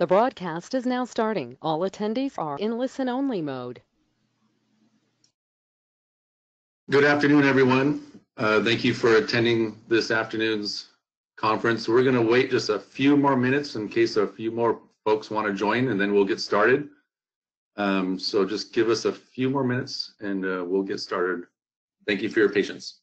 The broadcast is now starting. All attendees are in listen-only mode. Good afternoon, everyone. Thank you for attending this afternoon's conference. We're going to wait just a few more minutes in case a few more folks want to join, and then we'll get started. So just give us a few more minutes and we'll get started. Thank you for your patience.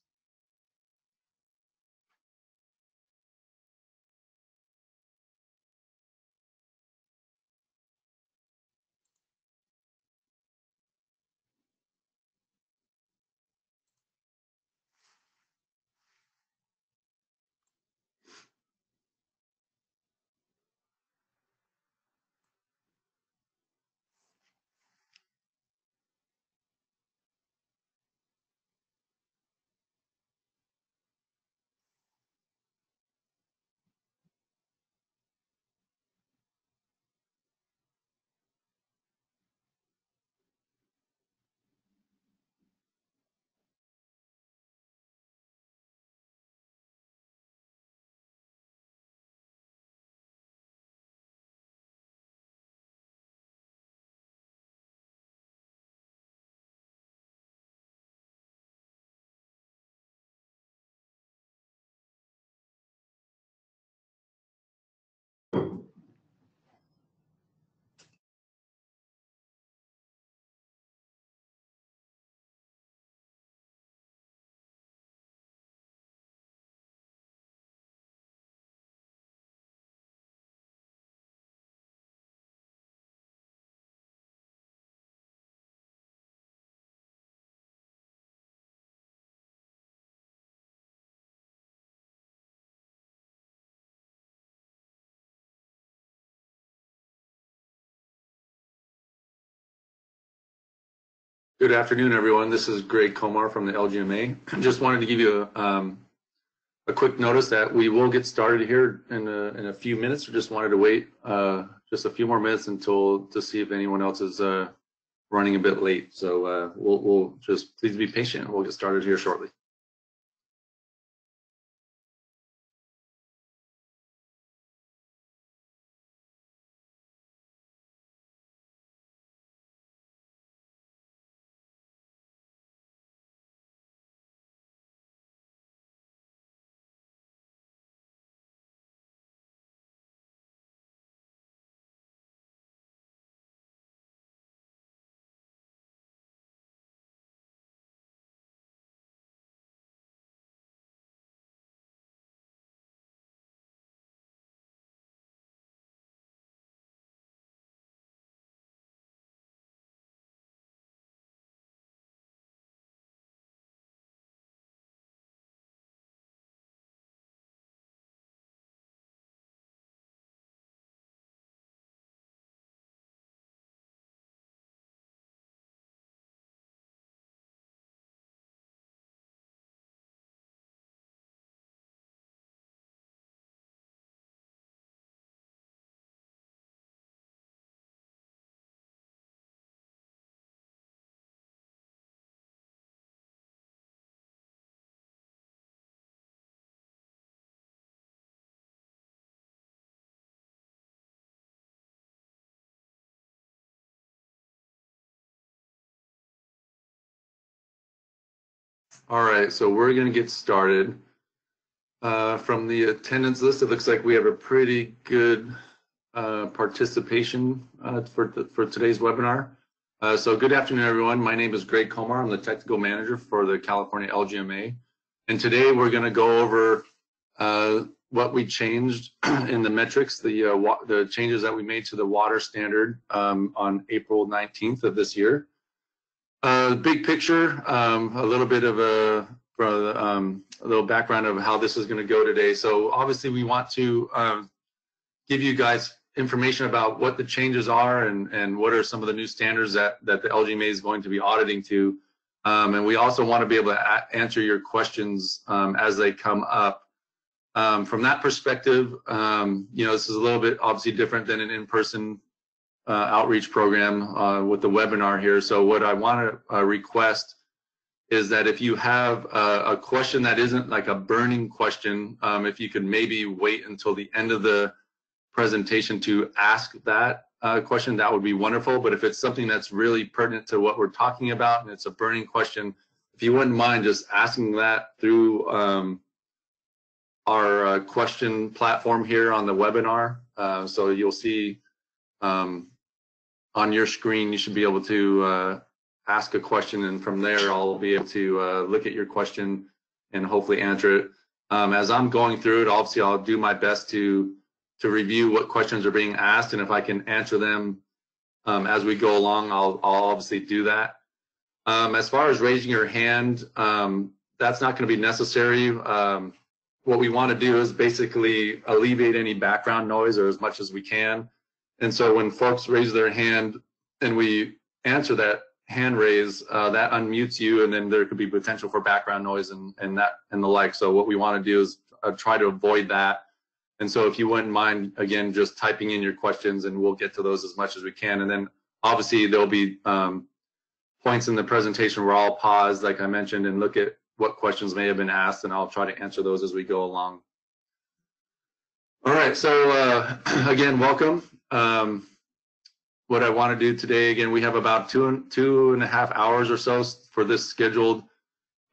Good afternoon, everyone. This is Greg Komar from the LGMA. Just wanted to give you a quick notice that we will get started here in a few minutes. We just wanted to wait just a few more minutes to see if anyone else is running a bit late. So we'll just please be patient. We'll get started here shortly. All right, so we're going to get started. From the attendance list, it looks like we have a pretty good participation for today's webinar. So good afternoon, everyone. My name is Greg Komar. I'm the technical manager for the California LGMA. And today we're going to go over what we changed in the metrics, the changes that we made to the water standard on April 19th of this year. Big picture, a little bit of a little background of how this is going to go today. So obviously we want to give you guys information about what the changes are and what are some of the new standards that the LGMA is going to be auditing to. And we also want to be able to answer your questions as they come up. From that perspective, you know, this is a little bit obviously different than an in-person outreach program with the webinar here. So what I want to request is that if you have a question that isn't like a burning question, if you could maybe wait until the end of the presentation to ask that question, that would be wonderful. But if it's something that's really pertinent to what we're talking about and it's a burning question, if you wouldn't mind just asking that through our question platform here on the webinar. So you'll see on your screen, you should be able to ask a question, and from there I'll be able to look at your question and hopefully answer it. As I'm going through it, obviously I'll do my best to review what questions are being asked, and if I can answer them as we go along, I'll obviously do that. As far as raising your hand, that's not going to be necessary. What we want to do is basically alleviate any background noise, or as much as we can. And so when folks raise their hand and we answer that hand raise, that unmutes you, and then there could be potential for background noise and the like. So what we want to do is try to avoid that. And so if you wouldn't mind, again, just typing in your questions, and we'll get to those as much as we can. And then obviously there'll be points in the presentation where I'll pause, like I mentioned, and look at what questions may have been asked, and I'll try to answer those as we go along. All right, so again, welcome. What I want to do today, again, we have about two and a half hours or so for this scheduled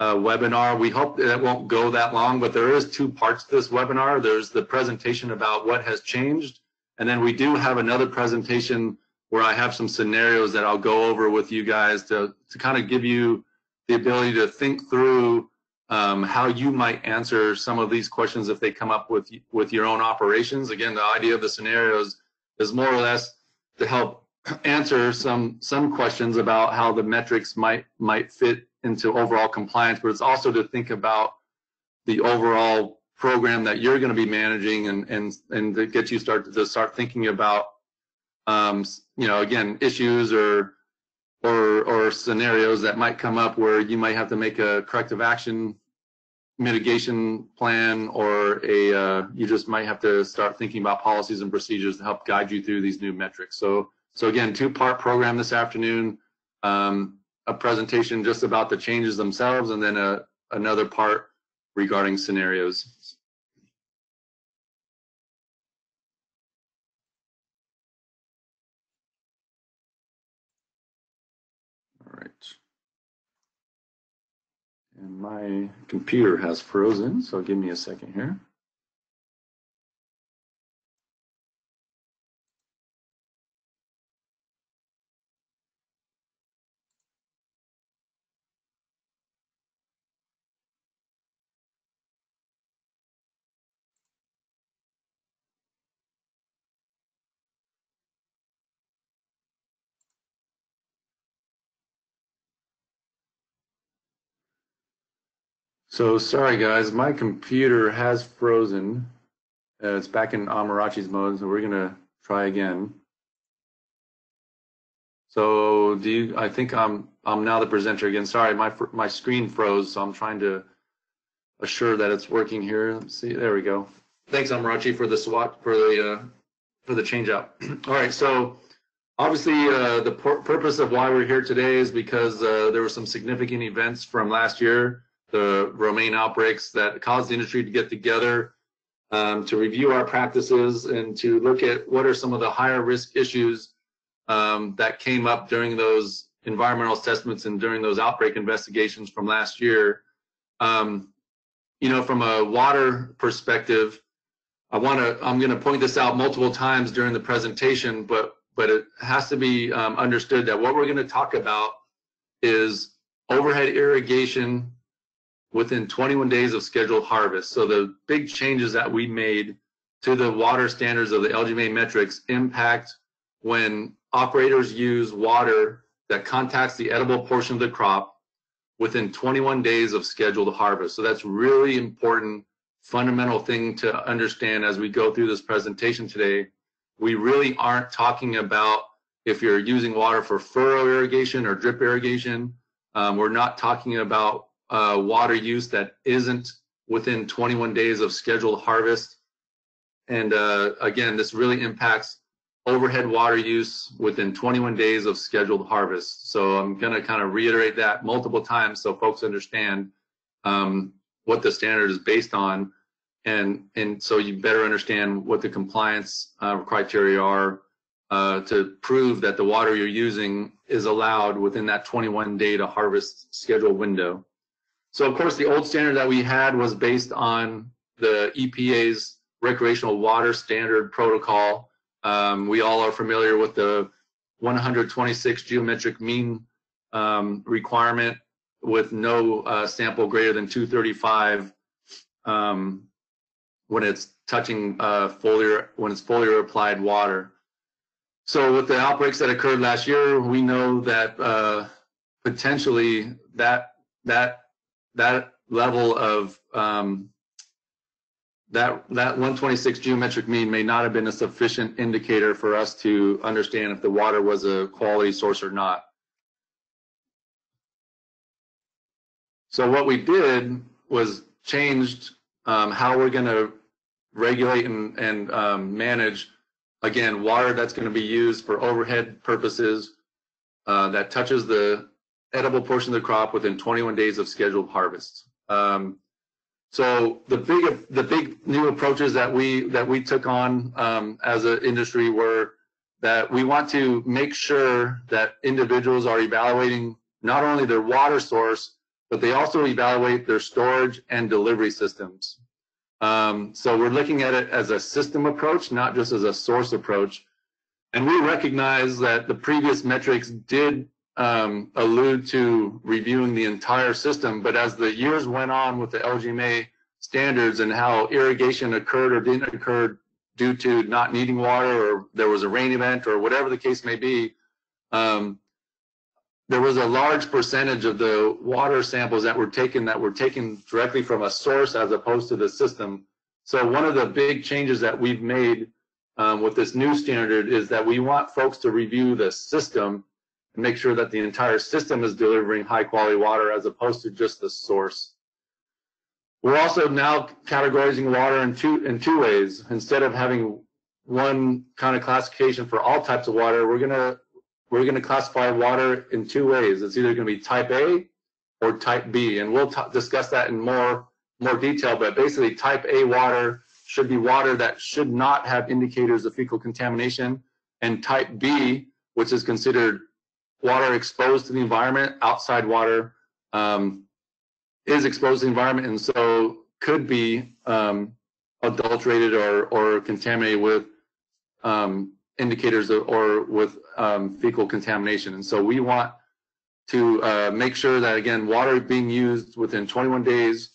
webinar. We hope that it won't go that long, but there is two parts to this webinar. There's the presentation about what has changed, and then we do have another presentation where I have some scenarios that I'll go over with you guys to kind of give you the ability to think through how you might answer some of these questions if they come up with your own operations. Again, the idea of the scenarios is more or less to help answer some questions about how the metrics might fit into overall compliance, but it's also to think about the overall program that you're going to be managing, and to get you to start thinking about again, issues or scenarios that might come up where you might have to make a corrective action mitigation plan, or you just might have to start thinking about policies and procedures to help guide you through these new metrics. So again, two-part program this afternoon, a presentation just about the changes themselves, and then another part regarding scenarios. All right. And my computer has frozen, so give me a second here. So sorry guys, my computer has frozen. It's back in Amarachi's mode, so we're gonna try again. So I think I'm now the presenter again. Sorry, my screen froze, so I'm trying to assure that it's working here. Let's see, there we go. Thanks, Amarachi, for the swap for the change out. All right, so obviously the purpose of why we're here today is because there were some significant events from last year, the romaine outbreaks, that caused the industry to get together to review our practices and to look at what are some of the higher risk issues that came up during those environmental assessments and during those outbreak investigations from last year. From a water perspective, I'm going to point this out multiple times during the presentation, but it has to be understood that what we're going to talk about is overhead irrigation within 21 days of scheduled harvest. So the big changes that we made to the water standards of the LGMA metrics impact when operators use water that contacts the edible portion of the crop within 21 days of scheduled harvest. So that's really important, fundamental thing to understand as we go through this presentation today. We really aren't talking about if you're using water for furrow irrigation or drip irrigation. We're not talking about water use that isn't within 21 days of scheduled harvest. And again, this really impacts overhead water use within 21 days of scheduled harvest. So I'm going to kind of reiterate that multiple times so folks understand what the standard is based on. and so you better understand what the compliance criteria are to prove that the water you're using is allowed within that 21-day to harvest schedule window. So of course the old standard that we had was based on the EPA's recreational water standard protocol. We all are familiar with the 126 geometric mean requirement with no sample greater than 235 when it's touching foliar applied water. So with the outbreaks that occurred last year, we know that potentially that level of that 126 geometric mean may not have been a sufficient indicator for us to understand if the water was a quality source or not. So what we did was changed how we're going to regulate and manage, again, water that's going to be used for overhead purposes that touches the edible portion of the crop within 21 days of scheduled harvest. So the big new approaches that we took on as an industry were that we want to make sure that individuals are evaluating not only their water source, but they also evaluate their storage and delivery systems. So we're looking at it as a system approach, not just as a source approach. And we recognize that the previous metrics did allude to reviewing the entire system, but as the years went on with the LGMA standards and how irrigation occurred or didn't occur due to not needing water, or there was a rain event, or whatever the case may be, there was a large percentage of the water samples that were taken directly from a source as opposed to the system. So one of the big changes that we've made with this new standard is that we want folks to review the system and make sure that the entire system is delivering high quality water as opposed to just the source. We're also now categorizing water in two ways. Instead of having one kind of classification for all types of water, we're gonna classify water in two ways. It's either gonna be type A or type B, and we'll discuss that in more detail, but basically type A water should be water that should not have indicators of fecal contamination, and type B, which is considered water exposed to the environment, outside water, is exposed to the environment, and so could be adulterated or contaminated with indicators or with fecal contamination. And so we want to make sure that, again, water being used within 21 days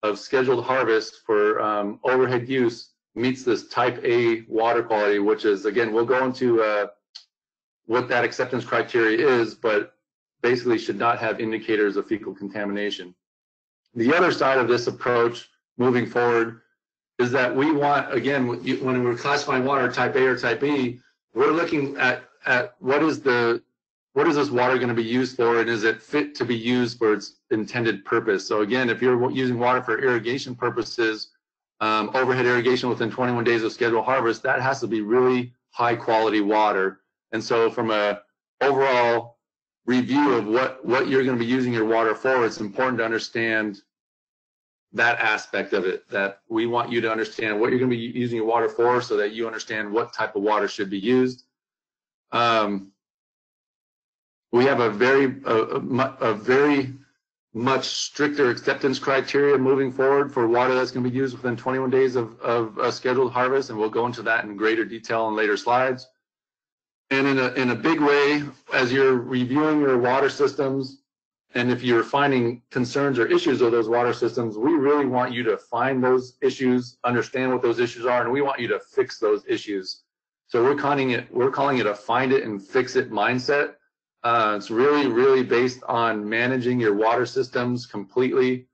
of scheduled harvest for overhead use meets this type A water quality, which is, again, we'll go into what that acceptance criteria is, but basically should not have indicators of fecal contamination. The other side of this approach moving forward is that we want, again, when we're classifying water type A or type B, we're looking at what is this water going to be used for, and is it fit to be used for its intended purpose. So again, if you're using water for irrigation purposes, overhead irrigation within 21 days of scheduled harvest, that has to be really high quality water. And so from a overall review of what you're going to be using your water for, it's important to understand that aspect of it, that we want you to understand what you're going to be using your water for so that you understand what type of water should be used. We have a very much stricter acceptance criteria moving forward for water that's going to be used within 21 days of a scheduled harvest, and we'll go into that in greater detail in later slides. And in a big way, as you're reviewing your water systems, and if you're finding concerns or issues with those water systems, we really want you to find those issues, understand what those issues are, and we want you to fix those issues. So we're calling it a find it and fix it mindset. It's really based on managing your water systems completely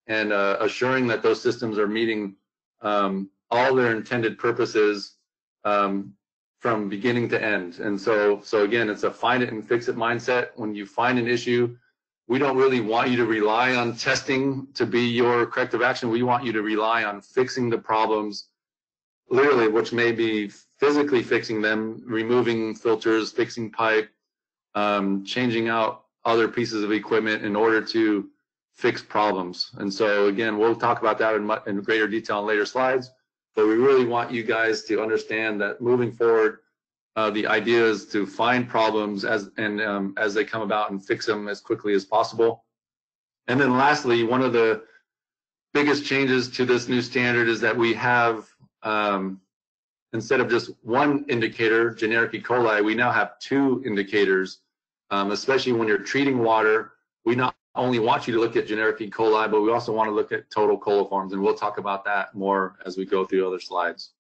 and assuring that those systems are meeting all their intended purposes from beginning to end. And so again, it's a find it and fix it mindset. When you find an issue, we don't really want you to rely on testing to be your corrective action. We want you to rely on fixing the problems, literally, which may be physically fixing them, removing filters, fixing pipe, changing out other pieces of equipment in order to fix problems. And so again, we'll talk about that in greater detail in later slides, but we really want you guys to understand that moving forward, the idea is to find problems as they come about and fix them as quickly as possible. And then lastly, one of the biggest changes to this new standard is that we have, instead of just one indicator, generic E. coli, we now have 2 indicators, especially when you're treating water. We not only want you to look at generic E. coli, but we also want to look at total coliforms, and we'll talk about that more as we go through other slides.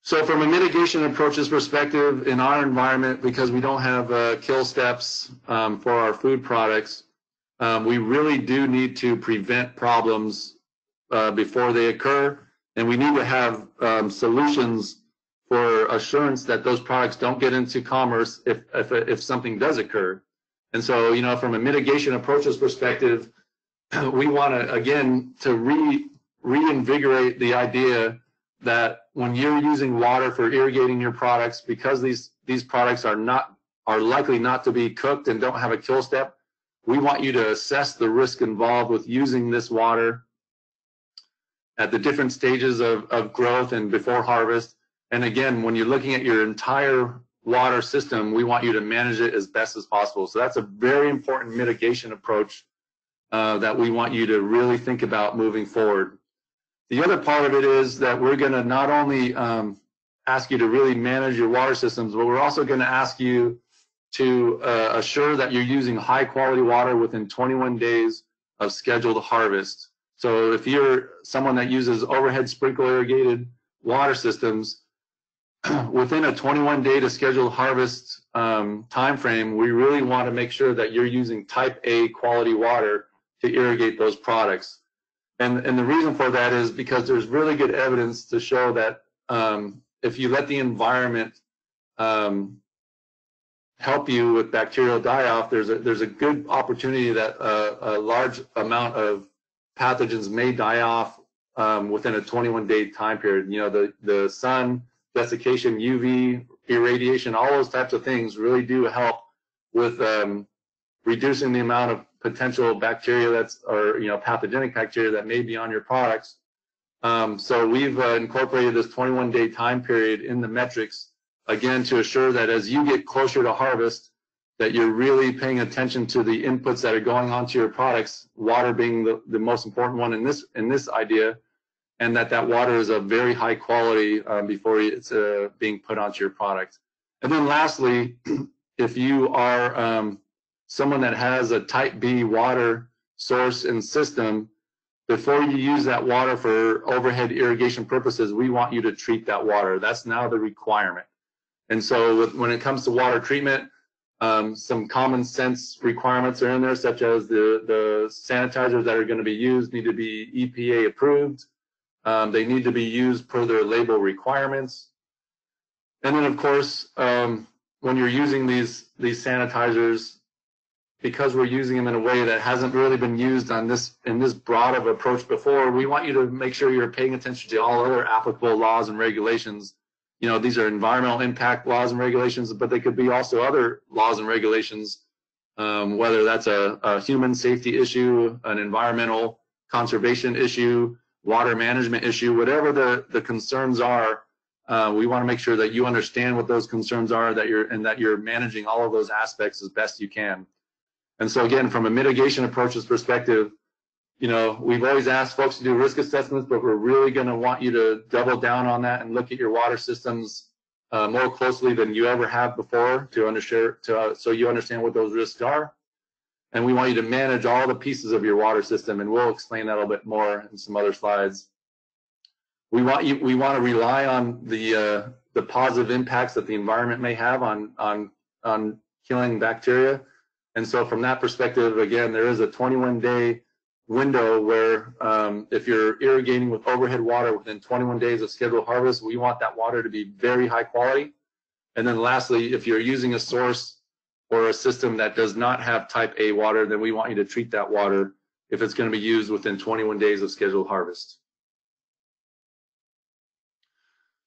So from a mitigation approaches perspective in our environment, because we don't have kill steps for our food products, we really do need to prevent problems before they occur, and we need to have solutions for assurance that those products don't get into commerce if something does occur. And so, you know, from a mitigation approaches perspective, we want to, again, to reinvigorate the idea that when you're using water for irrigating your products, because these products are likely not to be cooked and don't have a kill step, we want you to assess the risk involved with using this water at the different stages of growth and before harvest. And again, when you're looking at your entire water system, we want you to manage it as best as possible. So that's a very important mitigation approach that we want you to really think about moving forward. The other part of it is that we're going to not only ask you to really manage your water systems, but we're also going to ask you to assure that you're using high quality water within 21 days of scheduled harvest. So if you're someone that uses overhead sprinkle irrigated water systems, within a 21-day to scheduled harvest time frame, we really want to make sure that you're using type A quality water to irrigate those products. And the reason for that is because there's really good evidence to show that if you let the environment help you with bacterial die-off, there's a good opportunity that a large amount of pathogens may die off within a 21-day time period. You know, the sun, desiccation, UV, irradiation, all those types of things really do help with reducing the amount of potential bacteria or pathogenic bacteria that may be on your products. So we've incorporated this 21-day time period in the metrics, again, to assure that as you get closer to harvest, that you're really paying attention to the inputs that are going onto your products, water being the most important one in this idea, and that water is of very high quality before it's being put onto your product. And then lastly, if you are someone that has a type B water source and system, before you use that water for overhead irrigation purposes, we want you to treat that water. That's now the requirement. And so when it comes to water treatment, some common sense requirements are in there, such as the sanitizers that are going to be used need to be EPA approved. They need to be used per their label requirements. And then, of course, when you're using these sanitizers, because we're using them in a way that hasn't really been used in this broad of approach before, we want you to make sure you're paying attention to all other applicable laws and regulations. You know, these are environmental impact laws and regulations, but they could be also other laws and regulations, whether that's a human safety issue, an environmental conservation issue, water management issue, whatever the concerns are. We want to make sure that you understand what those concerns are, that you're managing all of those aspects as best you can. And so again, from a mitigation approaches perspective, you know, we've always asked folks to do risk assessments, but we're really going to want you to double down on that and look at your water systems more closely than you ever have before so you understand what those risks are. And we want you to manage all the pieces of your water system, and we'll explain that a little bit more in some other slides. We want to rely on the positive impacts that the environment may have on killing bacteria. And so from that perspective, again, there is a 21-day window where if you're irrigating with overhead water within 21 days of scheduled harvest, we want that water to be very high quality. And then lastly, if you're using a source or a system that does not have type A water, then we want you to treat that water if it's going to be used within 21 days of scheduled harvest.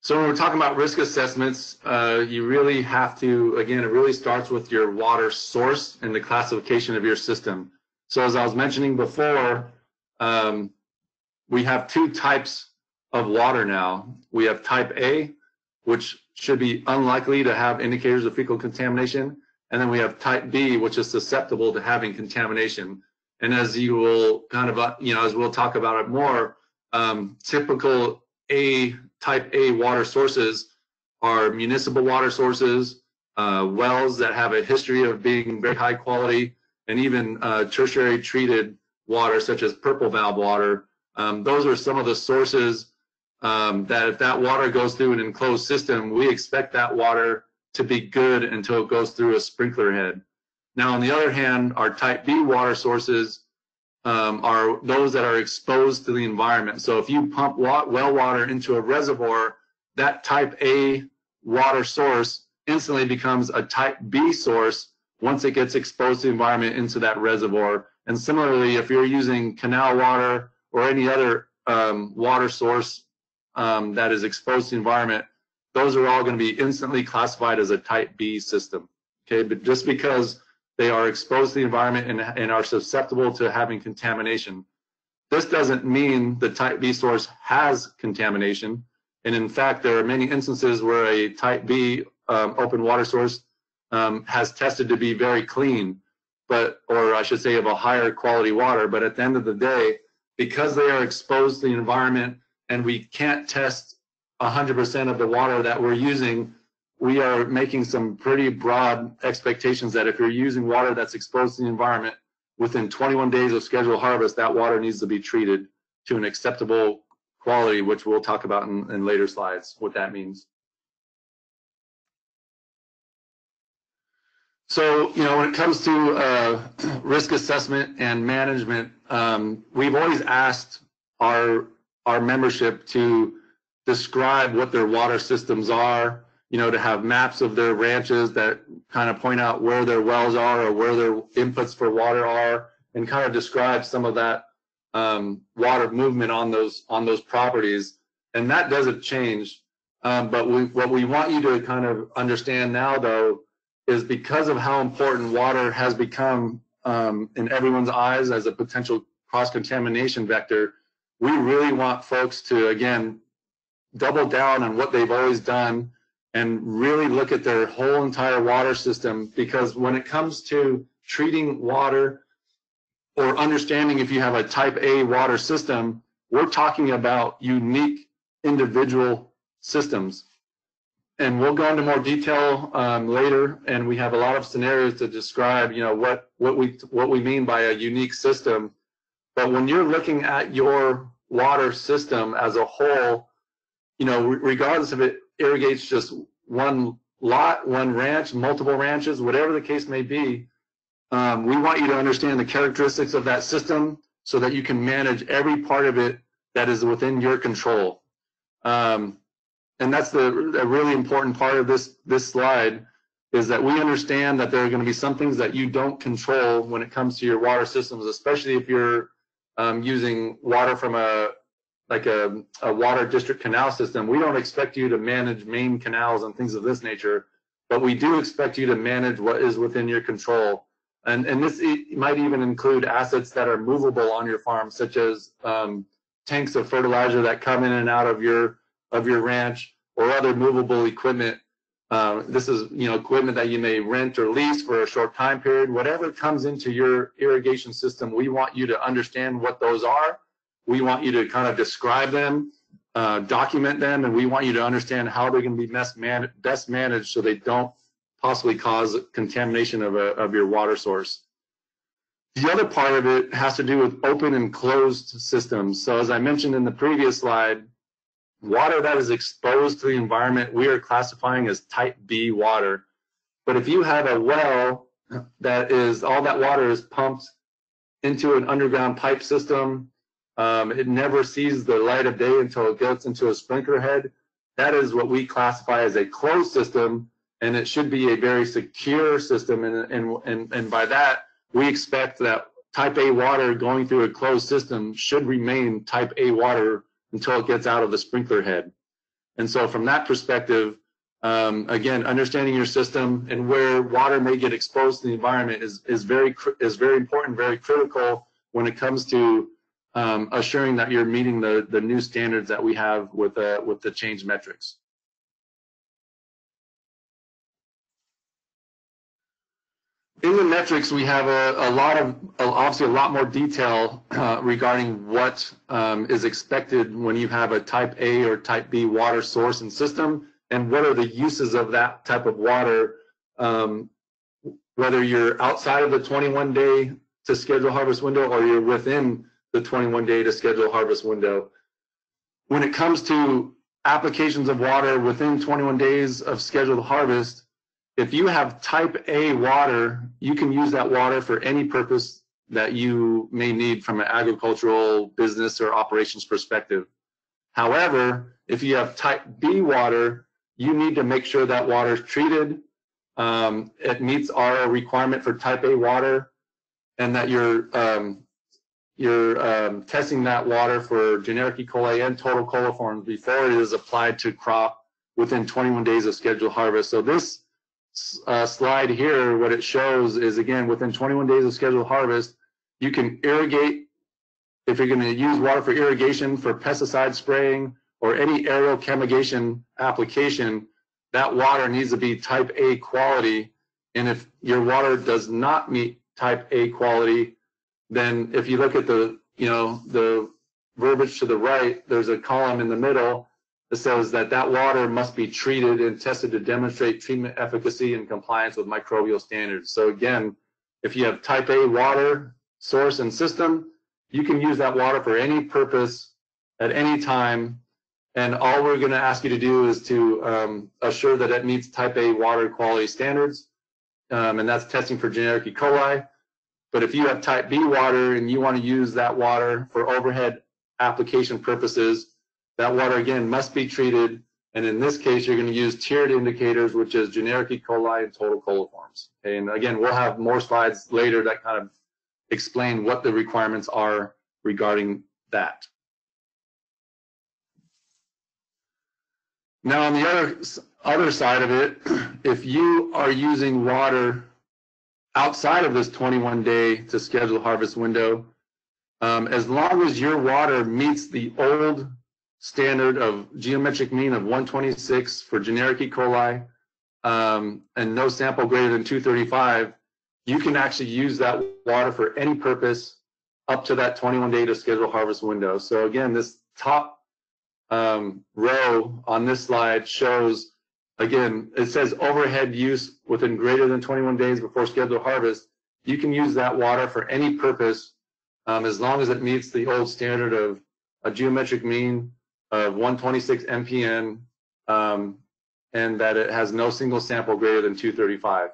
So when we're talking about risk assessments, you really have to, again, it really starts with your water source and the classification of your system. So as I was mentioning before, we have two types of water now. We have type A, which should be unlikely to have indicators of fecal contamination. And then we have type B, which is susceptible to having contamination. And as you will kind of, as we'll talk about it more, typical type A water sources are municipal water sources, wells that have a history of being very high quality, and even tertiary treated water such as purple valve water. Those are some of the sources that if that water goes through an enclosed system, we expect that water to be good until it goes through a sprinkler head. Now, on the other hand, our type B water sources are those that are exposed to the environment. So if you pump well water into a reservoir, that type A water source instantly becomes a type B source once it gets exposed to the environment into that reservoir. And similarly, if you're using canal water or any other water source that is exposed to the environment, those are all going to be instantly classified as a type B system. Okay, but just because they are exposed to the environment and are susceptible to having contamination, this doesn't mean the type B source has contamination. And in fact, there are many instances where a type B open water source has tested to be very clean, or I should say of a higher quality water. But at the end of the day, because they are exposed to the environment and we can't test 100% of the water that we're using, we are making some pretty broad expectations that if you're using water that's exposed to the environment, within 21 days of scheduled harvest, that water needs to be treated to an acceptable quality, which we'll talk about in later slides, what that means. So, when it comes to risk assessment and management, we've always asked our membership to describe what their water systems are, to have maps of their ranches that kind of point out where their wells are or where their inputs for water are, and kind of describe some of that water movement on those properties. And that doesn't change. But what we want you to kind of understand now, though, is because of how important water has become in everyone's eyes as a potential cross-contamination vector, we really want folks to, again, double down on what they've always done and really look at their whole entire water system, because when it comes to treating water or understanding if you have a type A water system, we're talking about unique individual systems. And we'll go into more detail later, and we have a lot of scenarios to describe, what we mean by a unique system. But when you're looking at your water system as a whole, regardless if it irrigates just one lot, one ranch, multiple ranches, whatever the case may be, we want you to understand the characteristics of that system so that you can manage every part of it that is within your control. And that's a really important part of this slide, is that we understand that there are going to be some things that you don't control when it comes to your water systems, especially if you're using water from a water district canal system. We don't expect you to manage main canals and things of this nature, but we do expect you to manage what is within your control. And this might even include assets that are movable on your farm, such as tanks of fertilizer that come in and out of your ranch, or other movable equipment. This is equipment that you may rent or lease for a short time period. Whatever comes into your irrigation system, we want you to understand what those are. We want you to kind of describe them, document them, and we want you to understand how they're going to be best managed so they don't possibly cause contamination of your water source. The other part of it has to do with open and closed systems. So as I mentioned in the previous slide, water that is exposed to the environment, we are classifying as type B water. But if you have a well that is, all that water is pumped into an underground pipe system, it never sees the light of day until it gets into a sprinkler head, that is what we classify as a closed system, and it should be a very secure system. And by that, we expect that type A water going through a closed system should remain type A water until it gets out of the sprinkler head. And so from that perspective, again, understanding your system and where water may get exposed to the environment is very important, very critical when it comes to assuring that you're meeting the new standards that we have with the change metrics. In the metrics, we have obviously a lot more detail regarding what is expected when you have a type A or type B water source and system, and what are the uses of that type of water, whether you're outside of the 21-day to schedule harvest window or you're within the 21-day to schedule harvest window. When it comes to applications of water within 21 days of scheduled harvest, if you have type A water, you can use that water for any purpose that you may need from an agricultural, business, or operations perspective. However, if you have type B water, you need to make sure that water is treated, it meets our requirement for type A water, and that you're testing that water for generic E. coli and total coliforms before it is applied to crop within 21 days of scheduled harvest. So this slide here, what it shows is, again, within 21 days of scheduled harvest, you can irrigate. If you're going to use water for irrigation, for pesticide spraying, or any aerial chemigation application, that water needs to be type A quality. And if your water does not meet type A quality, then if you look at the verbiage to the right, there's a column in the middle that says that water must be treated and tested to demonstrate treatment efficacy and compliance with microbial standards. So again, if you have type A water source and system, you can use that water for any purpose at any time. And all we're going to ask you to do is to assure that it meets type A water quality standards. And that's testing for generic E. coli. But if you have type B water and you want to use that water for overhead application purposes, that water, again, must be treated. And in this case, you're going to use tiered indicators, which is generic E. coli and total coliforms. Okay, and again, we'll have more slides later that kind of explain what the requirements are regarding that. Now, on the other side of it, if you are using water outside of this 21-day to schedule harvest window, as long as your water meets the old standard of geometric mean of 126 for generic E. coli and no sample greater than 235, you can actually use that water for any purpose up to that 21-day to schedule harvest window. So again, this top row on this slide shows, again, it says overhead use within greater than 21 days before scheduled harvest. You can use that water for any purpose as long as it meets the old standard of a geometric mean of 126 MPN and that it has no single sample greater than 235.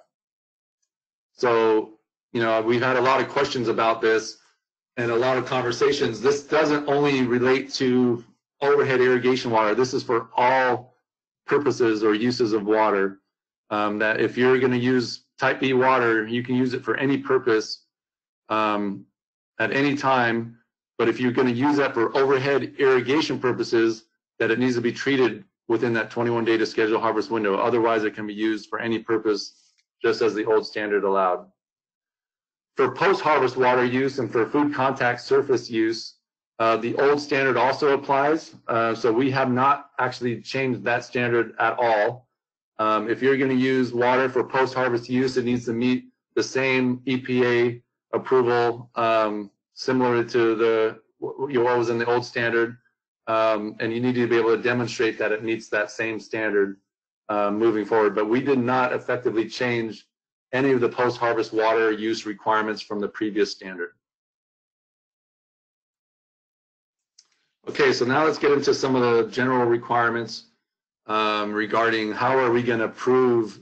So, we've had a lot of questions about this and a lot of conversations. This doesn't only relate to overhead irrigation water. This is for all purposes or uses of water. That if you're going to use type B water, you can use it for any purpose at any time. But if you're going to use that for overhead irrigation purposes, that it needs to be treated within that 21-day to schedule harvest window. Otherwise, it can be used for any purpose, just as the old standard allowed. For post-harvest water use and for food contact surface use, the old standard also applies. So we have not actually changed that standard at all. If you're going to use water for post-harvest use, it needs to meet the same EPA approval, similar to what was in the old standard, and you need to be able to demonstrate that it meets that same standard moving forward. But we did not effectively change any of the post-harvest water use requirements from the previous standard. Okay, so now let's get into some of the general requirements regarding how are we going to prove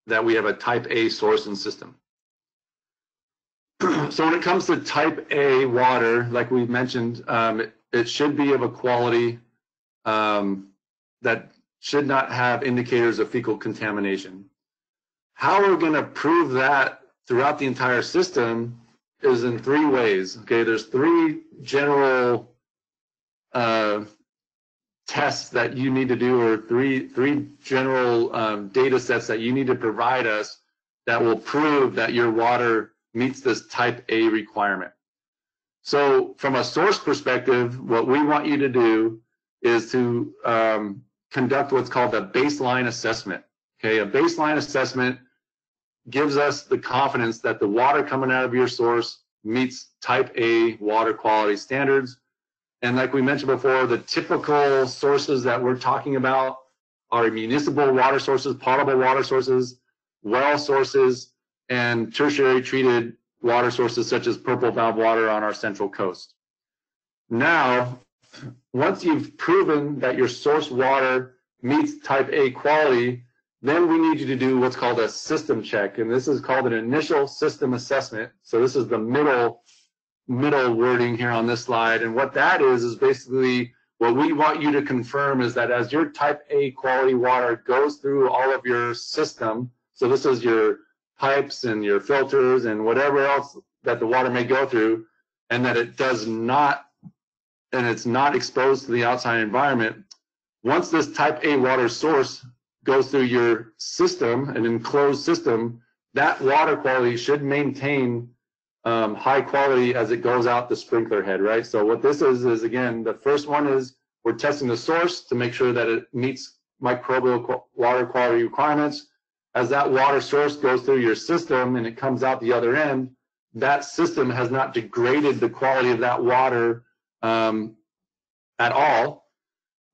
that we have a type A source and system. So when it comes to type A water, like we mentioned, it should be of a quality that should not have indicators of fecal contamination. How we're going to prove that throughout the entire system is in three ways. Okay, there's three general tests that you need to do, or three general data sets that you need to provide us that will prove that your water meets this type A requirement. So from a source perspective, what we want you to do is to conduct what's called a baseline assessment. Okay, a baseline assessment gives us the confidence that the water coming out of your source meets type A water quality standards. And like we mentioned before, the typical sources that we're talking about are municipal water sources, potable water sources, well sources, and tertiary treated water sources such as purple valve water on our central coast. Now, once you've proven that your source water meets type A quality, then we need you to do what's called a system check, and this is called an initial system assessment. So this is the middle wording here on this slide, and what that is basically what we want you to confirm is that as your type A quality water goes through all of your system, so this is your pipes and your filters and whatever else that the water may go through, and that it does not, and it's not exposed to the outside environment. Once this type A water source goes through your system, an enclosed system, that water quality should maintain high quality as it goes out the sprinkler head, right? So what this is again, the first one is we're testing the source to make sure that it meets microbial water quality requirements. As that water source goes through your system and it comes out the other end, that system has not degraded the quality of that water at all,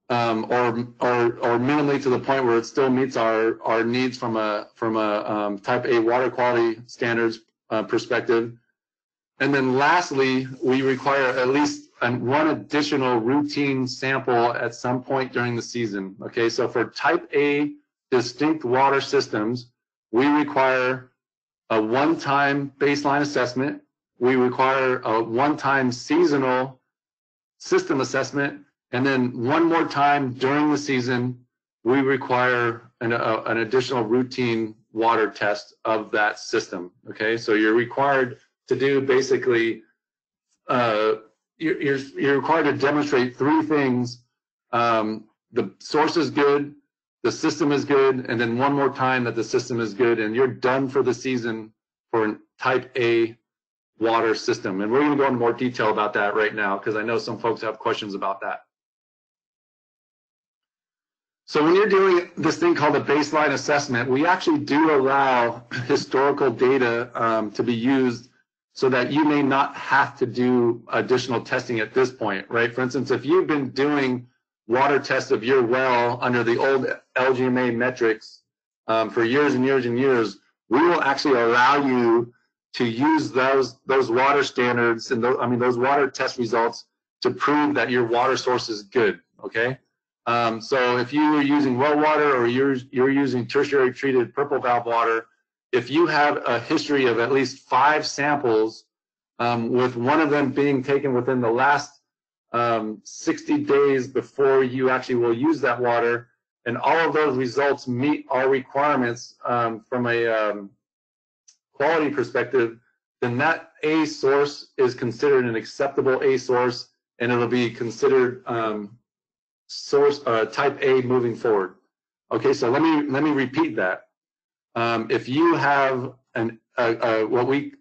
or minimally to the point where it still meets our needs from a type A water quality standards perspective. And then lastly, we require at least one additional routine sample at some point during the season. Okay, so for type A distinct water systems, we require a one-time baseline assessment. We require a one-time seasonal system assessment, and then one more time during the season, we require an additional routine water test of that system. Okay, so you're required to do basically, you're required to demonstrate three things. The source is good, the system is good, and then one more time that the system is good, and you're done for the season for a type A water system. And we're going to go into more detail about that right now because I know some folks have questions about that. So when you're doing this thing called a baseline assessment, we actually do allow historical data to be used so that you may not have to do additional testing at this point, right? For instance, if you've been doing water tests of your well under the old LGMA metrics for years and years and years, we will actually allow you to use those water standards and those water test results to prove that your water source is good, okay? So if you are using well water or you're using tertiary treated purple valve water, if you have a history of at least 5 samples, with one of them being taken within the last 60 days before you actually will use that water, and all of those results meet our requirements from a quality perspective, then that A source is considered an acceptable A source, and it'll be considered source type A moving forward. Okay, so let me repeat that. If you have what we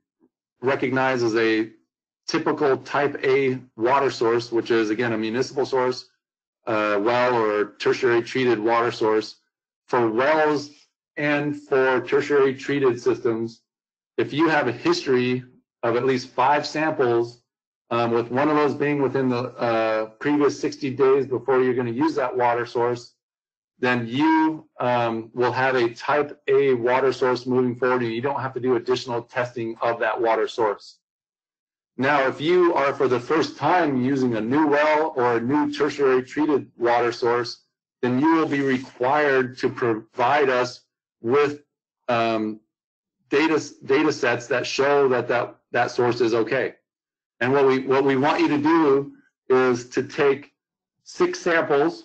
recognize as a typical type A water source, which is again a municipal source, well or tertiary treated water source, for wells and for tertiary treated systems, if you have a history of at least 5 samples, with one of those being within the previous 60 days before you're going to use that water source, then you will have a type A water source moving forward, and you don't have to do additional testing of that water source. Now, if you are for the first time using a new well or a new tertiary treated water source, then you will be required to provide us with data sets that show that source is okay. And what we want you to do is to take 6 samples,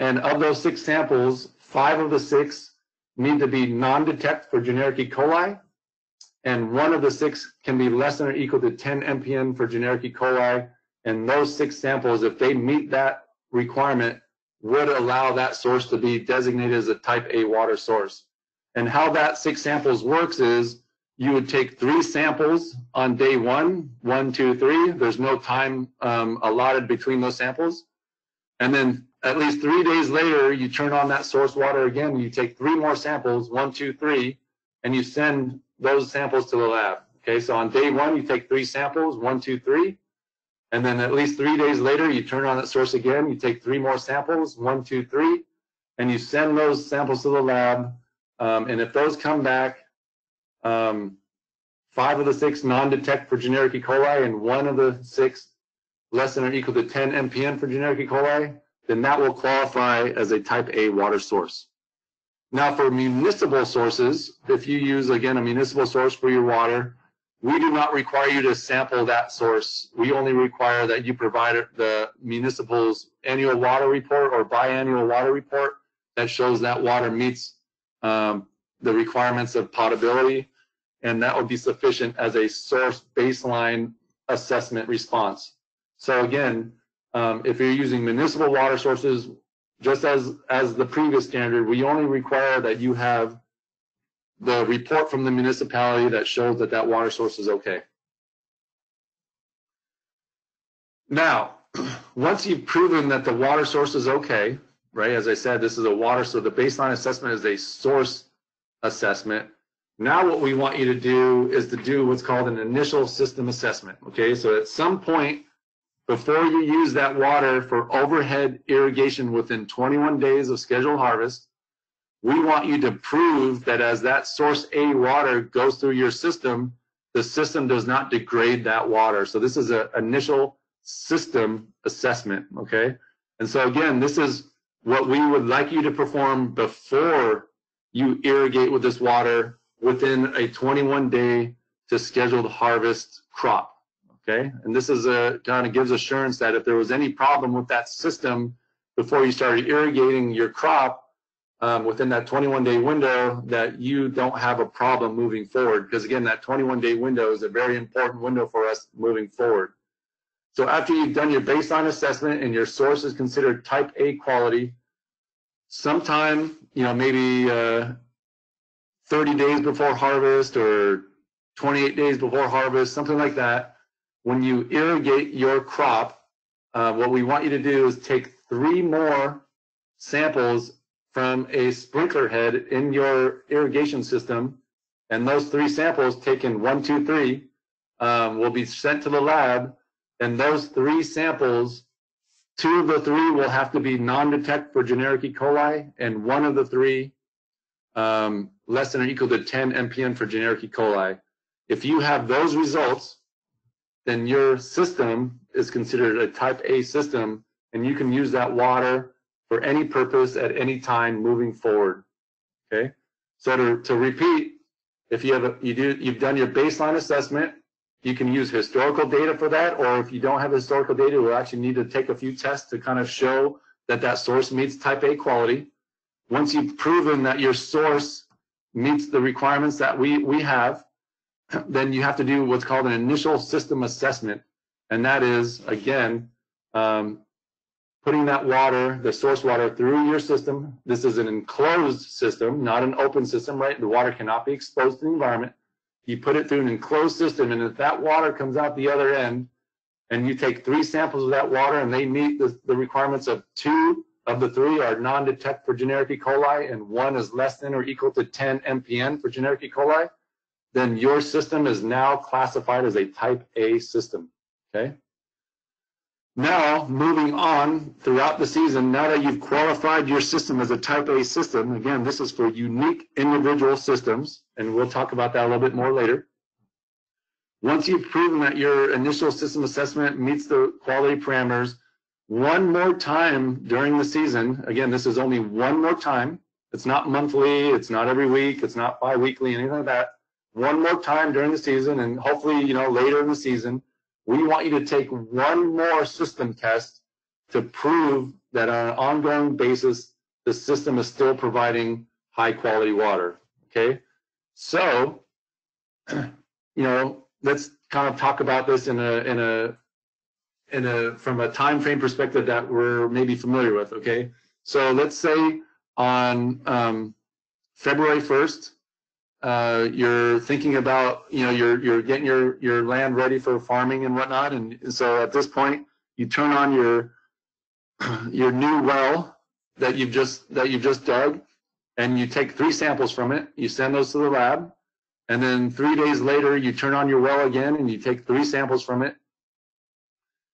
and of those 6 samples, 5 of the 6 need to be non-detect for generic E. coli, and 1 of the 6 can be less than or equal to 10 mpn for generic E. coli. And those 6 samples, if they meet that requirement would allow that source to be designated as a type A water source. And how that 6 samples works is you would take 3 samples on day 1, 1, 2, 3. There's no time allotted between those samples. And then at least 3 days later, you turn on that source water again, and you take 3 more samples, 1, 2, 3, and you send those samples to the lab. Okay, so on day 1, you take 3 samples, 1, 2, 3. And then at least 3 days later, you turn on that source again, you take 3 more samples, 1, 2, 3, and you send those samples to the lab. And if those come back, 5 of the 6 non-detect for generic E. coli and 1 of the 6 less than or equal to 10 mpn for generic E. coli, then that will qualify as a type A water source. Now for municipal sources, if you use, again, a municipal source for your water, we do not require you to sample that source. We only require that you provide the municipal's annual water report or biannual water report that shows that water meets the requirements of potability, and that would be sufficient as a source baseline assessment response. So again, if you're using municipal water sources, just as the previous standard, we only require that you have the report from the municipality that shows that that water source is okay. Now, once you've proven that the water source is okay, right, as I said, this is a water, so the baseline assessment is a source assessment. Now what we want you to do is to do what's called an initial system assessment, okay? So at some point before you use that water for overhead irrigation within 21 days of scheduled harvest, we want you to prove that as that source A water goes through your system, the system does not degrade that water. So this is an initial system assessment, okay? And so again, this is what we would like you to perform before you irrigate with this water within a 21-day to scheduled harvest crop, okay? And this is kind of gives assurance that if there was any problem with that system before you started irrigating your crop, within that 21-day window, that you don't have a problem moving forward, because again, that 21-day window is a very important window for us moving forward. So after you've done your baseline assessment and your source is considered type A quality, sometime, maybe 30 days before harvest or 28 days before harvest, something like that, when you irrigate your crop, what we want you to do is take 3 more samples from a sprinkler head in your irrigation system, and those 3 samples taken 1, 2, 3 will be sent to the lab, and those 3 samples, 2 of the 3 will have to be non-detect for generic E. coli, and 1 of the 3 less than or equal to 10 mpn for generic E. coli. If you have those results, then your system is considered a type A system, and you can use that water for any purpose at any time moving forward. Okay, so to repeat, if you've done your baseline assessment, you can use historical data for that, or if you don't have historical data, we'll actually need to take a few tests to kind of show that that source meets type A quality. Once you've proven that your source meets the requirements that we have, then you have to do what's called an initial system assessment, and that is, again, putting that water, the source water, through your system. This is an enclosed system, not an open system, right? The water cannot be exposed to the environment. You put it through an enclosed system, and if that water comes out the other end, and you take 3 samples of that water, and they meet the requirements of 2 of the 3 are non-detect for generic E. coli, and 1 is less than or equal to 10 mpn for generic E. coli, then your system is now classified as a type A system, okay? Now, moving on throughout the season, now that you've qualified your system as a type A system, again, this is for unique individual systems, and we'll talk about that a little bit more later. Once you've proven that your initial system assessment meets the quality parameters, one more time during the season, again, this is only one more time, it's not monthly, it's not every week, it's not bi-weekly, anything like that. One more time during the season, and hopefully, later in the season, we want you to take one more system test to prove that on an ongoing basis, the system is still providing high quality water, okay? So, let's kind of talk about this in a from a time frame perspective that we're maybe familiar with. Okay, so let's say on February 1st, you're thinking about, you're getting your land ready for farming and whatnot, and so at this point you turn on your new well that you've just dug, and you take 3 samples from it. You send those to the lab, and then 3 days later you turn on your well again and you take 3 samples from it,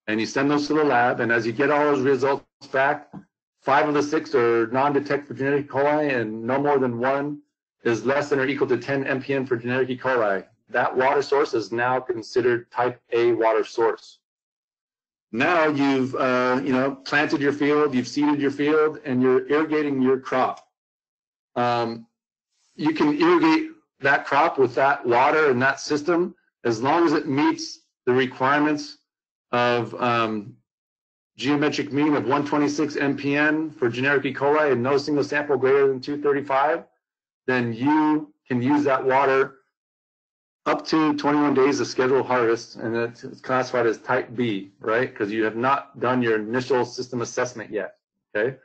and you send those to the lab. And as you get all those results back, 5 of the 6 are non-detect for genetic E. coli, and no more than 1 is less than or equal to 10 mpn for genetic E. coli. That water source is now considered type A water source. Now you've planted your field, you've seeded your field, and you're irrigating your crop. You can irrigate that crop with that water and that system as long as it meets the requirements of geometric mean of 126 mpn for generic E. coli and no single sample greater than 235, then you can use that water up to 21 days of scheduled harvest, and it's classified as type B, right? Because you have not done your initial system assessment yet, okay?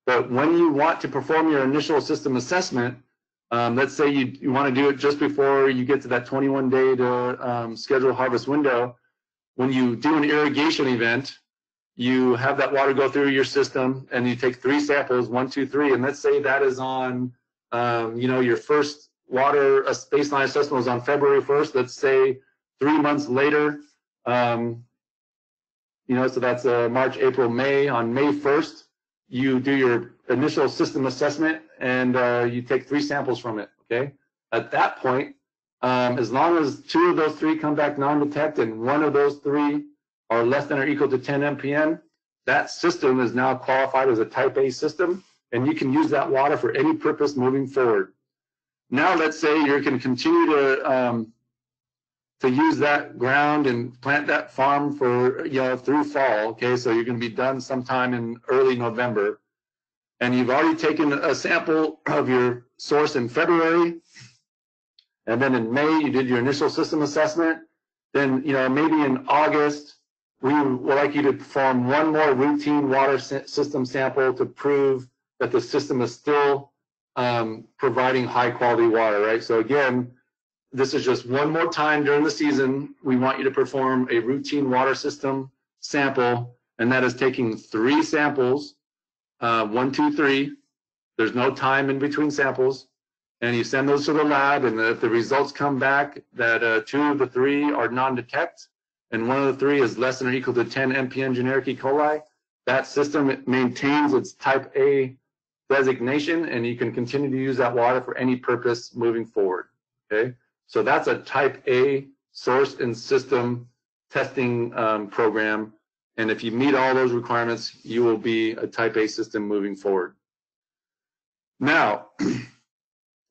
But when you want to perform your initial system assessment, let's say you want to do it just before you get to that 21-day to scheduled harvest window. When you do an irrigation event, you have that water go through your system, and you take 3 samples, 1, 2, 3, and let's say that is on, your first water baseline assessment was on February 1st. Let's say 3 months later, so that's March, April, May. On May 1st, you do your initial system assessment, and you take 3 samples from it, okay? At that point, as long as 2 of those 3 come back non-detect and 1 of those 3 are less than or equal to 10 mpn, that system is now qualified as a type A system, and you can use that water for any purpose moving forward. Now let's say you're going to continue to use that ground and plant that farm for, through fall, okay? So you're going to be done sometime in early November, and you've already taken a sample of your source in February, and then in May you did your initial system assessment. Then, maybe in August, we would like you to perform 1 more routine water system sample to prove that the system is still providing high quality water, right? So again, this is just 1 more time during the season. We want you to perform a routine water system sample, and that is taking 3 samples, 1, 2, 3. There's no time in between samples, and you send those to the lab, and if the results come back that 2 of the 3 are non-detect, and 1 of the 3 is less than or equal to 10 mpn generic E. coli, that system maintains its type A designation, and you can continue to use that water for any purpose moving forward, okay? So that's a type A source and system testing program, and if you meet all those requirements, you will be a type A system moving forward. Now,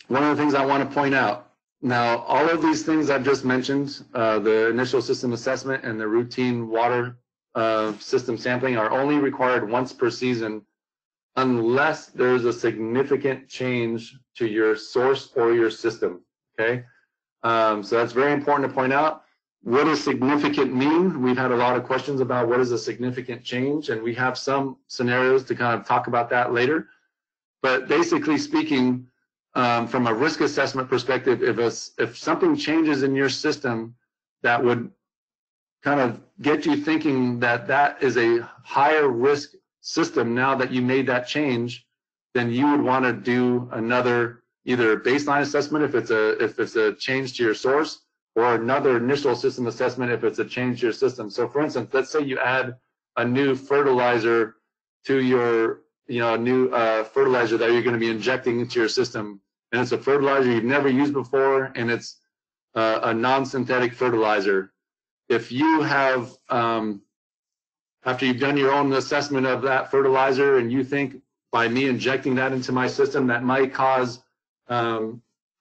one of the things I want to point out, now all of these things I've just mentioned, the initial system assessment and the routine water system sampling, are only required once per season unless there's a significant change to your source or your system, okay? So that's very important to point out. What does significant mean? We've had a lot of questions about what is a significant change, and we have some scenarios to kind of talk about that later. But basically speaking, from a risk assessment perspective, if something changes in your system that would kind of get you thinking that that is a higher risk system now that you made that change, then you would want to do another either baseline assessment if it's a change to your source, or another initial system assessment if it's a change to your system. So for instance, let's say you add a new fertilizer to your new fertilizer that you're going to be injecting into your system, and it's a fertilizer you've never used before, and it's a non-synthetic fertilizer. If you have after you've done your own assessment of that fertilizer, and you think by me injecting that into my system that might cause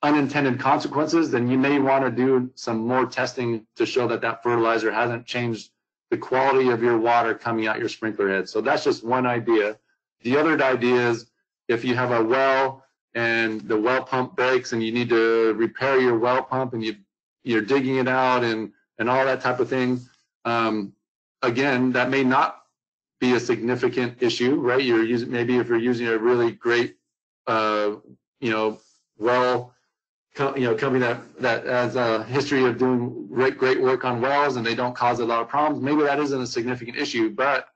unintended consequences, then you may want to do some more testing to show that that fertilizer hasn't changed the quality of your water coming out your sprinkler head. So that's just one idea. The other idea is if you have a well and the well pump breaks and you need to repair your well pump, and you're digging it out and all that type of thing, again, that may not be a significant issue, right? You're using, maybe if you're using a really great, well, company that has a history of doing great work on wells and they don't cause a lot of problems, maybe that isn't a significant issue. But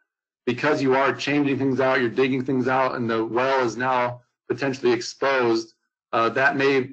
because you are changing things out, you're digging things out, and the well is now potentially exposed, that may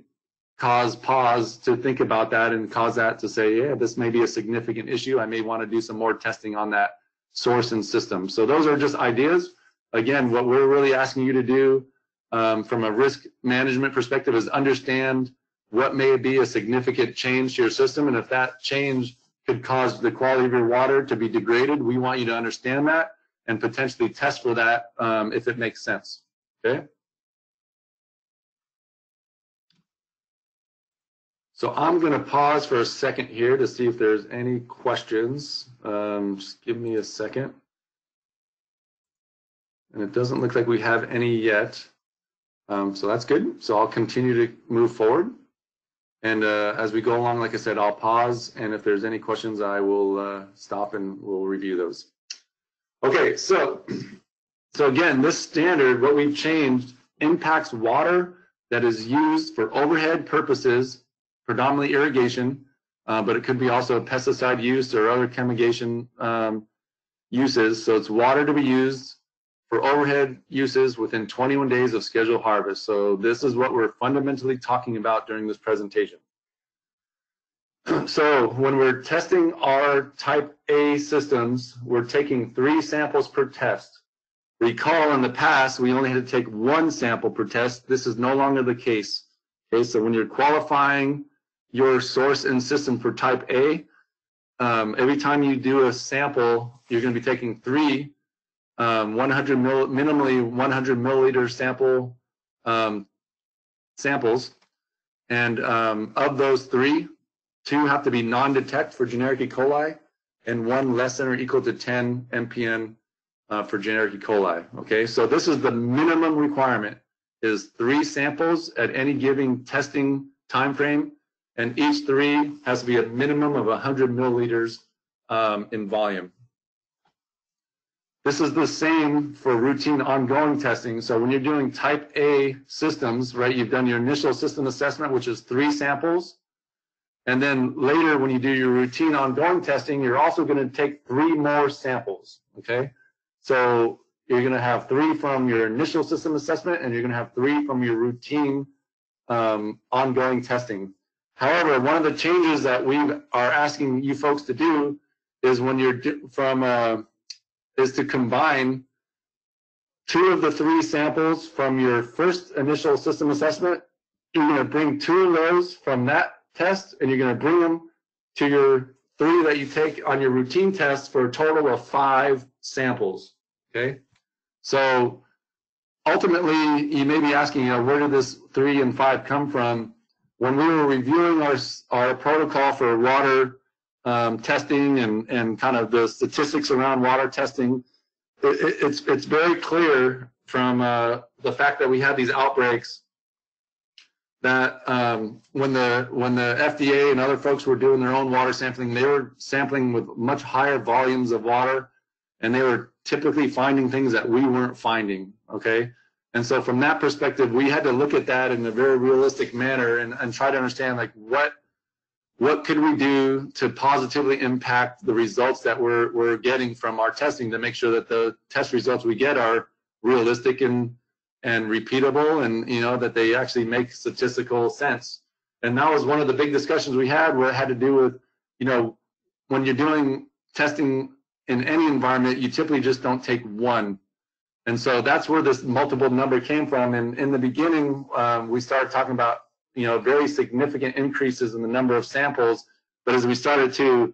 cause pause to think about that and cause that to say, yeah, this may be a significant issue. I may want to do some more testing on that source and system. So those are just ideas. Again, what we're really asking you to do from a risk management perspective is understand what may be a significant change to your system. And if that change could cause the quality of your water to be degraded, we want you to understand that and potentially test for that if it makes sense, okay? So I'm going to pause for a second here to see if there's any questions. Just give me a second. And it doesn't look like we have any yet. So that's good. So I'll continue to move forward. And as we go along, like I said, I'll pause. And if there's any questions, I will stop and we'll review those. Okay, so again, this standard, what we've changed, impacts water that is used for overhead purposes, predominantly irrigation, but it could be also pesticide use or other chemigation uses. So it's water to be used for overhead uses within 21 days of scheduled harvest. So this is what we're fundamentally talking about during this presentation. So when we're testing our type A systems, we're taking 3 samples per test. Recall in the past, we only had to take 1 sample per test. This is no longer the case. Okay, so when you're qualifying your source and system for type A, every time you do a sample, you're going to be taking 3 minimally 100 milliliter samples, and of those 3, 2 have to be non-detect for generic E. coli, and 1 less than or equal to 10 MPN for generic E. coli. Okay, so this is the minimum requirement: is 3 samples at any given testing time frame, and each 3 has to be a minimum of 100 milliliters in volume. This is the same for routine ongoing testing. So when you're doing type A systems, right, you've done your initial system assessment, which is 3 samples. And then later when you do your routine ongoing testing, you're also going to take 3 more samples, okay? So you're going to have 3 from your initial system assessment, and you're going to have 3 from your routine ongoing testing. However, one of the changes that we are asking you folks to do is when you're is to combine 2 of the 3 samples from your first initial system assessment. You're going to bring 2 of those from that test, and you're going to bring them to your 3 that you take on your routine test for a total of 5 samples. Okay, so ultimately you may be asking, where did this 3 and 5 come from? When we were reviewing our protocol for water testing and kind of the statistics around water testing, it's very clear from the fact that we had these outbreaks that when the FDA and other folks were doing their own water sampling, they were sampling with much higher volumes of water, and they were typically finding things that we weren't finding, okay? And so from that perspective, we had to look at that in a very realistic manner and try to understand, like, what could we do to positively impact the results that we're getting from our testing to make sure that the test results we get are realistic and repeatable, and that they actually make statistical sense. And that was one of the big discussions we had, where it had to do with, when you're doing testing in any environment, you typically just don't take 1. And so that's where this multiple number came from. And in the beginning, we started talking about very significant increases in the number of samples. But as we started to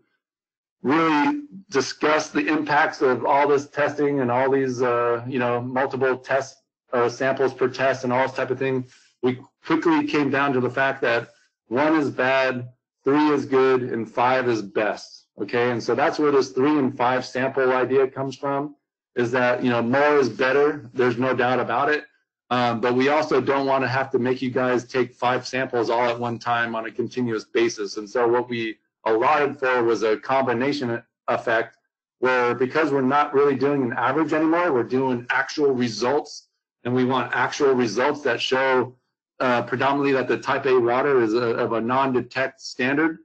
really discuss the impacts of all this testing and all these, multiple tests, samples per test and all this type of thing, we quickly came down to the fact that 1 is bad, 3 is good, and 5 is best. Okay, and so that's where this 3 and 5 sample idea comes from, is that, more is better. There's no doubt about it. But we also don't want to have to make you guys take 5 samples all at one time on a continuous basis. And so what we allotted for was a combination effect where because we're not really doing an average anymore, we're doing actual results, and we want actual results that show predominantly that the type A water is of a non-detect standard.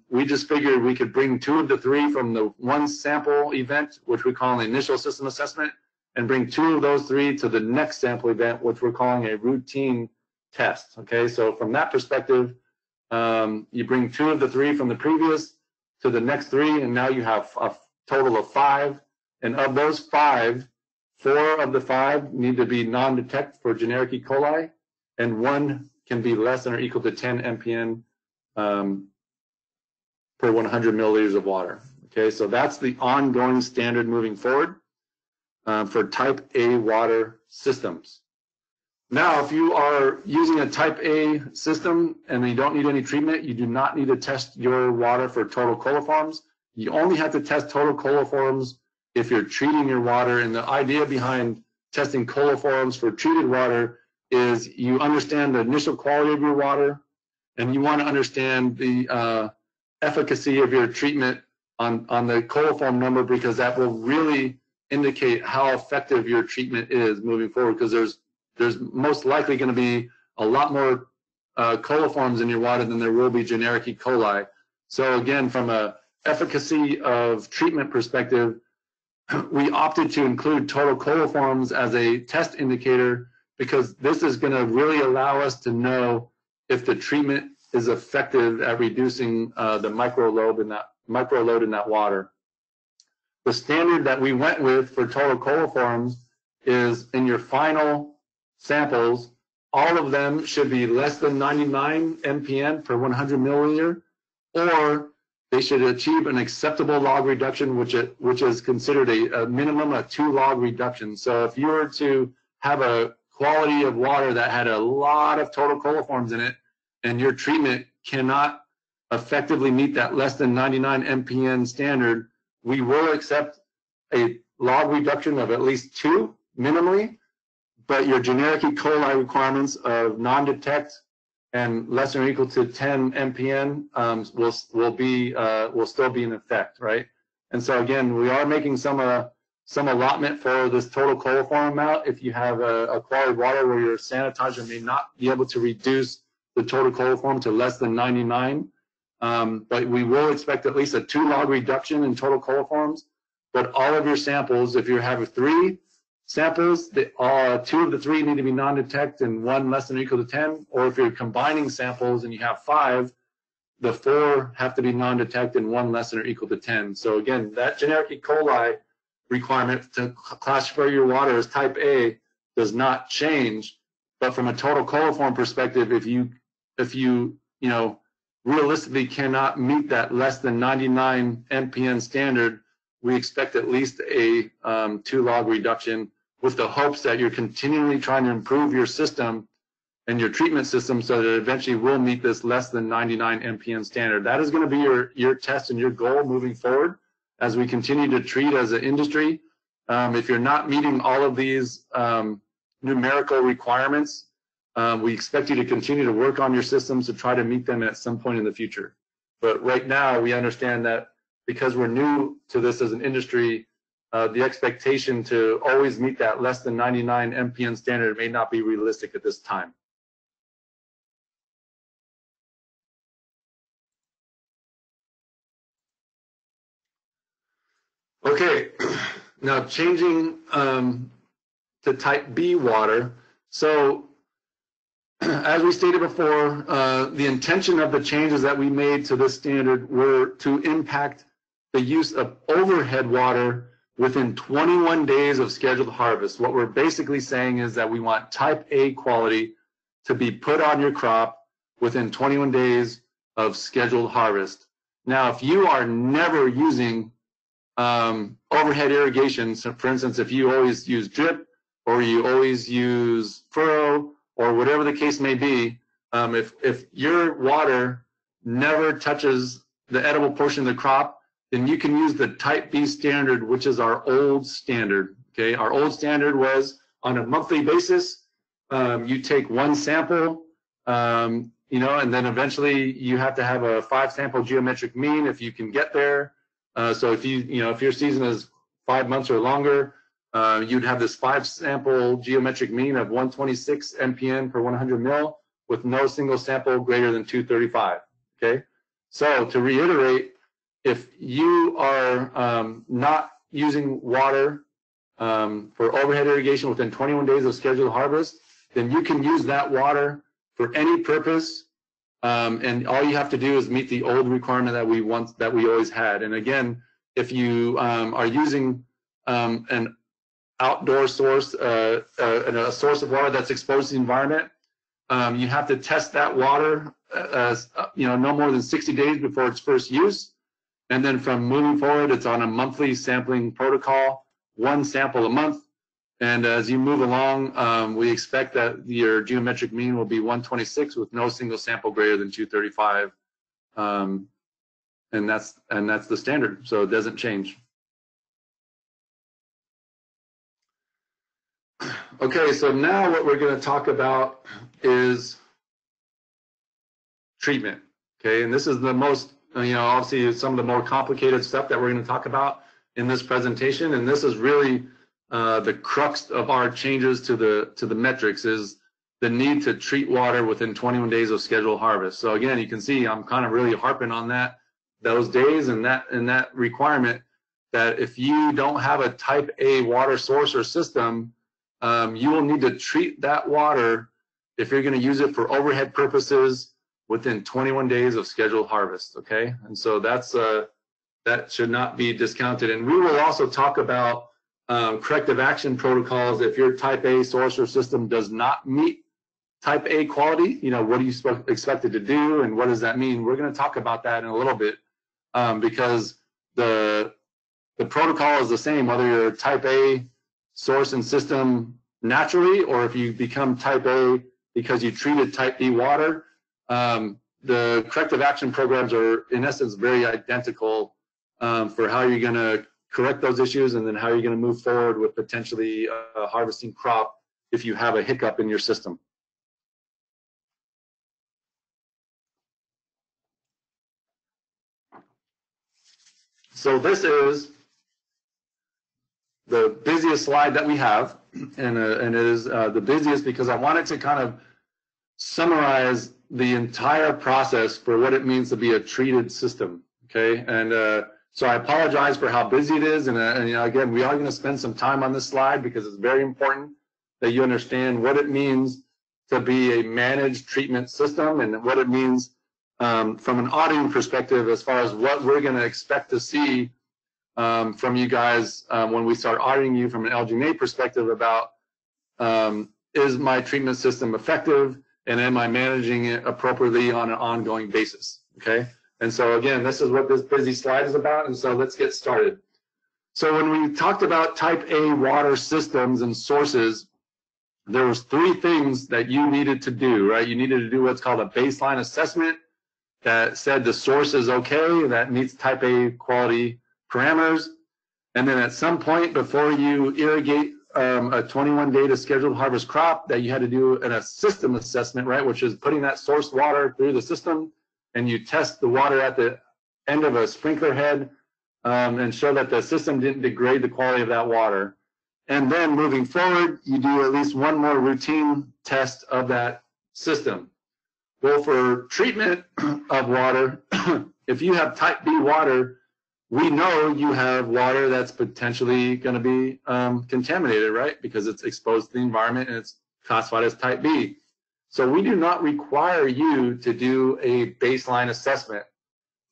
We just figured we could bring 2 of the 3 from the one sample event, which we call an initial system assessment, and bring 2 of those 3 to the next sample event, which we're calling a routine test. Okay, so from that perspective, you bring 2 of the 3 from the previous to the next 3, and now you have a total of 5. And of those 5, 4 of the 5 need to be non-detect for generic E. coli, and 1 can be less than or equal to 10 mpn per 100 milliliters of water. Okay, so that's the ongoing standard moving forward for type A water systems. Now, if you are using a type A system and you don't need any treatment, you do not need to test your water for total coliforms. You only have to test total coliforms if you're treating your water. And the idea behind testing coliforms for treated water is you understand the initial quality of your water, and you want to understand the efficacy of your treatment on the coliform number, because that will really indicate how effective your treatment is moving forward, because there's most likely going to be a lot more coliforms in your water than there will be generic E. coli. So again, from a efficacy of treatment perspective, we opted to include total coliforms as a test indicator, because this is going to really allow us to know if the treatment is effective at reducing the microload in that water. The standard that we went with for total coliforms is in your final samples, all of them should be less than 99 mpn per 100 milliliter, or they should achieve an acceptable log reduction, which is considered a minimum of 2 log reduction. So if you were to have a quality of water that had a lot of total coliforms in it, and your treatment cannot effectively meet that less than 99 mpn standard, we will accept a log reduction of at least 2 minimally, but your generic E. coli requirements of non-detect and less than or equal to 10 mpn will still be in effect, right? And so again, we are making some allotment for this total coliform amount. If you have a quality of water where your sanitizer may not be able to reduce the total coliform to less than 99, but we will expect at least a 2 log reduction in total coliforms. But all of your samples, if you have 3 samples, 2 of the 3 need to be non-detect and 1 less than or equal to 10. Or if you're combining samples and you have 5, the 4 have to be non-detect and 1 less than or equal to 10. So again, that generic E. coli requirement to classify your water as type A does not change. But from a total coliform perspective, if you realistically cannot meet that less than 99 mpn standard, we expect at least a 2 log reduction, with the hopes that you're continually trying to improve your system and your treatment system so that it eventually will meet this less than 99 mpn standard. That is going to be your test and your goal moving forward as we continue to treat as an industry. If you're not meeting all of these numerical requirements, we expect you to continue to work on your systems to try to meet them at some point in the future. But right now, we understand that because we're new to this as an industry, the expectation to always meet that less than 99 mpn standard may not be realistic at this time. Okay, now changing to type B water. So as we stated before, the intention of the changes that we made to this standard were to impact the use of overhead water within 21 days of scheduled harvest. What we're basically saying is that we want type A quality to be put on your crop within 21 days of scheduled harvest. Now, if you are never using overhead irrigation, so for instance, if you always use drip or you always use furrow or whatever the case may be, if your water never touches the edible portion of the crop, then you can use the type B standard, which is our old standard. Okay, our old standard was on a monthly basis. You take 1 sample, and then eventually you have to have a 5 sample geometric mean if you can get there. So if if your season is 5 months or longer, you'd have this 5-sample geometric mean of 126 mpn per 100 mil with no single sample greater than 235. Okay, so to reiterate, if you are not using water for overhead irrigation within 21 days of scheduled harvest, then you can use that water for any purpose, and all you have to do is meet the old requirement that we always had. And again, if you are using an outdoor source, a source of water that's exposed to the environment, you have to test that water, no more than 60 days before its first use. And then from moving forward, it's on a monthly sampling protocol, 1 sample a month. And as you move along, we expect that your geometric mean will be 126 with no single sample greater than 235. And that's the standard, so it doesn't change. Okay, so now what we're going to talk about is treatment. Okay, and this is the most, obviously some of the more complicated stuff that we're going to talk about in this presentation, and this is really the crux of our changes to the metrics is the need to treat water within 21 days of scheduled harvest. So again, you can see I'm kind of really harping on those days and that requirement that if you don't have a type A water source or system, you will need to treat that water if you're going to use it for overhead purposes within 21 days of scheduled harvest. Okay, and so that should not be discounted. And we will also talk about corrective action protocols if your type A source or system does not meet type A quality. What are you expected to do, and what does that mean? We're going to talk about that in a little bit, because the protocol is the same whether you're a type A source and system naturally, or if you become type A because you treated type B water. The corrective action programs are in essence very identical for how you're going to correct those issues, and then how you're going to move forward with potentially harvesting crop if you have a hiccup in your system. So this is the busiest slide that we have, and it is the busiest because I wanted to kind of summarize the entire process for what it means to be a treated system. Okay, and so I apologize for how busy it is, and again, we are going to spend some time on this slide because it's very important that you understand what it means to be a managed treatment system and what it means from an auditing perspective as far as what we're going to expect to see from you guys when we start auditing you from an LGMA perspective about is my treatment system effective, and am I managing it appropriately on an ongoing basis. Okay. And so again, this is what this busy slide is about, and so let's get started. So when we talked about type A water systems and sources, there was 3 things that you needed to do, right? You needed to do what's called a baseline assessment that said the source is okay, that meets type A quality parameters. And then at some point before you irrigate a 21-day to scheduled harvest crop, that you had to do a system assessment, right? Which is putting that source water through the system, and you test the water at the end of a sprinkler head and show that the system didn't degrade the quality of that water. And then moving forward, you do at least one more routine test of that system. Well, for treatment of water, if you have type B water, we know you have water that's potentially going to be contaminated, right? Because it's exposed to the environment and it's classified as type B. So we do not require you to do a baseline assessment.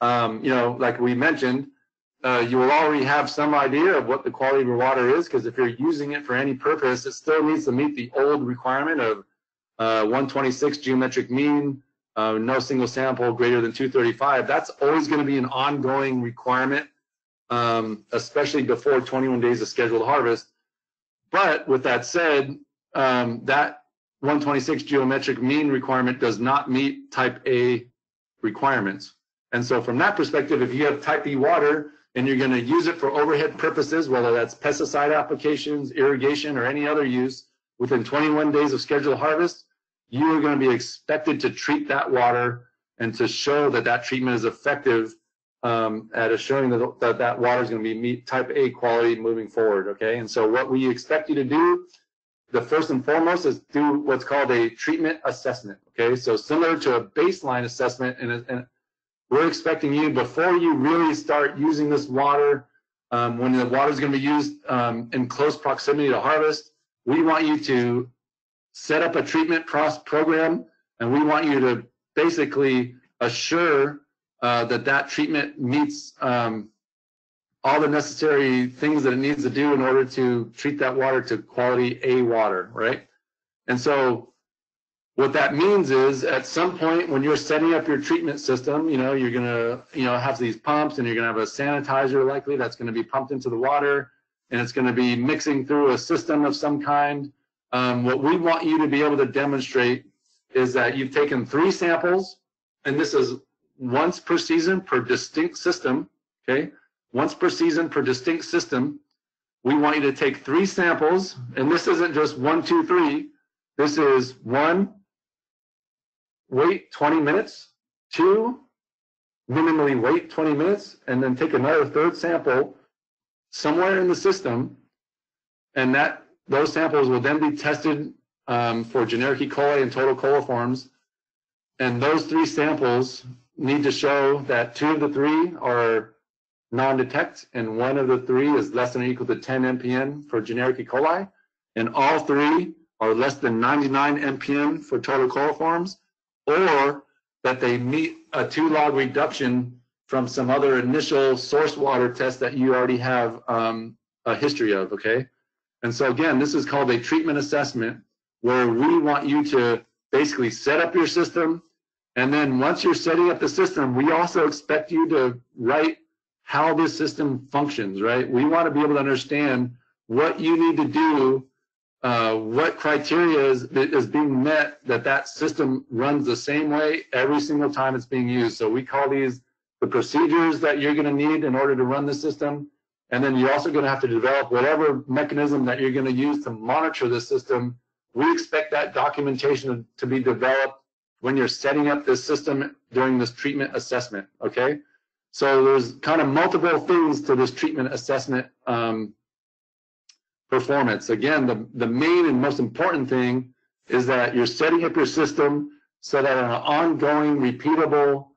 Like we mentioned, you will already have some idea of what the quality of your water is, because if you're using it for any purpose, it still needs to meet the old requirement of 126 geometric mean, no single sample greater than 235. That's always going to be an ongoing requirement, especially before 21 days of scheduled harvest. But with that said, that 126 geometric mean requirement does not meet type A requirements. And so from that perspective, if you have type B water and you're going to use it for overhead purposes, whether that's pesticide applications, irrigation, or any other use, within 21 days of scheduled harvest, you are going to be expected to treat that water and to show that that treatment is effective at assuring that water is going to be type A quality moving forward, okay? And so what we expect you to do, the first and foremost, is do what's called a treatment assessment, okay? So similar to a baseline assessment, and we're expecting you, before you really start using this water, when the water is going to be used in close proximity to harvest, we want you to set up a treatment program, and we want you to basically assure that treatment meets all the necessary things that it needs to do in order to treat that water to quality A water, right? And so what that means is, at some point when you're setting up your treatment system, you're gonna, have these pumps, and you're gonna have a sanitizer likely that's gonna be pumped into the water, and it's gonna be mixing through a system of some kind. What we want you to be able to demonstrate is that you've taken 3 samples, and this is once per season per distinct system, okay? Once per season per distinct system. We want you to take 3 samples, and this isn't just 1, 2, 3. This is 1, wait 20 minutes, 2, minimally wait 20 minutes, and then take another 3rd sample somewhere in the system, and those samples will then be tested for generic E. coli and total coliforms, and those 3 samples need to show that 2 of the 3 are non-detect, and 1 of the 3 is less than or equal to 10 mpn for generic E. coli, and all 3 are less than 99 mpn for total coliforms, or that they meet a 2-log reduction from some other initial source water test that you already have a history of, okay? And so again, this is called a treatment assessment, where we want you to basically set up your system, and then once you're setting up the system, we also expect you to write how this system functions, right? We want to be able to understand what you need to do, what criteria is being met, that system runs the same way every single time it's being used. So we call these the procedures that you're going to need in order to run the system. And then you're also going to have to develop whatever mechanism that you're going to use to monitor the system. We expect that documentation to be developed when you're setting up this system during this treatment assessment, okay? So there's kind of multiple things to this treatment assessment performance. Again, the main and most important thing is that you're setting up your system so that in an ongoing, repeatable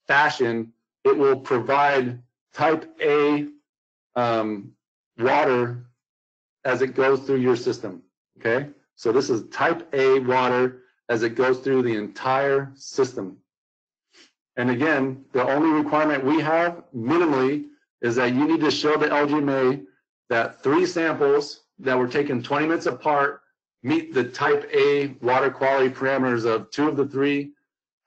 fashion, it will provide type A water as it goes through your system, okay? So this is type A water as it goes through the entire system. And again, the only requirement we have minimally is that you need to show the LGMA that 3 samples that were taken 20 minutes apart meet the type A water quality parameters of 2 of the 3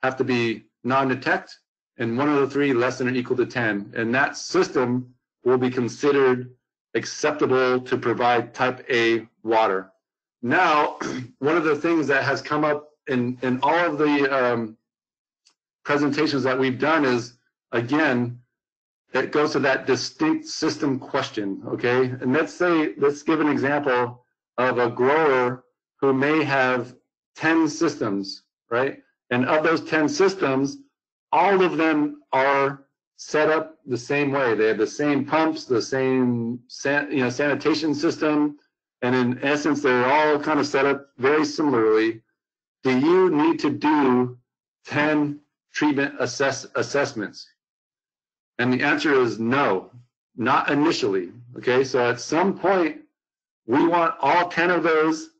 have to be non-detect, and 1 of the 3 less than or equal to 10. And that system will be considered acceptable to provide type A water. Now, one of the things that has come up in all of the presentations that we've done is, again, it goes to that distinct system question, okay? And let's give an example of a grower who may have 10 systems, right? And of those 10 systems, all of them are set up the same way. They have the same pumps, the same sanitation system, and in essence, they're all kind of set up very similarly. Do you need to do 10 treatment assessments? And the answer is no, not initially, okay? So at some point, we want all 10 of those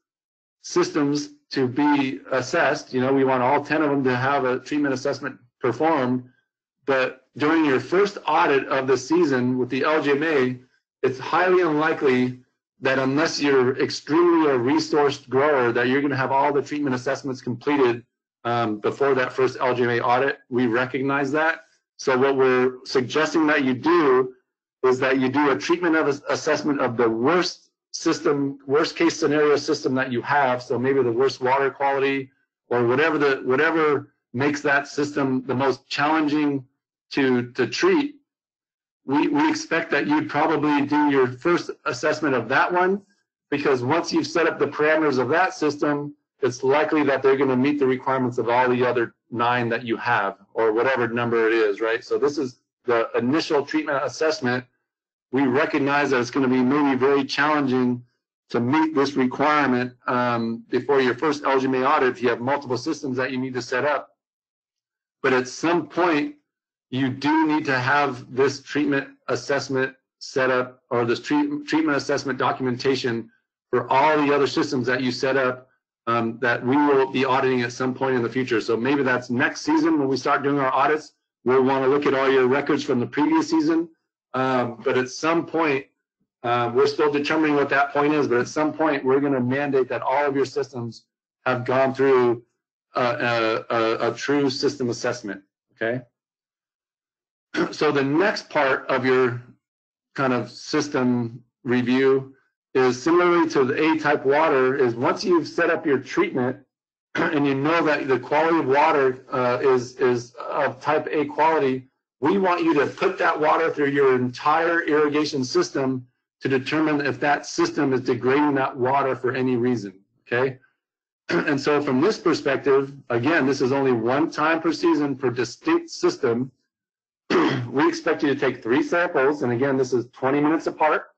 systems to be assessed. We want all 10 of them to have a treatment assessment performed, but during your first audit of the season with the LGMA, it's highly unlikely that unless you're extremely a resourced grower, that you're gonna have all the treatment assessments completed before that first LGMA audit. We recognize that. So what we're suggesting that you do is that you do a treatment assessment of the worst case scenario system that you have. So maybe the worst water quality, or whatever makes that system the most challenging to treat. We expect that you'd probably do your first assessment of that one, because once you've set up the parameters of that system, it's likely that they're going to meet the requirements of all the other 9 that you have, or whatever number it is, right? So this is the initial treatment assessment, we recognize that it's going to be maybe very challenging to meet this requirement before your first LGMA audit if you have multiple systems that you need to set up. But at some point, you do need to have this treatment assessment set up, or this treatment assessment documentation for all the other systems that you set up that we will be auditing at some point in the future. So maybe that's next season when we start doing our audits. We'll want to look at all your records from the previous season. But at some point, we're still determining what that point is, but at some point, we're going to mandate that all of your systems have gone through a true system assessment, okay? So the next part of your kind of system review is similarly to the A-type water, is once you've set up your treatment and you know that the quality of water is of type A quality, we want you to put that water through your entire irrigation system to determine if that system is degrading that water for any reason, okay? And so from this perspective, again, this is only one time per season per distinct system. We expect you to take 3 samples, and again, this is 20 minutes apart.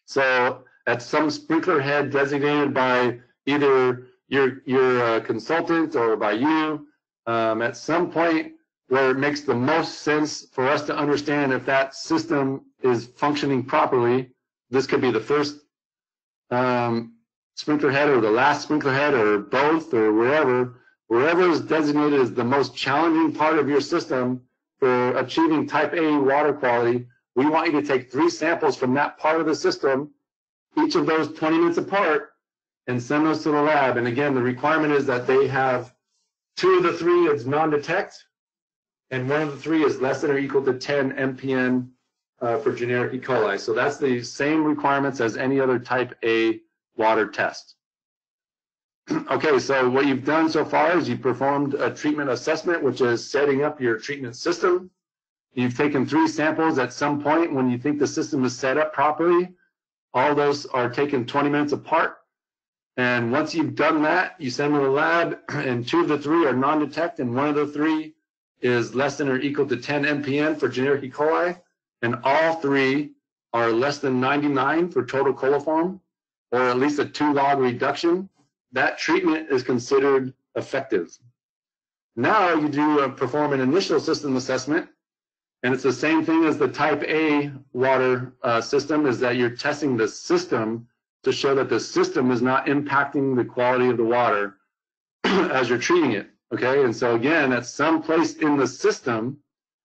So at some sprinkler head designated by either your consultant or by you, at some point where it makes the most sense for us to understand if that system is functioning properly. This could be the first sprinkler head or the last sprinkler head or both or wherever is designated as the most challenging part of your system for achieving type A water quality. We want you to take 3 samples from that part of the system, each of those 20 minutes apart, and send those to the lab. And again, the requirement is that they have 2 of the 3 is non-detect, and 1 of the 3 is less than or equal to 10 MPN for generic E. coli. So that's the same requirements as any other type A water test. Okay, so what you've done so far is you've performed a treatment assessment, which is setting up your treatment system. You've taken 3 samples at some point when you think the system is set up properly. All those are taken 20 minutes apart. And once you've done that, you send them to the lab, and 2 of the 3 are non-detect, and 1 of the 3 is less than or equal to 10 MPN for generic E. coli, and all 3 are less than 99 for total coliform, or at least a 2-log reduction. That treatment is considered effective. Now you do perform an initial system assessment, and it's the same thing as the type A water system, is that you're testing the system to show that the system is not impacting the quality of the water as you're treating it, okay? And so again, at some place in the system,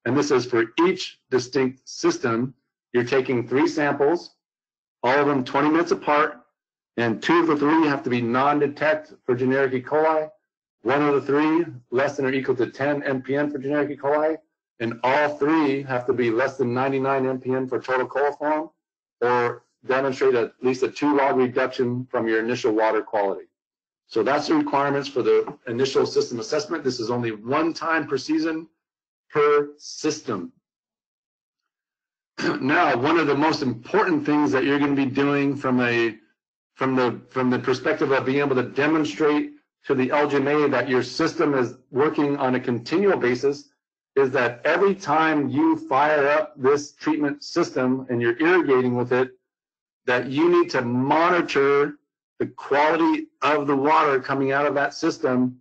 and this is for each distinct system, you're taking 3 samples, all of them 20 minutes apart, and 2 of the 3 have to be non-detect for generic E. coli, 1 of the 3 less than or equal to 10 MPN for generic E. coli, and all 3 have to be less than 99 MPN for total coliform, or demonstrate at least a 2-log reduction from your initial water quality. So that's the requirements for the initial system assessment. This is only 1 time per season per system. Now, one of the most important things that you're going to be doing from the perspective of being able to demonstrate to the LGMA that your system is working on a continual basis is that every time you fire up this treatment system and you're irrigating with it, that you need to monitor the quality of the water coming out of that system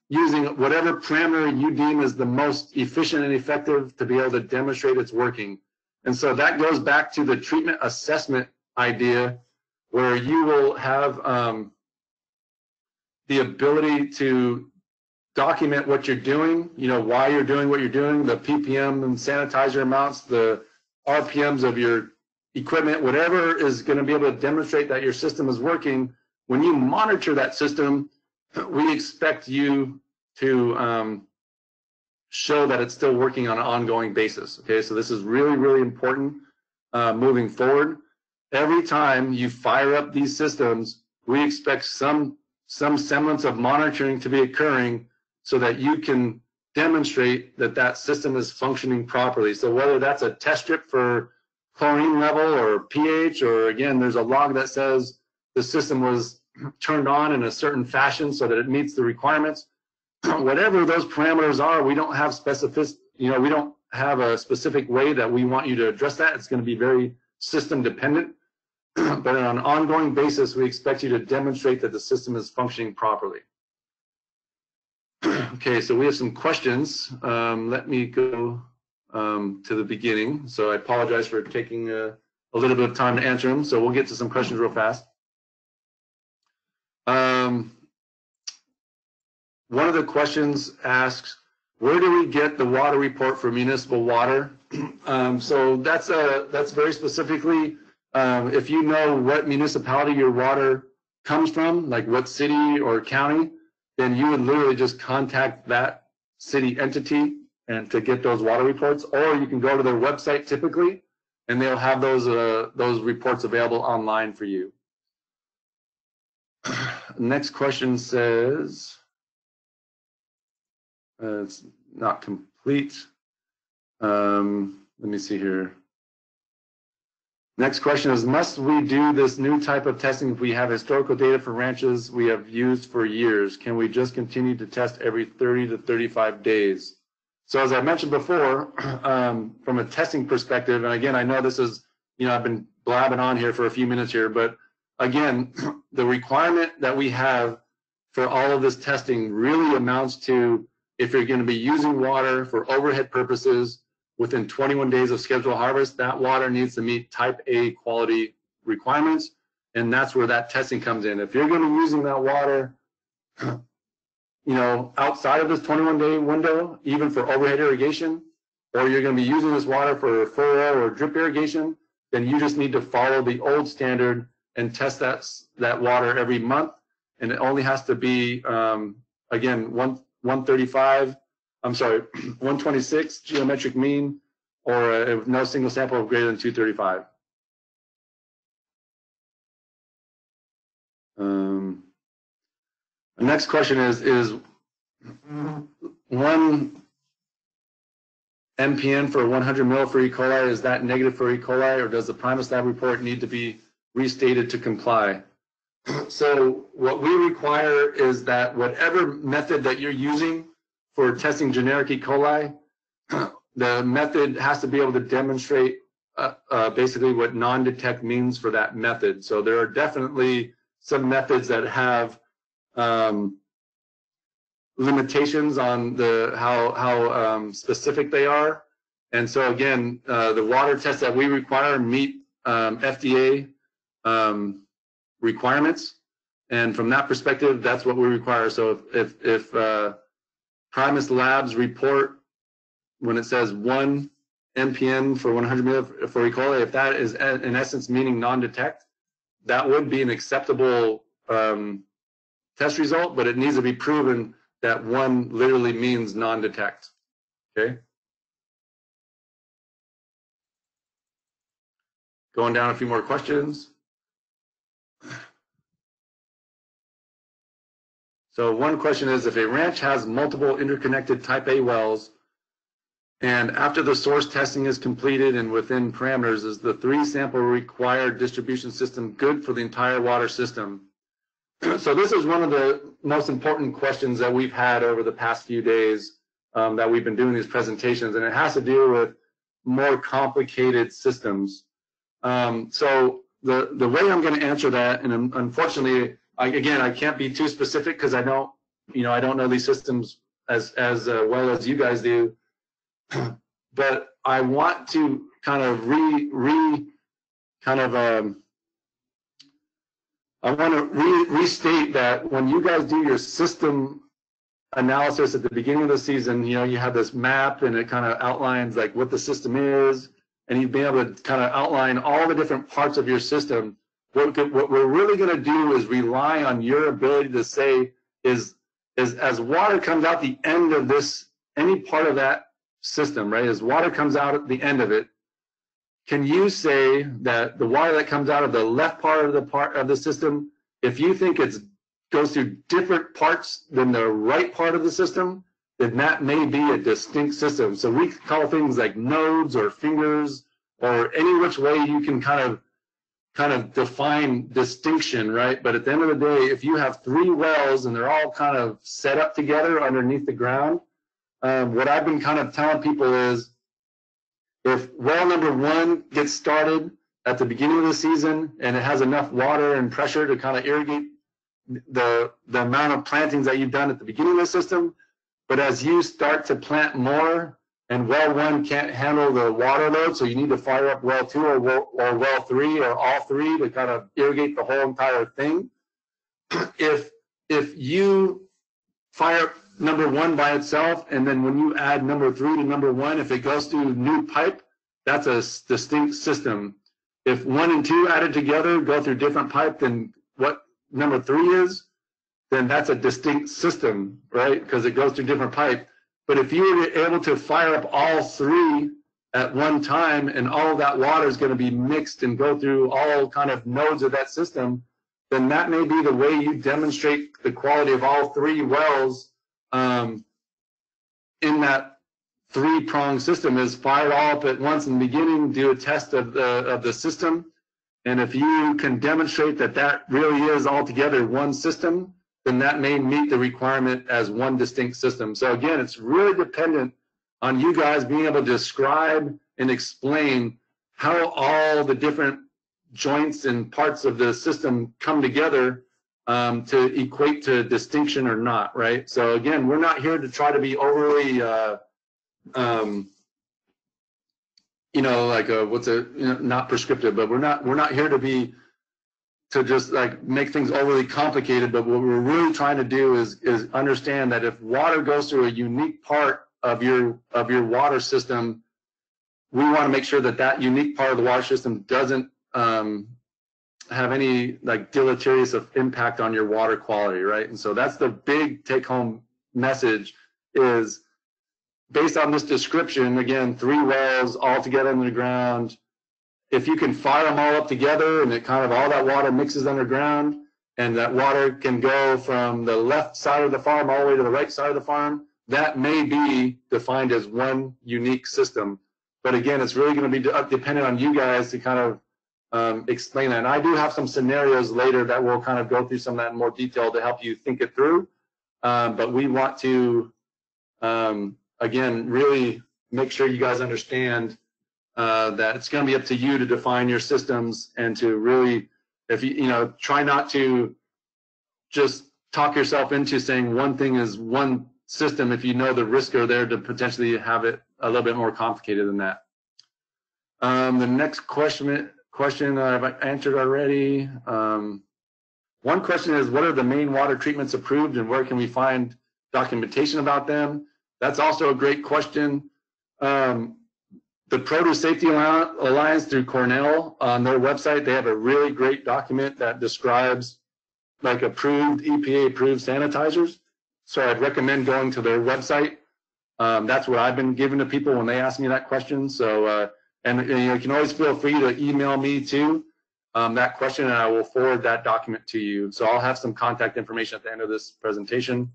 using whatever parameter you deem as the most efficient and effective to be able to demonstrate it's working. And so that goes back to the treatment assessment idea, where you will have the ability to document what you're doing, you know, why you're doing what you're doing, the ppm and sanitizer amounts, the RPMs of your equipment, whatever is going to be able to demonstrate that your system is working. When you monitor that system, we expect you to show that it's still working on an ongoing basis. Okay, so this is really, really important moving forward. Every time you fire up these systems, we expect some semblance of monitoring to be occurring so that you can demonstrate that that system is functioning properly. So whether that's a test strip for chlorine level or pH, or again, there's a log that says the system was turned on in a certain fashion so that it meets the requirements. Whatever those parameters are, we don't have specificity, you know, we don't have a specific way that we want you to address that. It's going to be very system dependent. But on an ongoing basis, we expect you to demonstrate that the system is functioning properly. Okay, so we have some questions. Let me go to the beginning. So I apologize for taking a little bit of time to answer them. So we'll get to some questions real fast. One of the questions asks, where do we get the water report for municipal water? So that's very specifically, if you know what municipality your water comes from, like what city or county, then you would literally just contact that city entity and to get those water reports, or you can go to their website typically, and they'll have those reports available online for you. Next question says, it's not complete. Let me see here. Next question is, must we do this new type of testing if we have historical data for ranches we have used for years? Can we just continue to test every 30 to 35 days? So as I mentioned before, from a testing perspective, and again, I know this is, I've been blabbing on here for a few minutes here, but again, the requirement that we have for all of this testing really amounts to, if you're going to be using water for overhead purposes within 21 days of scheduled harvest, that water needs to meet type A quality requirements, and that's where that testing comes in. If you're going to be using that water, outside of this 21-day window, even for overhead irrigation, or you're going to be using this water for furrow or drip irrigation, then you just need to follow the old standard and test that water every month, and it only has to be, again, 126 geometric mean, or no single sample of greater than 235. The next question is 1 MPN for 100 mil for E. coli, is that negative for E. coli, or does the Primus Lab report need to be restated to comply? So what we require is that whatever method that you're using for testing generic E. coli, the method has to be able to demonstrate basically what non-detect means for that method. So there are definitely some methods that have limitations on how specific they are. And so again, the water tests that we require meet FDA requirements. And from that perspective, that's what we require. So if Primus Labs report, when it says 1 MPN for 100 mil for E. coli, if that is in essence meaning non-detect, that would be an acceptable test result, but it needs to be proven that 1 literally means non-detect. Okay. Going down a few more questions. So one question is, if a ranch has multiple interconnected type A wells, and after the source testing is completed and within parameters, is the 3 sample required distribution system good for the entire water system? So this is one of the most important questions that we've had over the past few days that we've been doing these presentations, and it has to do with more complicated systems. So the way I'm going to answer that, and unfortunately, I can't be too specific because I don't know these systems as well as you guys do. But I want to kind of restate that when you guys do your system analysis at the beginning of the season, you have this map and it kind of outlines like what the system is, and you've been able to kind of outline all the different parts of your system. What we're really going to do is rely on your ability to say is as water comes out the end of this, any part of that system, right? As water comes out at the end of it, can you say that the water that comes out of the left part of the system, if you think it goes through different parts than the right part of the system, then that may be a distinct system. So we call things like nodes or fingers or any which way you can kind of define distinction, right? But at the end of the day, if you have 3 wells and they're all kind of set up together underneath the ground, what I've been kind of telling people is if well number 1 gets started at the beginning of the season and it has enough water and pressure to kind of irrigate the amount of plantings that you've done at the beginning of the system, but as you start to plant more and well 1 can't handle the water load, so you need to fire up well 2 or well 3 or all 3 to kind of irrigate the whole entire thing. If you fire up number 1 by itself, and then when you add number 3 to number 1, if it goes through new pipe, that's a distinct system. If 1 and 2 added together go through different pipe than what number 3 is, then that's a distinct system, right? Because it goes through different pipe. But if you were able to fire up all 3 at one time, and all of that water is going to be mixed and go through all kind of nodes of that system, then that may be the way you demonstrate the quality of all 3 wells in that 3-pronged system, is fire all up at once in the beginning, do a test of the system, and if you can demonstrate that that really is altogether one system, then that may meet the requirement as one distinct system. So again, it's really dependent on you guys being able to describe and explain how all the different joints and parts of the system come together to equate to distinction or not, right? So again, we're not here to try to be overly, not prescriptive, but we're not here to just like make things overly complicated. But what we're really trying to do is understand that if water goes through a unique part of your water system, we want to make sure that that unique part of the water system doesn't have any like deleterious impact on your water quality, right? And so that's the big take-home message, is based on this description, again, 3 wells all together in the ground. If you can fire them all up together and it kind of all that water mixes underground, and that water can go from the left side of the farm all the way to the right side of the farm, that may be defined as one unique system. But again, it's really going to be dependent on you guys to kind of explain that. And I do have some scenarios later that will kind of go through some of that in more detail to help you think it through. But we want to, again, really make sure you guys understand that it's going to be up to you to define your systems, and to really, if you try not to just talk yourself into saying one thing is one system if you know the risks are there to potentially have it a little bit more complicated than that. The next question I've answered already. One question is, what are the main water treatments approved, and where can we find documentation about them? That's also a great question. The Produce Safety Alliance through Cornell, on their website, they have a really great document that describes like approved, EPA approved sanitizers. So I'd recommend going to their website. That's what I've been giving to people when they ask me that question. So, and you can always feel free to email me too that question, and I will forward that document to you. So I'll have some contact information at the end of this presentation.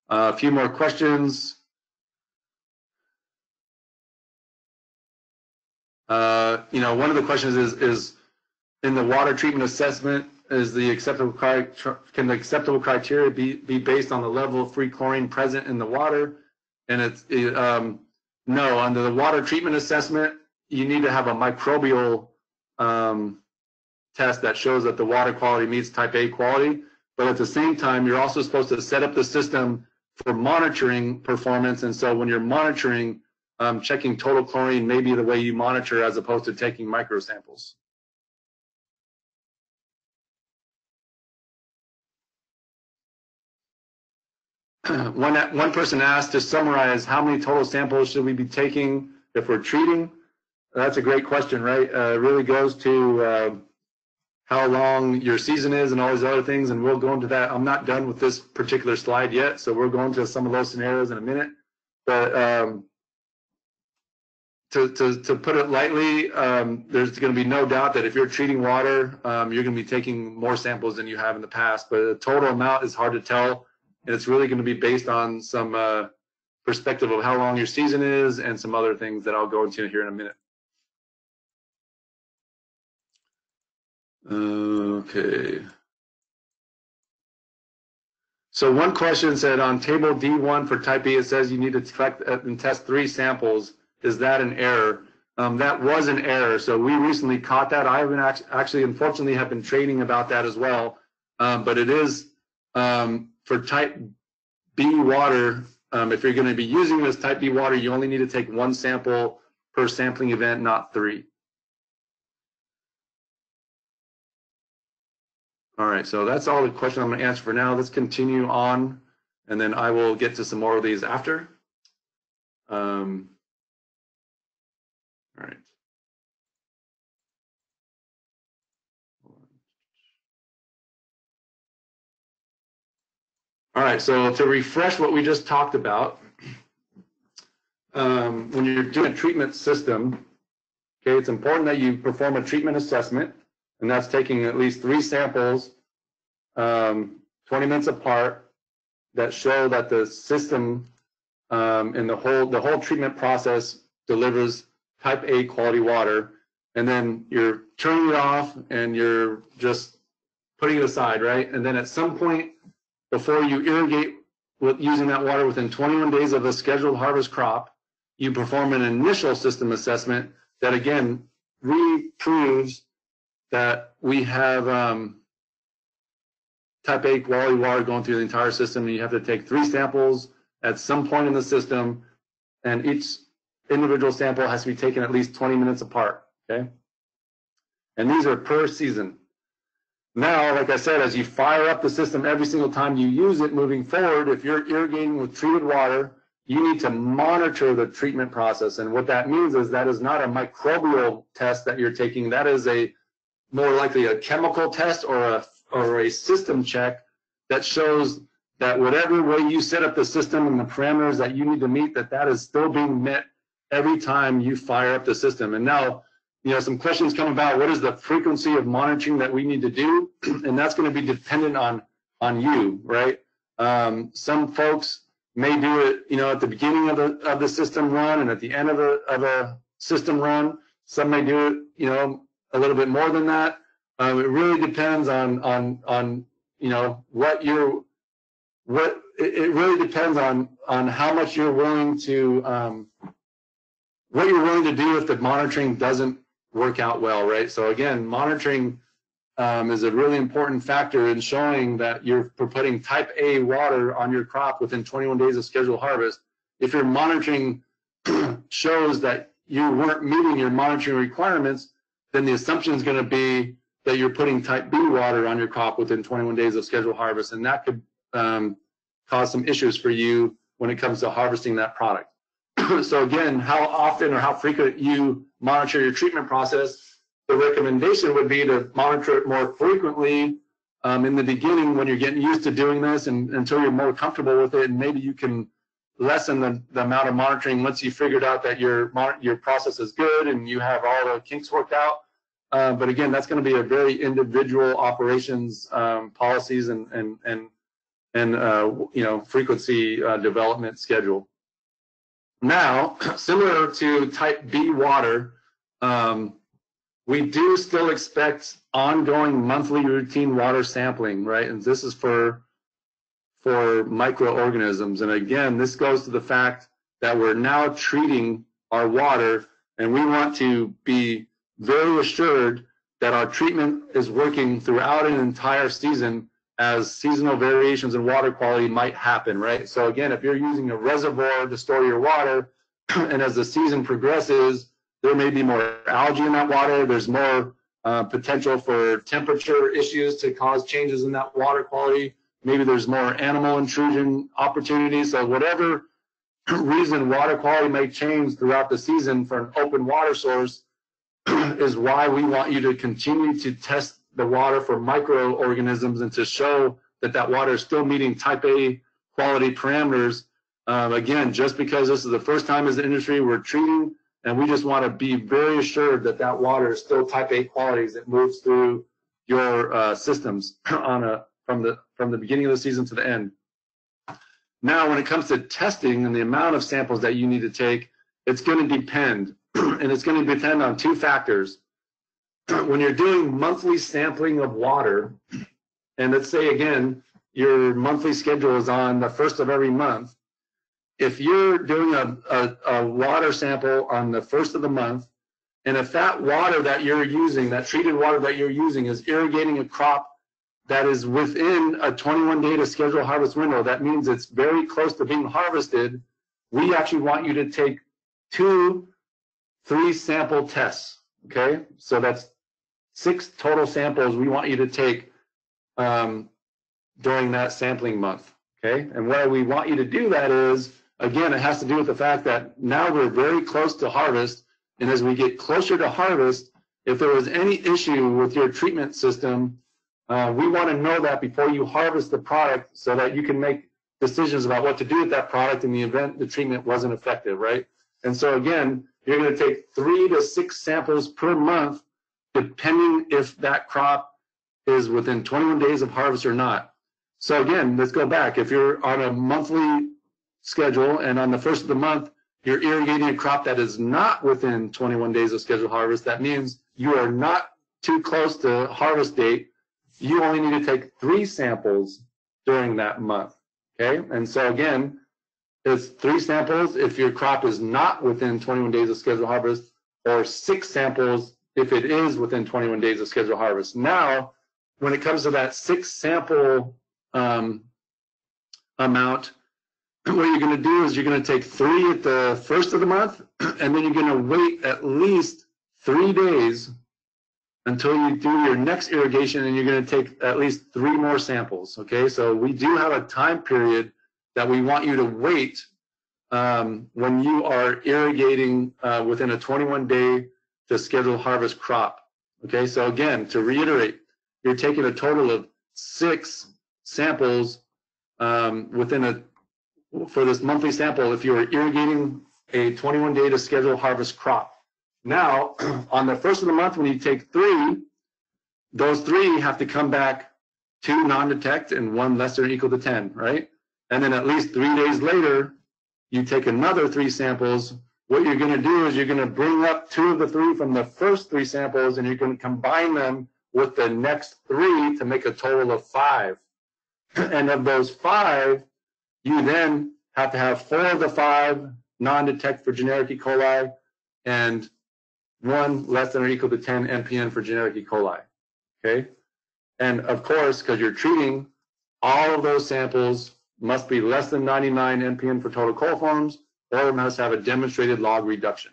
A few more questions. One of the questions is in the water treatment assessment, can the acceptable criteria be based on the level of free chlorine present in the water? And no, under the water treatment assessment, you need to have a microbial test that shows that the water quality meets type A quality. But at the same time, you're also supposed to set up the system for monitoring performance. And so when you're monitoring, checking total chlorine may be the way you monitor, as opposed to taking micro samples. One person asked, to summarize, how many total samples should we be taking if we're treating? That's a great question, right? It really goes to how long your season is and all these other things, and we'll go into that. I'm not done with this particular slide yet, so we'll go into some of those scenarios in a minute. But to put it lightly, there's going to be no doubt that if you're treating water, you're going to be taking more samples than you have in the past. But the total amount is hard to tell, and it's really going to be based on some perspective of how long your season is and some other things that I'll go into here in a minute. Okay. So one question said, on table D1 for type B, it says you need to collect and test 3 samples. is that an error? That was an error. So we recently caught that. I haven't actually, unfortunately, have been training about that as well. But it is for type B water. If you're going to be using this type B water, you only need to take 1 sample per sampling event, not 3. All right, so that's all the questions I'm going to answer for now. Let's continue on, and then I will get to some more of these after. All right. All right, so to refresh what we just talked about, when you're doing a treatment system, okay, it's important that you perform a treatment assessment, and that's taking at least 3 samples, 20 minutes apart, that show that the system and the whole treatment process delivers type A quality water, and then you're turning it off and you're just putting it aside, right? And then at some point before you irrigate with using that water within 21 days of a scheduled harvest crop, you perform an initial system assessment that again proves that we have type A quality water going through the entire system. And you have to take 3 samples at some point in the system, and each individual sample has to be taken at least 20 minutes apart, okay? And these are per season. Now, like I said, as you fire up the system every single time you use it moving forward, if you're irrigating with treated water, you need to monitor the treatment process. And what that means is that is not a microbial test that you're taking. That is a more likely a chemical test or a system check that shows that whatever way you set up the system and the parameters that you need to meet, that is still being met every time you fire up the system. And now, some questions come about, what is the frequency of monitoring that we need to do? And that's going to be dependent on you, right? Some folks may do it, at the beginning of the system run and at the end of a system run. Some may do it, a little bit more than that. It really depends on it really depends on how much you're willing to what you're willing to do if the monitoring doesn't work out well, right? So again, monitoring is a really important factor in showing that you're putting type A water on your crop within 21 days of scheduled harvest. If your monitoring shows that you weren't meeting your monitoring requirements, then the assumption is going to be that you're putting type B water on your crop within 21 days of scheduled harvest, and that could cause some issues for you when it comes to harvesting that product. So again, how often or how frequent you monitor your treatment process, the recommendation would be to monitor it more frequently in the beginning when you're getting used to doing this, and until you're more comfortable with it, and maybe you can lessen the amount of monitoring once you figured out that your process is good and you have all the kinks worked out. But again, that's going to be a very individual operations policies and frequency development schedule. Now, similar to type B water, we do still expect ongoing monthly routine water sampling, right? And this is for microorganisms. And again, this goes to the fact that we're now treating our water, and we want to be very assured that our treatment is working throughout an entire season, as seasonal variations in water quality might happen, right? So again, if you're using a reservoir to store your water, and as the season progresses, there may be more algae in that water, there's more potential for temperature issues to cause changes in that water quality, maybe there's more animal intrusion opportunities. So whatever reason water quality may change throughout the season for an open water source is why we want you to continue to test the water for microorganisms and to show that water is still meeting type A quality parameters. Again, just because this is the first time as an industry we're treating, and we just want to be very assured that water is still type A quality as it moves through your systems from the beginning of the season to the end. Now, when it comes to testing and the amount of samples that you need to take, it's going to depend, and it's going to depend on 2 factors. When you're doing monthly sampling of water, and let's say again, your monthly schedule is on the 1st of every month, if you're doing a water sample on the 1st of the month, and if that water that you're using, that treated water that you're using, is irrigating a crop that is within a 21-day to schedule harvest window, that means it's very close to being harvested, we actually want you to take 2 3-sample tests, okay? So that's 6 total samples we want you to take during that sampling month, okay? And why we want you to do that is, again, it has to do with the fact that now we're very close to harvest, and as we get closer to harvest, if there was any issue with your treatment system, we want to know that before you harvest the product so that you can make decisions about what to do with that product in the event the treatment wasn't effective, right? And so again, you're going to take 3 to 6 samples per month, depending if that crop is within 21 days of harvest or not. So again, let's go back. If you're on a monthly schedule and on the 1st of the month, you're irrigating a crop that is not within 21 days of scheduled harvest, that means you are not too close to harvest date. You only need to take 3 samples during that month, okay? And so again, it's 3 samples if your crop is not within 21 days of scheduled harvest, or 6 samples if it is within 21 days of scheduled harvest. Now, when it comes to that 6 sample amount, what you're going to do is you're going to take 3 at the 1st of the month, and then you're going to wait at least 3 days until you do your next irrigation, and you're going to take at least 3 more samples, okay? So we do have a time period that we want you to wait when you are irrigating within a 21-day to schedule harvest crop, okay? So again, to reiterate, you're taking a total of 6 samples for this monthly sample if you are irrigating a 21-day to schedule harvest crop. Now, on the 1st of the month, when you take 3, those 3 have to come back 2 non-detect and 1 less than or equal to 10, right? And then at least 3 days later, you take another 3 samples. What you're going to do is you're going to bring up 2 of the 3 from the first 3 samples, and you're going to combine them with the next 3 to make a total of 5. And of those 5, you then have to have 4 of the 5 non-detect for generic E. coli and 1 less than or equal to 10 MPN for generic E. coli, okay? And of course, because you're treating, all of those samples must be less than 99 MPN for total coliforms, or must have a demonstrated log reduction.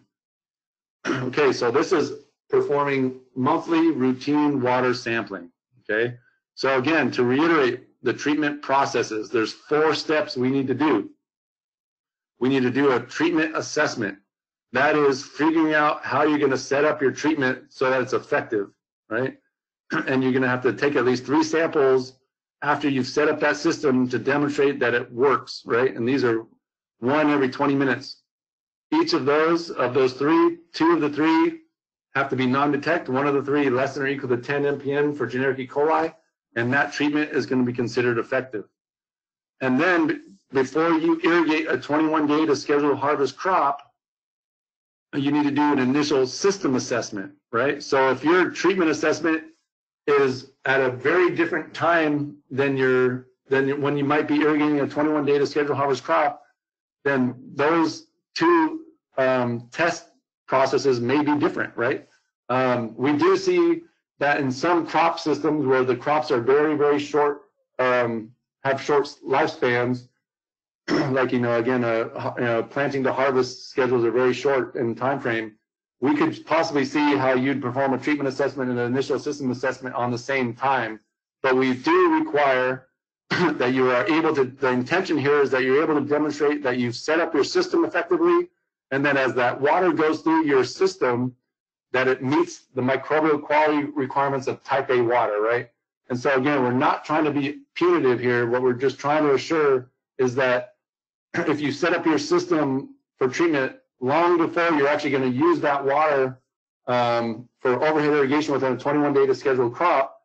Okay, so this is performing monthly routine water sampling, okay? So again, to reiterate the treatment processes, there's 4 steps we need to do. We need to do a treatment assessment. That is figuring out how you're going to set up your treatment so that it's effective, right? And you're going to have to take at least 3 samples after you've set up that system to demonstrate that it works, right? And these are 1 every 20 minutes. Each of those 3, 2 of the 3 have to be non-detect, 1 of the 3 less than or equal to 10 MPN for generic E. coli, and that treatment is going to be considered effective. And then before you irrigate a 21-day to schedule harvest crop, you need to do an initial system assessment, right? So if your treatment assessment is at a very different time than when you might be irrigating a 21-day to schedule harvest crop, then those 2 test processes may be different, right? We do see that in some crop systems where the crops are very, very short, have short lifespans, like, again, planting to harvest schedules are very short in time frame. We could possibly see how you'd perform a treatment assessment and an initial system assessment on the same time. But we do require that you are able to, the intention here is that you're able to demonstrate that you've set up your system effectively, and then as that water goes through your system, that it meets the microbial quality requirements of type A water, right? And so again, we're not trying to be punitive here. What we're just trying to assure is that if you set up your system for treatment long before you're actually going to use that water for overhead irrigation within a 21-day to schedule crop,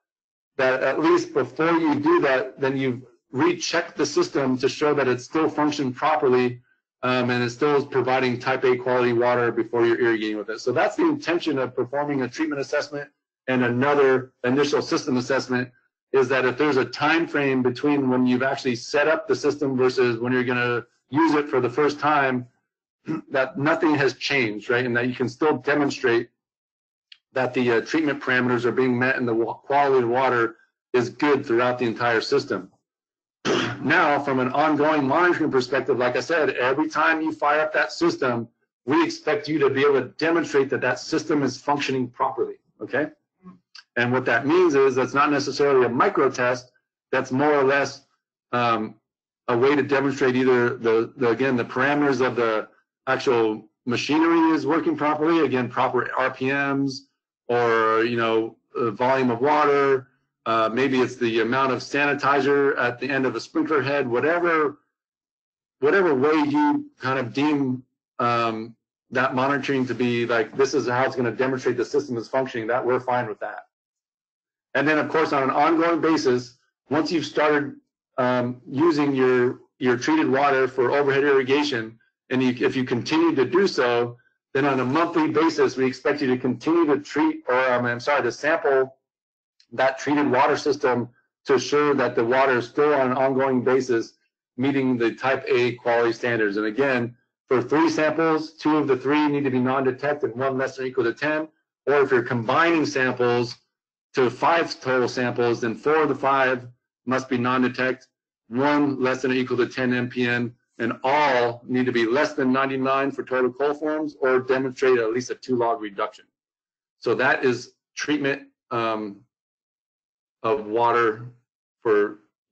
that at least before you do that, then you've rechecked the system to show that it still functioned properly and it still is providing type A quality water before you're irrigating with it. So that's the intention of performing a treatment assessment and another initial system assessment, is that if there's a time frame between when you've actually set up the system versus when you're going to use it for the first time, that nothing has changed, right? And that you can still demonstrate that the treatment parameters are being met and the quality of water is good throughout the entire system. Now, from an ongoing monitoring perspective, like I said, every time you fire up that system, we expect you to be able to demonstrate that that system is functioning properly, okay? And what that means is that's not necessarily a micro test. That's more or less a way to demonstrate either again, the parameters of the actual machinery is working properly, again, proper RPMs, or, you know, volume of water, maybe it's the amount of sanitizer at the end of a sprinkler head, whatever way you kind of deem that monitoring to be, like, this is how it's going to demonstrate the system is functioning, that we're fine with that. And then, of course, on an ongoing basis, once you've started using your treated water for overhead irrigation, and if you continue to do so, then on a monthly basis, we expect you to continue to treat, or to sample that treated water system to assure that the water is still on an ongoing basis meeting the type A quality standards. And again, for 3 samples, 2 of the 3 need to be non-detect and 1 less than or equal to 10. Or if you're combining samples to 5 total samples, then 4 of the 5 must be non-detect, 1 less than or equal to 10 MPN, and all need to be less than 99 for total coliforms or demonstrate at least a 2-log reduction. So that is treatment of water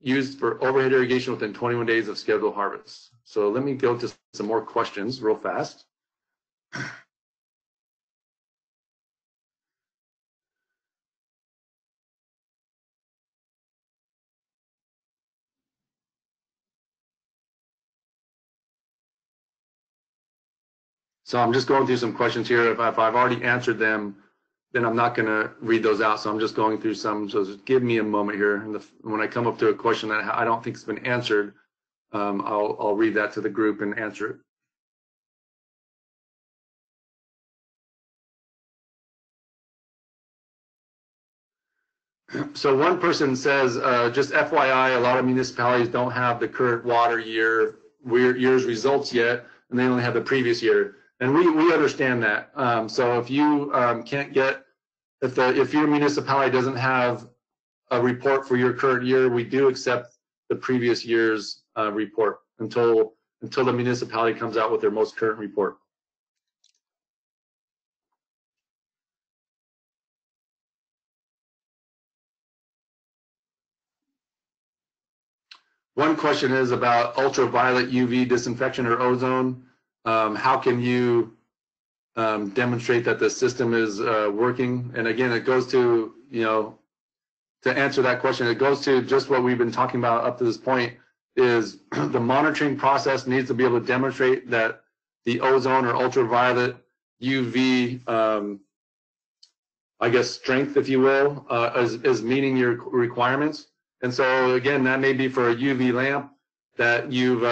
used for overhead irrigation within 21 days of scheduled harvest. So let me go to some more questions real fast. So I'm just going through some questions here. If I've already answered them, then I'm not going to read those out. So I'm just going through some. So just give me a moment here. And when I come up to a question that I don't think has been answered, I'll read that to the group and answer it. So one person says, just FYI, a lot of municipalities don't have the current water year's results yet, and they only have the previous year. And we understand that. So if you can't get, if your municipality doesn't have a report for your current year, we do accept the previous year's report until the municipality comes out with their most current report. One question is about ultraviolet UV disinfection or ozone. How can you demonstrate that the system is working? And again, it goes to, to answer that question, it goes to just what we've been talking about up to this point, is the monitoring process needs to be able to demonstrate that the ozone or ultraviolet UV, I guess, strength, if you will, is meeting your requirements. And so again, that may be for a UV lamp that you've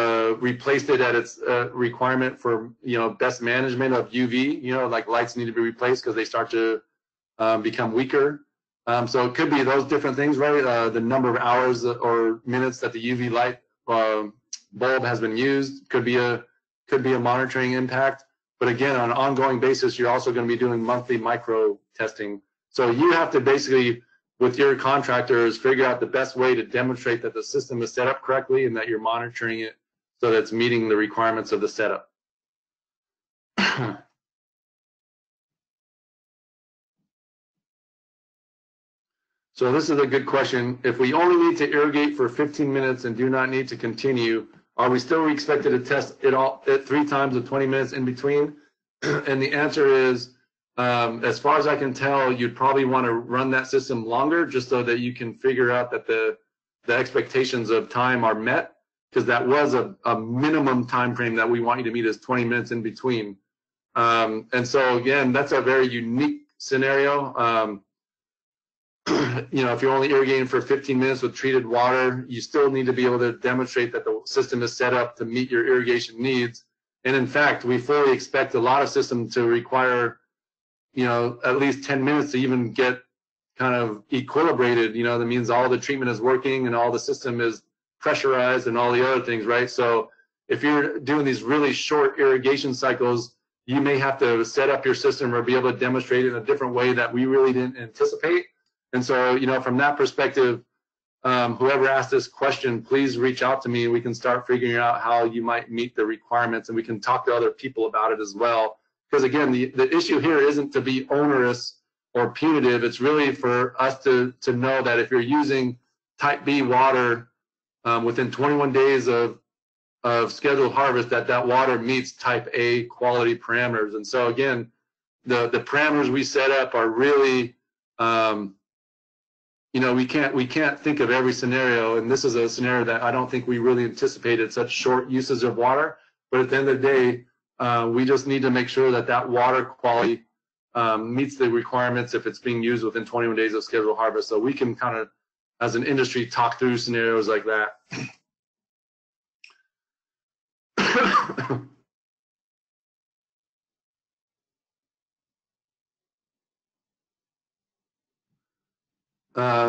replaced it at its requirement for, best management of UV, like lights need to be replaced because they start to become weaker. So it could be those different things, right? The number of hours or minutes that the UV light bulb has been used could be a monitoring impact. But again, on an ongoing basis, you're also going to be doing monthly micro testing. So you have to basically, with your contractors, figure out the best way to demonstrate that the system is set up correctly and that you're monitoring it so that it's meeting the requirements of the setup. So this is a good question. If we only need to irrigate for 15 minutes and do not need to continue, are we still expected to test it 3 times with 20 minutes in between? And the answer is, as far as I can tell, you'd probably want to run that system longer just so that you can figure out that the expectations of time are met, because that was a minimum time frame that we want you to meet is 20 minutes in between. And so again, that's a very unique scenario. If you're only irrigating for 15 minutes with treated water, you still need to be able to demonstrate that the system is set up to meet your irrigation needs. And in fact, we fully expect a lot of systems to require, at least 10 minutes to even get kind of equilibrated. That means all the treatment is working and all the system is pressurized and all the other things, right? So if you're doing these really short irrigation cycles, you may have to set up your system or be able to demonstrate it in a different way that we really didn't anticipate. And so, from that perspective, whoever asked this question, please reach out to me. We can start figuring out how you might meet the requirements, and we can talk to other people about it as well. Because again, the issue here isn't to be onerous or punitive. It's really for us to know that if you're using type B water within 21 days of scheduled harvest, that water meets type A quality parameters. And so again, the parameters we set up are really, we can't think of every scenario, and this is a scenario that I don't think we really anticipated, such short uses of water. But at the end of the day, we just need to make sure that water quality meets the requirements if it's being used within 21 days of scheduled harvest. So we can kind of, as an industry, talk through scenarios like that.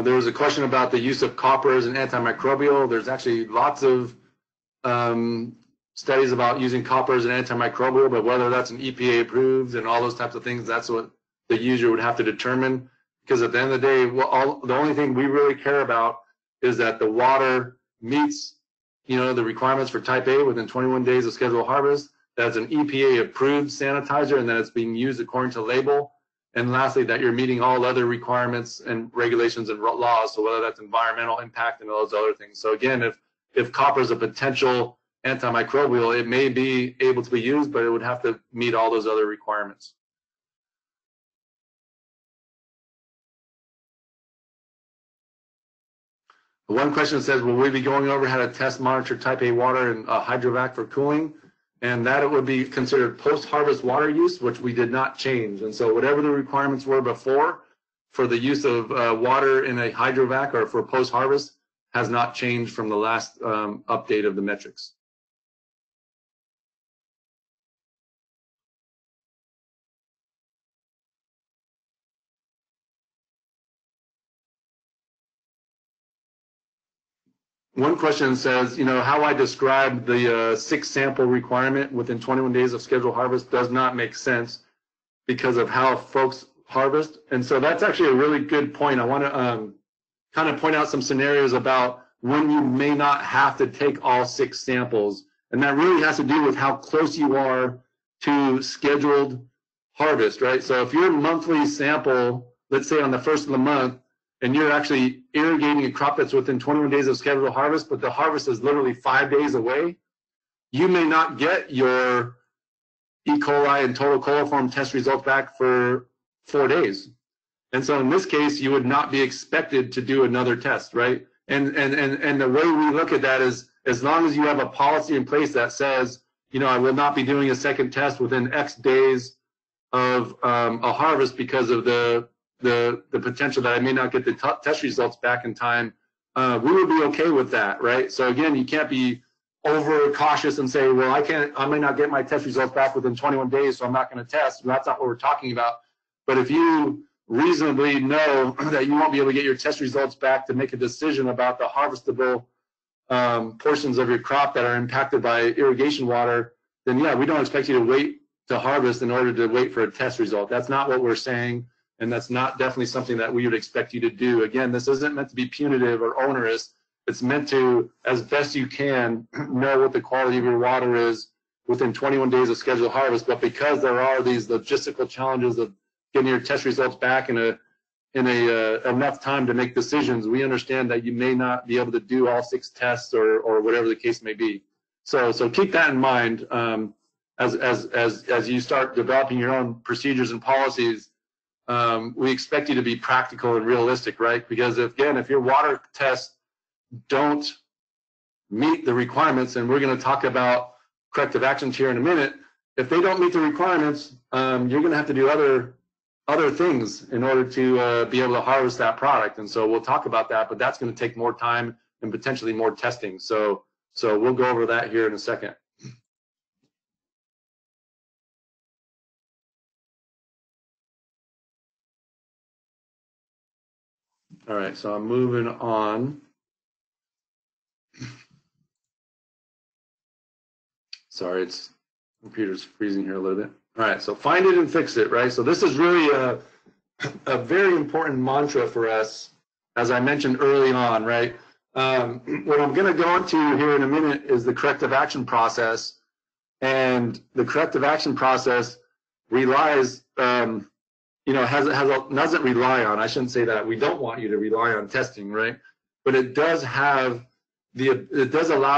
There was a question about the use of copper as an antimicrobial. There's actually lots of studies about using copper as an antimicrobial, but whether that's an EPA approved and all those types of things, that's what the user would have to determine. Because at the end of the day, the only thing we really care about is that the water meets, the requirements for type A within 21 days of scheduled harvest. That's an EPA approved sanitizer, and that it's being used according to label. And lastly, that you're meeting all other requirements and regulations and laws. So whether that's environmental impact and those other things. So again, if copper is a potential antimicrobial, it may be able to be used, but it would have to meet all those other requirements. One question says, will we be going over how to test monitor type A water and hydrovac for cooling? And that it would be considered post-harvest water use, which we did not change. And so whatever the requirements were before for the use of water in a hydrovac or for post-harvest has not changed from the last update of the metrics. One question says, how I described the 6 sample requirement within 21 days of scheduled harvest does not make sense because of how folks harvest. And so that's actually a really good point. I want to kind of point out some scenarios about when you may not have to take all 6 samples. And that really has to do with how close you are to scheduled harvest, right? So if your monthly sample, let's say on the first of the month, and you're actually irrigating a crop that's within 21 days of scheduled harvest, but the harvest is literally 5 days away, you may not get your E. coli and total coliform test results back for 4 days. And so in this case, you would not be expected to do another test, right? And the way we look at that is, as long as you have a policy in place that says, I will not be doing a second test within X days of a harvest because of the potential that I may not get the test results back in time, we would be okay with that, right? So again, you can't be over cautious and say, well, I may not get my test results back within 21 days, so I'm not going to test. That's not what we're talking about. But if you reasonably know that you won't be able to get your test results back to make a decision about the harvestable portions of your crop that are impacted by irrigation water, then yeah, we don't expect you to wait to harvest in order to wait for a test result. That's not what we're saying. And that's not definitely something that we would expect you to do. Again, this isn't meant to be punitive or onerous. It's meant to, as best you can, know what the quality of your water is within 21 days of scheduled harvest. But because there are these logistical challenges of getting your test results back in enough time to make decisions, we understand that you may not be able to do all 6 tests or whatever the case may be. So keep that in mind as you start developing your own procedures and policies. We expect you to be practical and realistic, right? Because if your water tests don't meet the requirements, and we're going to talk about corrective actions here in a minute, if they don't meet the requirements, you're going to have to do other things in order to be able to harvest that product. And so we'll talk about that, but that's going to take more time and potentially more testing. So we'll go over that here in a second. All right, so I'm moving on. Sorry, computer's freezing here a little bit. All right, so find it and fix it, right? So this is really a very important mantra for us, as I mentioned early on, right? What I'm going to go into here in a minute is the corrective action process. And the corrective action process relies, doesn't rely on, I shouldn't say that, we don't want you to rely on testing, right? But it does allow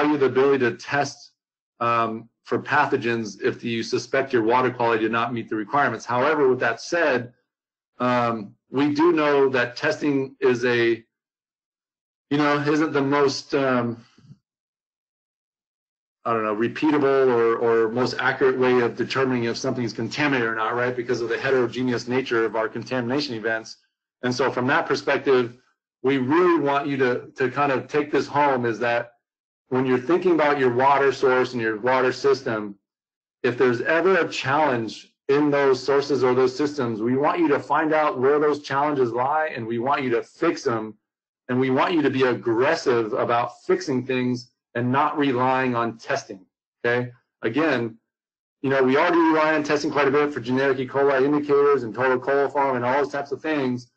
you the ability to test for pathogens if you suspect your water quality did not meet the requirements. However, with that said, we do know that testing isn't the most, repeatable or most accurate way of determining if something is contaminated or not, right? Because of the heterogeneous nature of our contamination events. And so from that perspective, we really want you to kind of take this home, is that when you're thinking about your water source and your water system, if there's ever a challenge in those sources or those systems, we want you to find out where those challenges lie, and we want you to fix them. And we want you to be aggressive about fixing things and not relying on testing, okay? Again, we already rely on testing quite a bit for generic E. coli indicators and total coliform and all those types of things,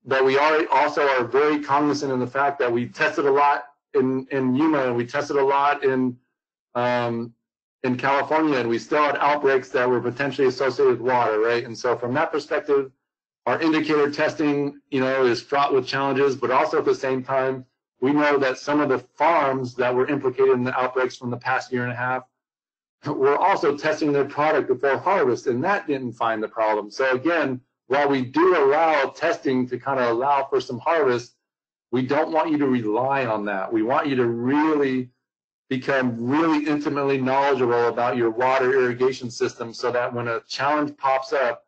but we also are very cognizant of the fact that we tested a lot in Yuma, and we tested a lot in California, and we still had outbreaks that were potentially associated with water, right? And so from that perspective, our indicator testing, is fraught with challenges, but also at the same time, we know that some of the farms that were implicated in the outbreaks from the past year and a half were also testing their product before harvest, and that didn't find the problem. So again, while we do allow testing to kind of allow for some harvest, we don't want you to rely on that. We want you to really become really intimately knowledgeable about your water irrigation system, so that when a challenge pops up,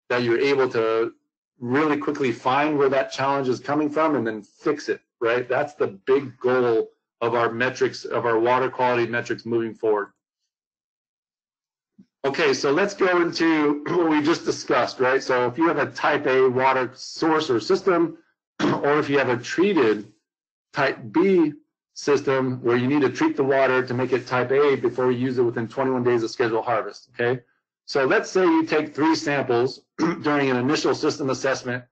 that you're able to really quickly find where that challenge is coming from and then fix it, right? That's the big goal of our metrics, of our water quality metrics moving forward. Okay, so let's go into what we just discussed, right? So if you have a type A water source or system, or if you have a treated type B system where you need to treat the water to make it type A before you use it within 21 days of scheduled harvest, okay? So let's say you take 3 samples during an initial system assessment,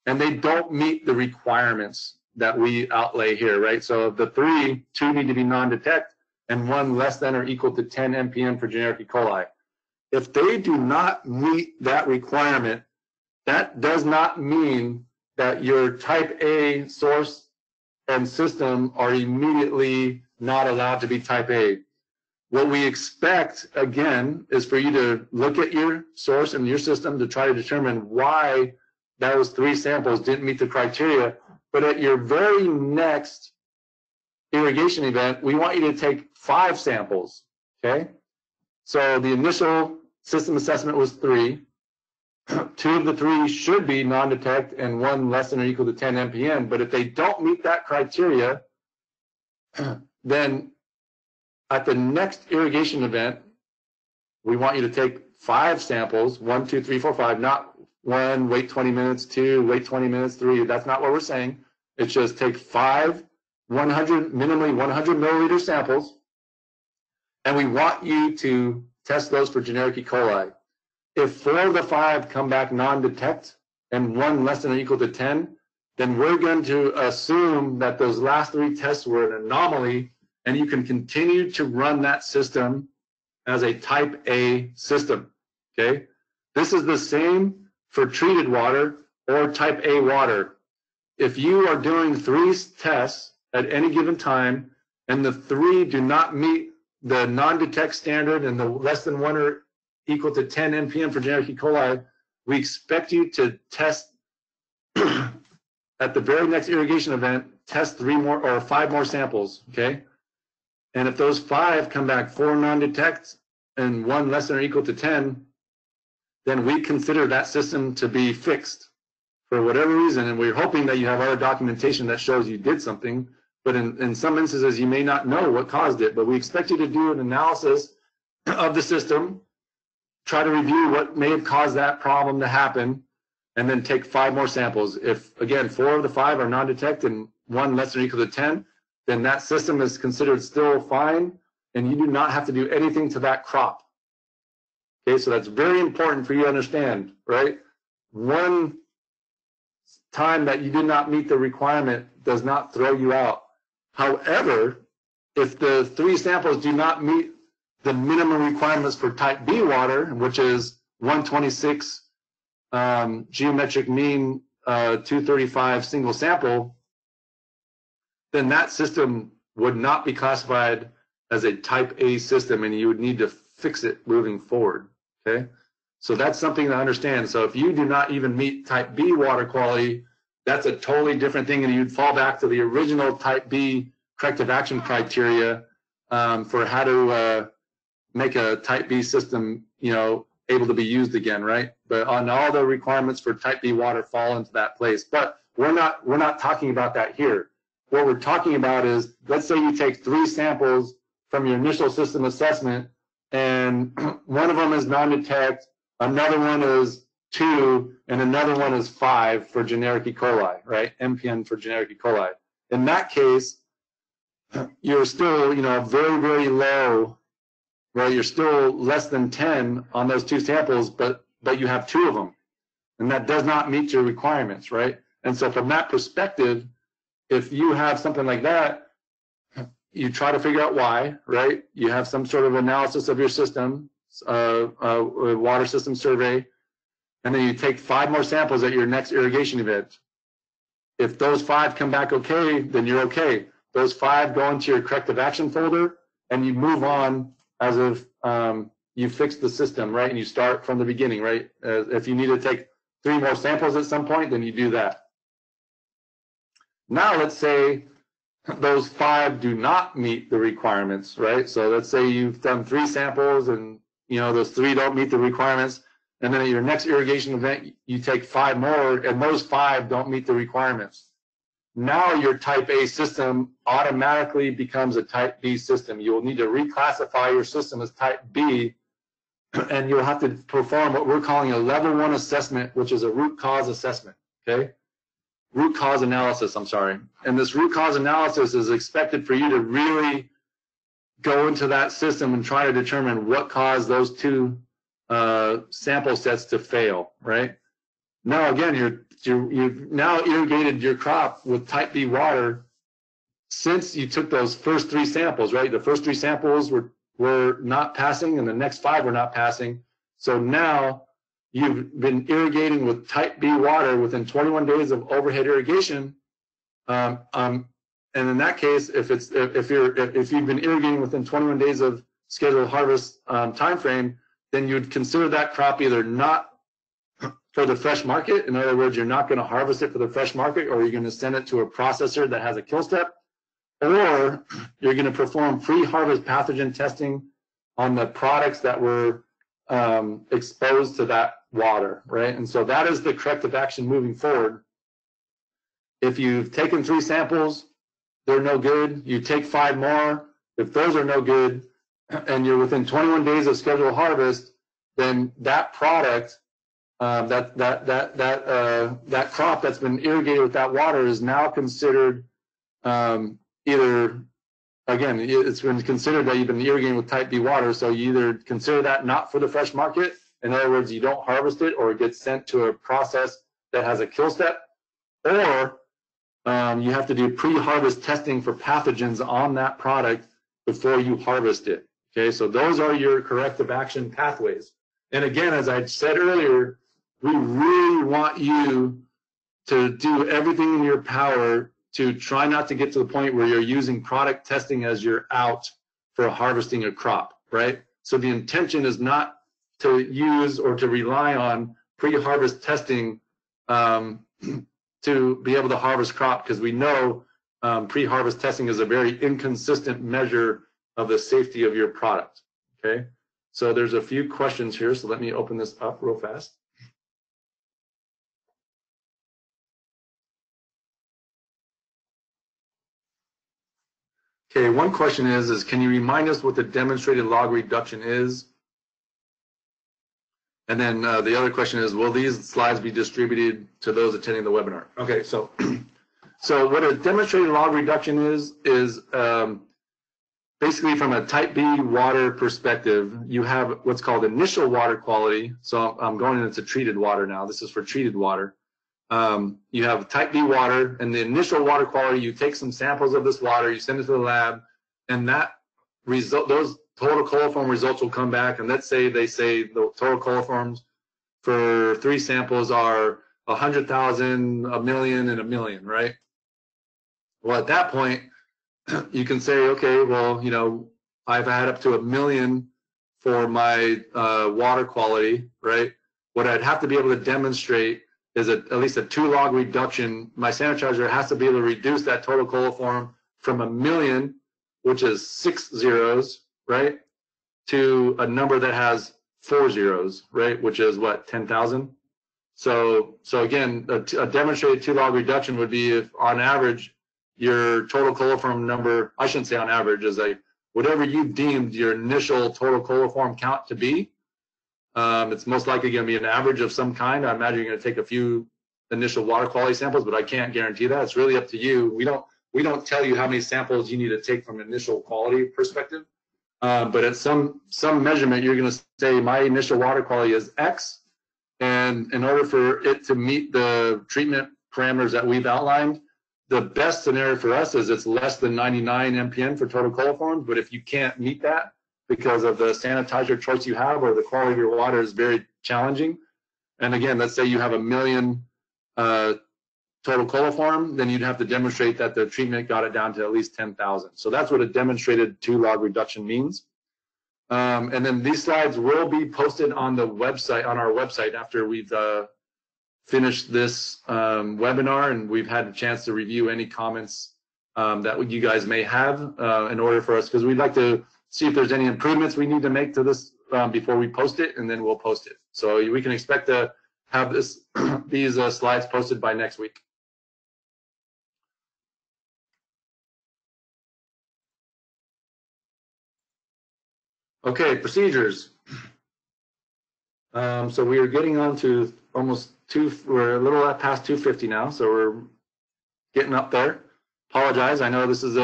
and they don't meet the requirements that we outlay here, right? So of the 3, 2 need to be non-detect, and 1 less than or equal to 10 mpm for generic E. coli. If they do not meet that requirement, that does not mean that your type A source and system are immediately not allowed to be type A. What we expect, again, is for you to look at your source and your system to try to determine why those 3 samples didn't meet the criteria. But at your very next irrigation event, we want you to take 5 samples, okay? So the initial system assessment was 3. 2 of the 3 should be non-detect and 1 less than or equal to 10 mpm. But if they don't meet that criteria, then at the next irrigation event, we want you to take 5 samples, 1, 2, 3, 4, 5, not 1, wait 20 minutes, 2, wait 20 minutes, 3. That's not what we're saying. It's just take 5 minimally 100 milliliter samples, and we want you to test those for generic E. coli. If 4 of the 5 come back non-detect and 1 less than or equal to 10, then we're going to assume that those last 3 tests were an anomaly, and you can continue to run that system as a type A system, okay? This is the same for treated water or type A water. If you are doing 3 tests at any given time, and the 3 do not meet the non-detect standard and the less than 1 or equal to 10 mpm for generic E. coli, we expect you to test at the very next irrigation event, test 3 more or 5 more samples, okay? And if those 5 come back 4 non-detect and 1 less than or equal to 10, then we consider that system to be fixed for whatever reason. And we're hoping that you have other documentation that shows you did something. But in some instances, you may not know what caused it. But we expect you to do an analysis of the system, try to review what may have caused that problem to happen, and then take 5 more samples. If, again, 4 of the 5 are non-detect and 1 less than or equal to 10, then that system is considered still fine, and you do not have to do anything to that crop. Okay, so that's very important for you to understand, right? One time that you did not meet the requirement does not throw you out. However, if the 3 samples do not meet the minimum requirements for type B water, which is 126 geometric mean, 235 single sample, then that system would not be classified as a type A system, and you would need to fix it moving forward, okay? So that's something to understand. So if you do not even meet type B water quality, that's a totally different thing, and you'd fall back to the original type B corrective action criteria for how to make a type B system, you know, able to be used again, right? But on all the requirements for type B water fall into that place. But we're not talking about that here. What we're talking about is, let's say you take 3 samples from your initial system assessment, and one of them is non-detect, another one is 2, and another one is 5 for generic E. coli, right? MPN for generic E. coli. In that case, you're still, you know, very, very low, right? You're still less than 10 on those 2 samples, but you have 2 of them, and that does not meet your requirements, right? And so from that perspective, if you have something like that, you try to figure out why, right? You have some sort of analysis of your system, water system survey, and then you take 5 more samples at your next irrigation event. If those 5 come back okay, then you're okay. Those 5 go into your corrective action folder, and you move on as if you fixed the system, right? And you start from the beginning, right? If you need to take 3 more samples at some point, then you do that. Now let's say those 5 do not meet the requirements, right? So let's say you've done 3 samples, and you know those 3 don't meet the requirements, and then at your next irrigation event you take 5 more, and those 5 don't meet the requirements. Now your type A system automatically becomes a type B system. You will need to reclassify your system as type B, and you'll have to perform what we're calling a level 1 assessment, which is a root cause assessment, okay? Root cause analysis, I'm sorry. And this root cause analysis is expected for you to really go into that system and try to determine what caused those 2 sample sets to fail, right? Now again, you've now irrigated your crop with type B water since you took those first 3 samples, right? The first 3 samples were not passing, and the next 5 were not passing. So now you've been irrigating with type B water within 21 days of overhead irrigation, and in that case, if you've been irrigating within 21 days of scheduled harvest time frame, then you'd consider that crop either not for the fresh market. In other words, you're not going to harvest it for the fresh market, or you're going to send it to a processor that has a kill step, or you're going to perform pre-harvest pathogen testing on the products that were exposed to that water, right? And so that is the corrective action moving forward. If you've taken 3 samples, they're no good, you take 5 more. If those are no good, and you're within 21 days of scheduled harvest, then that product, that crop that's been irrigated with that water is now considered either, again, it's been considered that you've been irrigating with type B water, so you either consider that not for the fresh market, in other words, you don't harvest it, or it gets sent to a process that has a kill step, or you have to do pre-harvest testing for pathogens on that product before you harvest it. Okay, so those are your corrective action pathways. And again, as I said earlier, we really want you to do everything in your power to try not to get to the point where you're using product testing as your out for harvesting a crop, right? So the intention is not to use or to rely on pre-harvest testing to be able to harvest crop, because we know pre-harvest testing is a very inconsistent measure of the safety of your product, okay? So there's a few questions here, so let me open this up real fast. Okay, one question is can you remind us what the demonstrated log reduction is? And then the other question is, will these slides be distributed to those attending the webinar? Okay, so so what a demonstrated log reduction is basically from a type B water perspective, you have what's called initial water quality. So I'm going into treated water now. This is for treated water. You have type B water, and the initial water quality, you take some samples of this water, you send it to the lab, and that result, those total coliform results will come back. And let's say they say the total coliforms for 3 samples are 100,000, 1,000,000, and 1,000,000, right? Well, at that point, you can say, okay, well, you know, I've had up to 1,000,000 for my water quality, right? What I'd have to be able to demonstrate is at least a 2-log reduction. My sanitizer has to be able to reduce that total coliform from 1,000,000, which is 6 zeros, right, to a number that has 4 zeros, right, which is what, 10,000? So again, a demonstrated 2-log reduction would be if on average your total coliform number, I shouldn't say on average, is like whatever you deemed your initial total coliform count to be, it's most likely going to be an average of some kind. I imagine you're going to take a few initial water quality samples, but I can't guarantee that. It's really up to you. We don't tell you how many samples you need to take from an initial quality perspective. But at some measurement, you're going to say my initial water quality is X, and in order for it to meet the treatment parameters that we've outlined, the best scenario for us is it's less than 99 mpn for total coliforms. But if you can't meet that because of the sanitizer choice you have or the quality of your water is very challenging, and again, let's say you have 1,000,000 total coliform, then you'd have to demonstrate that the treatment got it down to at least 10,000. So that's what a demonstrated 2-log reduction means. And then these slides will be posted on the website, on our website, after we've finished this webinar and we've had a chance to review any comments that you guys may have in order for us, because we'd like to see if there's any improvements we need to make to this before we post it, and then we'll post it. So we can expect to have these slides posted by next week. Okay, procedures. So we are getting on to almost we're a little past 2:50 now, so we're getting up there. Apologize, I know this is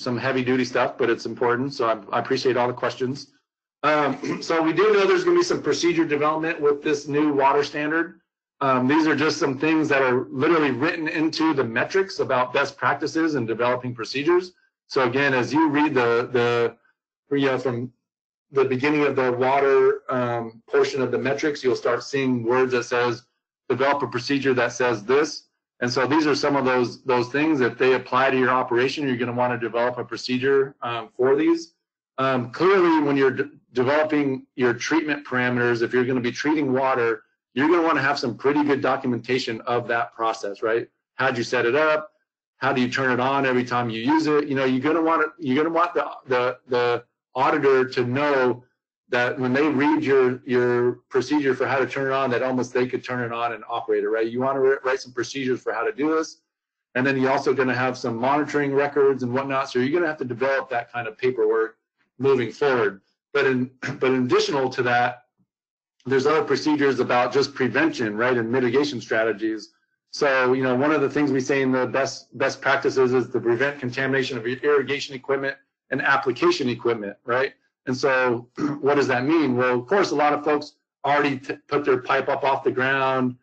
some heavy duty stuff, but it's important, so I appreciate all the questions. So we do know there's going to be some procedure development with this new water standard. These are just some things that are literally written into the metrics about best practices and developing procedures. So again, as you read from the beginning of the water portion of the metrics, you'll start seeing words that says develop a procedure that says this. And so these are some of those things. If they apply to your operation, you're going to want to develop a procedure for these. Clearly, when you're developing your treatment parameters, if you're going to be treating water, you're going to want to have some pretty good documentation of that process, right? How'd you set it up? How do you turn it on every time you use it? You know, you're going to want the auditor to know that when they read your procedure for how to turn it on, that almost they could turn it on and operate it, right? You want to write some procedures for how to do this. And then you're also going to have some monitoring records and whatnot. So you're going to have to develop that kind of paperwork moving forward. But in additional to that, there's other procedures about just prevention, right, and mitigation strategies. So, you know, one of the things we say in the best practices is to prevent contamination of irrigation equipment and application equipment, right? And so what does that mean? Well, of course, a lot of folks already put their pipe up off the ground,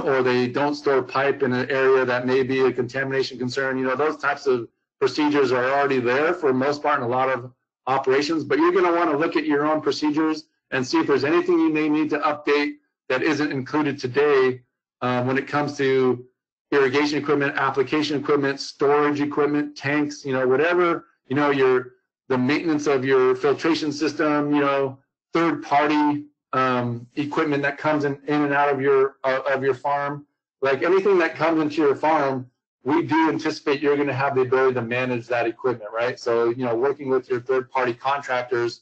or they don't store pipe in an area that may be a contamination concern. You know, those types of procedures are already there for the most part in a lot of operations, but you're going to want to look at your own procedures and see if there's anything you may need to update that isn't included today when it comes to irrigation equipment, application equipment, storage equipment, tanks, you know, whatever, you know, the maintenance of your filtration system, you know, third-party equipment that comes in and out of your farm. Like anything that comes into your farm, we do anticipate you're going to have the ability to manage that equipment, right? So, you know, working with your third-party contractors,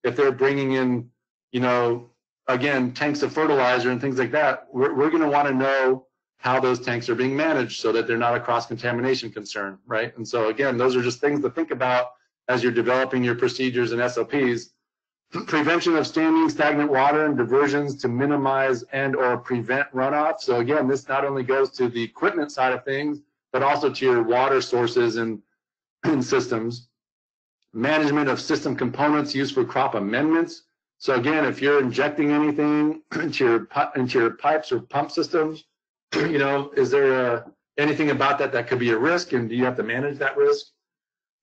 if they're bringing in, you know, again, tanks of fertilizer and things like that, we're going to want to know how those tanks are being managed so that they're not a cross-contamination concern, right? And so, again, those are just things to think about as you're developing your procedures and SOPs. Prevention of standing stagnant water and diversions to minimize and or prevent runoff. So again, this not only goes to the equipment side of things, but also to your water sources and systems. management of system components used for crop amendments. So again, if you're injecting anything into your pipes or pump systems, is there anything about that could be a risk, and do you have to manage that risk?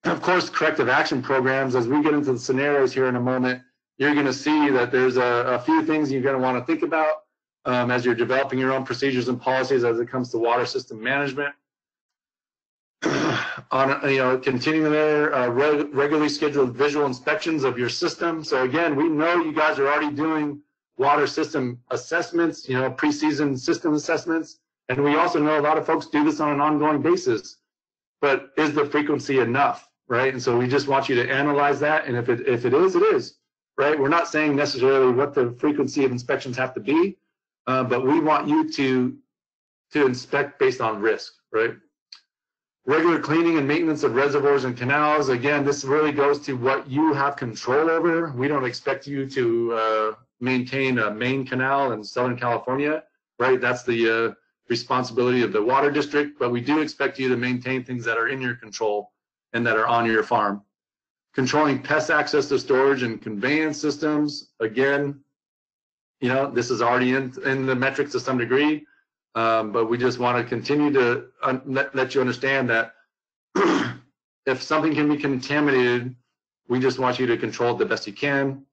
Of course, corrective action programs. As we get into the scenarios here in a moment, you're going to see that there's a few things you're going to want to think about as you're developing your own procedures and policies as it comes to water system management. Continuing there, regularly scheduled visual inspections of your system. So again, we know you guys are already doing water system assessments, pre-season system assessments, and we also know a lot of folks do this on an ongoing basis. But is the frequency enough, right? And so we just want you to analyze that, and if it is, it is, right? We're not saying necessarily what the frequency of inspections have to be, but we want you to inspect based on risk, right? Regular cleaning and maintenance of reservoirs and canals. Again, this really goes to what you have control over. We don't expect you to maintain a main canal in Southern California, right? That's the responsibility of the water district, but we do expect you to maintain things that are in your control and that are on your farm. Controlling pest access to storage and conveyance systems. Again, this is already in the metrics to some degree. But we just want to continue to let you understand that if something can be contaminated, we just want you to control it the best you can.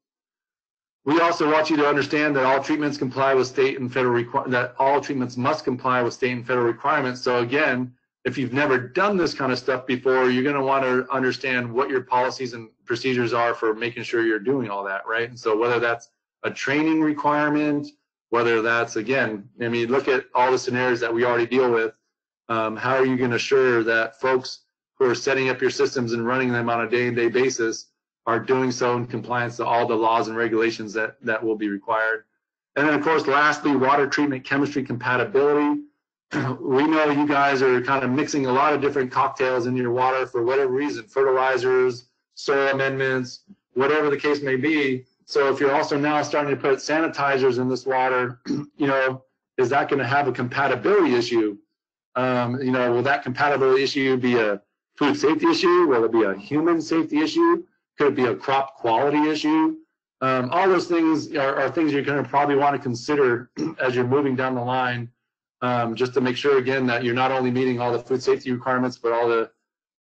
We also want you to understand that all treatments comply with state and federal that all treatments must comply with state and federal requirements. So again, if you've never done this kind of stuff before, you're going to want to understand what your policies and procedures are for making sure you're doing all that, right? And so whether that's a training requirement, whether that's, again, look at all the scenarios that we already deal with. How are you going to assure that folks who are setting up your systems and running them on a day-to-day basis are doing so in compliance to all the laws and regulations that will be required? And then, of course, lastly, water treatment chemistry compatibility. We know you guys are kind of mixing a lot of different cocktails in your water for whatever reason, fertilizers, soil amendments, whatever the case may be. So if you're also now starting to put sanitizers in this water, is that going to have a compatibility issue? Will that compatibility issue be a food safety issue? Will it be a human safety issue? Could it be a crop quality issue? All those things are things you're going to probably want to consider as you're moving down the line, just to make sure, again, that you're not only meeting all the food safety requirements, but all the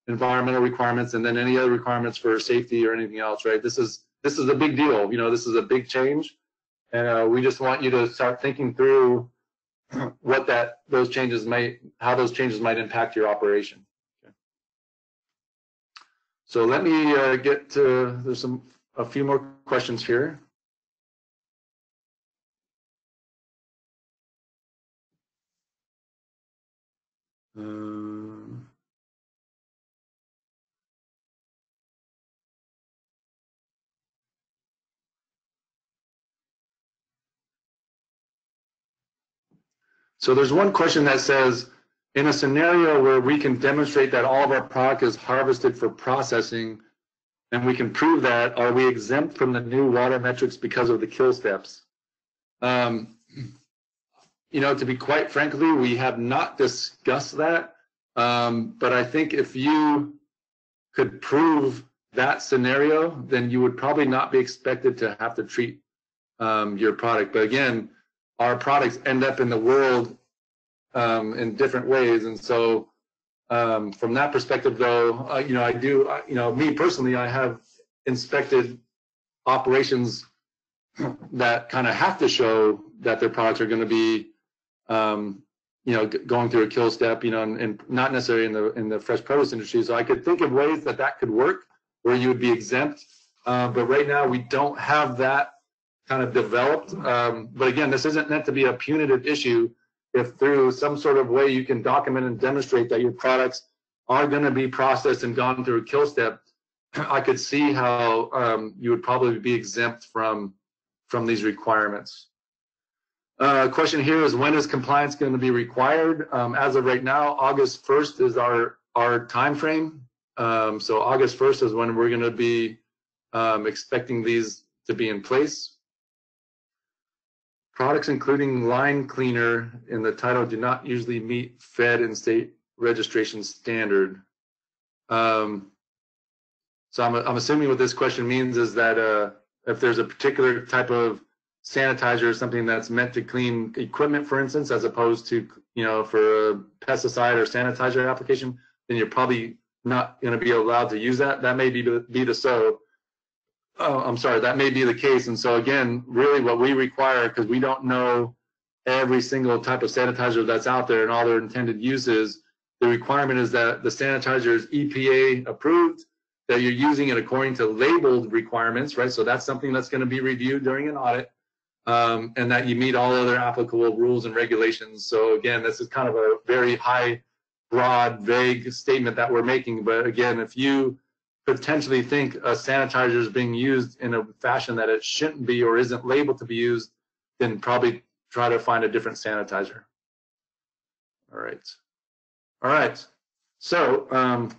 environmental requirements and then any other requirements for safety or anything else, right? This is a big deal. This is a big change, and we just want you to start thinking through what how those changes might impact your operation. Okay. So let me get to, there's a few more questions here. So there's one question that says, in a scenario where we can demonstrate that all of our product is harvested for processing, and we can prove that, are we exempt from the new water metrics because of the kill steps? To be quite frankly, we have not discussed that, but I think if you could prove that scenario, then you would probably not be expected to have to treat your product. But again, our products end up in the world in different ways, and so from that perspective, though, I do, me personally, I have inspected operations that kind of have to show that their products are going to be, going through a kill step, and not necessarily in the fresh produce industry. So I could think of ways that could work where you would be exempt, but right now we don't have that kind of developed. But again, this isn't meant to be a punitive issue. If through some sort of way you can document and demonstrate that your products are going to be processed and gone through a kill step, I could see how you would probably be exempt from these requirements. Question here is, when is compliance going to be required? As of right now, August 1st is our time frame. So August 1st is when we're going to be expecting these to be in place. Products including line cleaner in the title do not usually meet Fed and state registration standard. So I'm assuming what this question means is that if there's a particular type of sanitizer or something that's meant to clean equipment, for instance, as opposed to, for a pesticide or sanitizer application, then you're probably not going to be allowed to use that. That may be the that may be the case. And so again, really what we require, because we don't know every single type of sanitizer that's out there and all their intended uses, the requirement is that the sanitizer is EPA approved, that you're using it according to labeled requirements, right? So that's something that's going to be reviewed during an audit, and that you meet all other applicable rules and regulations. So again, this is kind of a very high, broad, vague statement that we're making. But again, if you potentially think a sanitizer is being used in a fashion that it shouldn't be or isn't labeled to be used, then probably try to find a different sanitizer. All right. So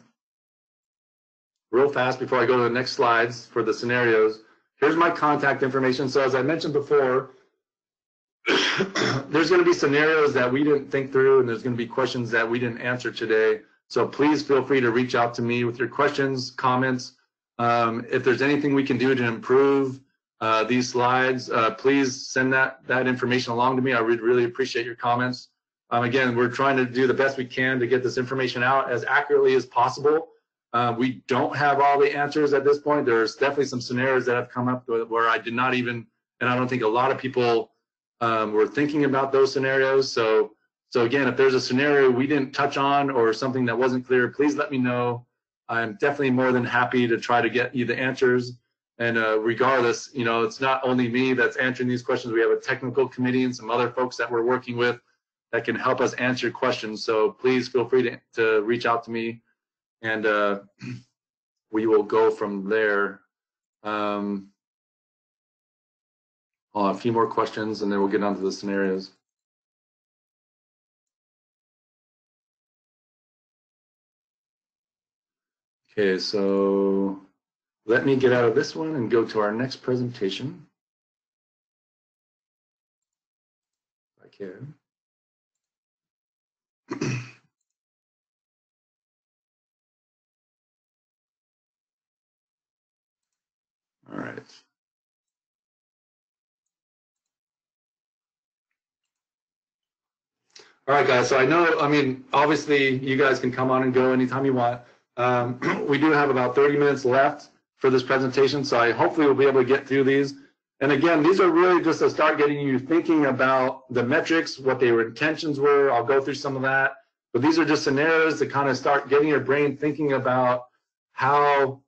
real fast before I go to the next slides for the scenarios, here's my contact information. So as I mentioned before, there's going to be scenarios that we didn't think through, and there's going to be questions that we didn't answer today. So please feel free to reach out to me with your questions, comments. If there's anything we can do to improve these slides, please send that information along to me. I would really appreciate your comments. Again, we're trying to do the best we can to get this information out as accurately as possible. We don't have all the answers at this point. There's definitely some scenarios that have come up where I did not even, and I don't think a lot of people were thinking about those scenarios. So again, if there's a scenario we didn't touch on or something that wasn't clear, please let me know. I'm definitely more than happy to try to get you the answers. And regardless, it's not only me that's answering these questions. We have a technical committee and some other folks that we're working with that can help us answer questions. So please feel free to reach out to me, and we will go from there. I'll have a few more questions, and then we'll get on to the scenarios. Okay, so let me get out of this one and go to our next presentation. If I can. All right. All right, guys. So obviously you guys can come on and go anytime you want. We do have about 30 minutes left for this presentation, so I hopefully will be able to get through these. And again, these are really just to start getting you thinking about the metrics, what their intentions were. I'll go through some of that. But these are just scenarios to kind of start getting your brain thinking about how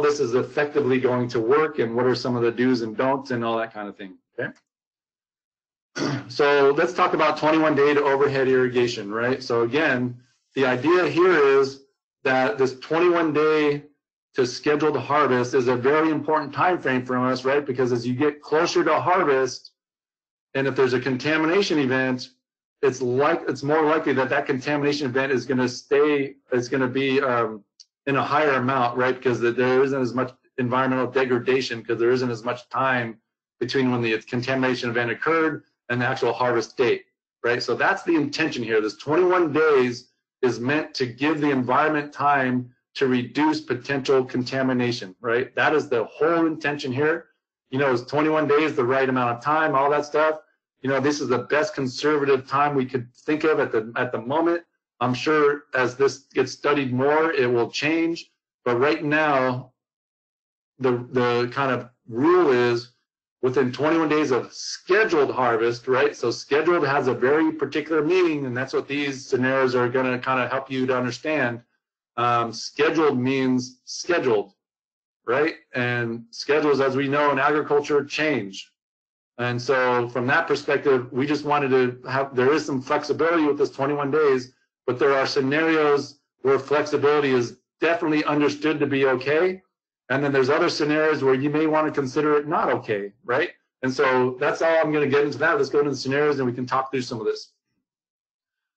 this is effectively going to work and what are some of the do's and don'ts and all that kind of thing, okay? So let's talk about 21-day to overhead irrigation, right? So again, the idea here is that this 21-day to scheduled harvest is a very important time frame for us, right? Because as you get closer to harvest, and if there's a contamination event, it's more likely that contamination event is going to be in a higher amount, right? Because there isn't as much environmental degradation, because there isn't as much time between when the contamination event occurred and the actual harvest date, right? So that's the intention here. This 21 days is meant to give the environment time to reduce potential contamination, right? That is the whole intention here. Is 21 days the right amount of time, all that stuff? This is the best conservative time we could think of at the moment. I'm sure as this gets studied more, it will change. But right now, the kind of rule is within 21 days of scheduled harvest, right? So scheduled has a very particular meaning, and that's what these scenarios are going to kind of help you to understand. Scheduled means scheduled, right? And schedules, as we know in agriculture, change. And so from that perspective, we just wanted to there is some flexibility with this 21 days, but there are scenarios where flexibility is definitely understood to be okay. And then there's other scenarios where you may want to consider it not okay, right? And so that's all I'm going to get into that. Let's go into the scenarios and we can talk through some of this.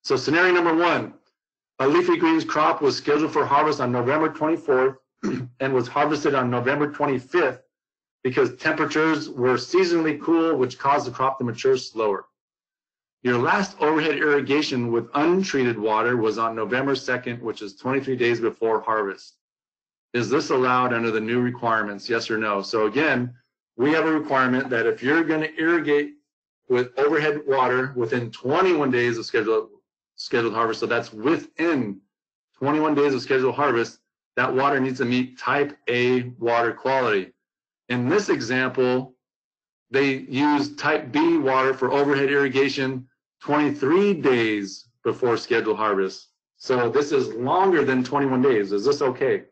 So scenario number one, a leafy greens crop was scheduled for harvest on November 24th and was harvested on November 25th because temperatures were seasonally cool, which caused the crop to mature slower. Your last overhead irrigation with untreated water was on November 2nd, which is 23 days before harvest. is this allowed under the new requirements, yes or no? So again, we have a requirement that if you're going to irrigate with overhead water within 21 days of scheduled harvest, so that's within 21 days of scheduled harvest, that water needs to meet type A water quality. In this example, they use type B water for overhead irrigation 23 days before scheduled harvest. So this is longer than 21 days. Is this okay?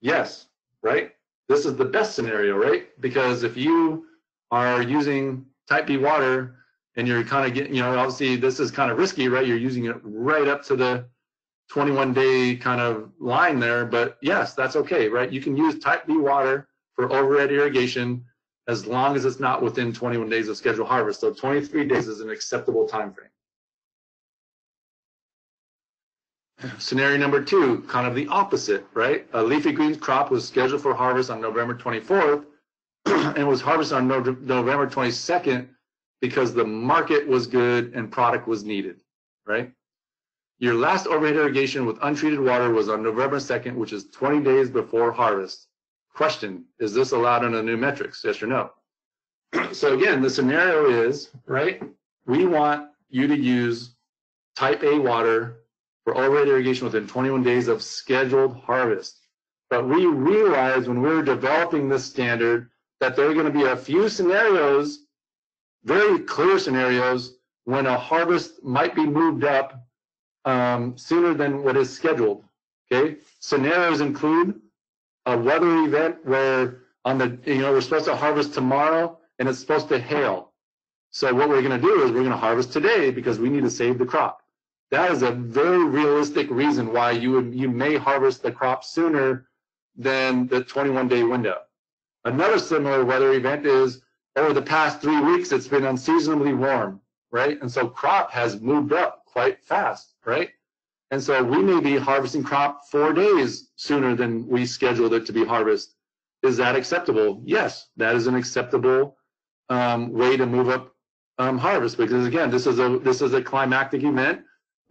Yes, right? This is the best scenario, right? Because if you are using type B water and you're kind of getting, obviously this is kind of risky, right? You're using it right up to the 21-day kind of line there, but yes, that's okay, right? You can use type B water for overhead irrigation as long as it's not within 21 days of scheduled harvest. So 23 days is an acceptable time frame. Scenario number 2, kind of the opposite, right? A leafy greens crop was scheduled for harvest on November 24th and was harvested on November 22nd because the market was good and product was needed, right? Your last overhead irrigation with untreated water was on November 2nd, which is 20 days before harvest. Question, is this allowed under the new metrics, yes or no? So again, the scenario is, right, we want you to use type A water for overhead irrigation within 21 days of scheduled harvest. But we realized when we were developing this standard that there are going to be a few scenarios, very clear scenarios, when a harvest might be moved up sooner than what is scheduled. Okay, scenarios include a weather event where we're supposed to harvest tomorrow and it's supposed to hail. So what we're going to do is we're going to harvest today because we need to save the crop. That is a very realistic reason why you may harvest the crop sooner than the 21-day window. Another similar weather event is over the past 3 weeks it's been unseasonably warm, right? And so crop has moved up quite fast, right? And so we may be harvesting crop 4 days sooner than we scheduled it to be harvested. Is that acceptable? Yes, that is an acceptable way to move up harvest, because again, this is a climactic event.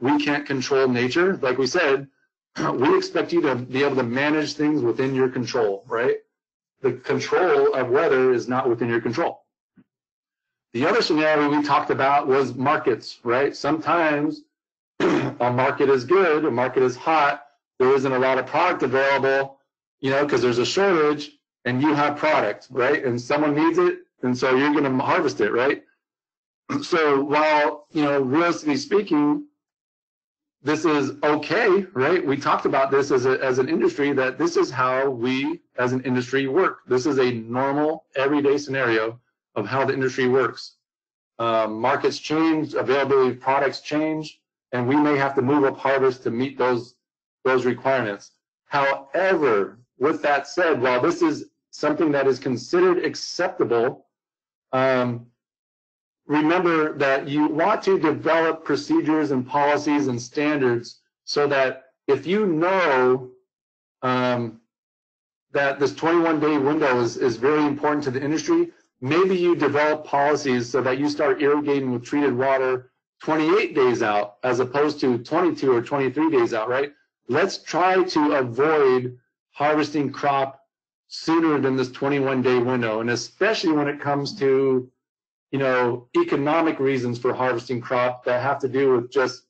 We can't control nature. Like we said, we expect you to be able to manage things within your control, right? The control of weather is not within your control. The other scenario we talked about was markets, right? Sometimes a market is good, a market is hot, there isn't a lot of product available, because there's a shortage and you have product, right? And someone needs it, and so you're going to harvest it, right? So while, realistically speaking, this is okay, right? We talked about this as an industry, that this is how we as an industry work. This is a normal, everyday scenario of how the industry works. Markets change, availability of products change, and we may have to move up harvest to meet those requirements. However, with that said, while this is something that is considered acceptable, remember that you want to develop procedures and policies and standards so that if you know that this 21-day window is very important to the industry, maybe you develop policies so that you start irrigating with treated water 28 days out as opposed to 22 or 23 days out, right? Let's try to avoid harvesting crop sooner than this 21-day window, and especially when it comes to economic reasons for harvesting crop that have to do with just,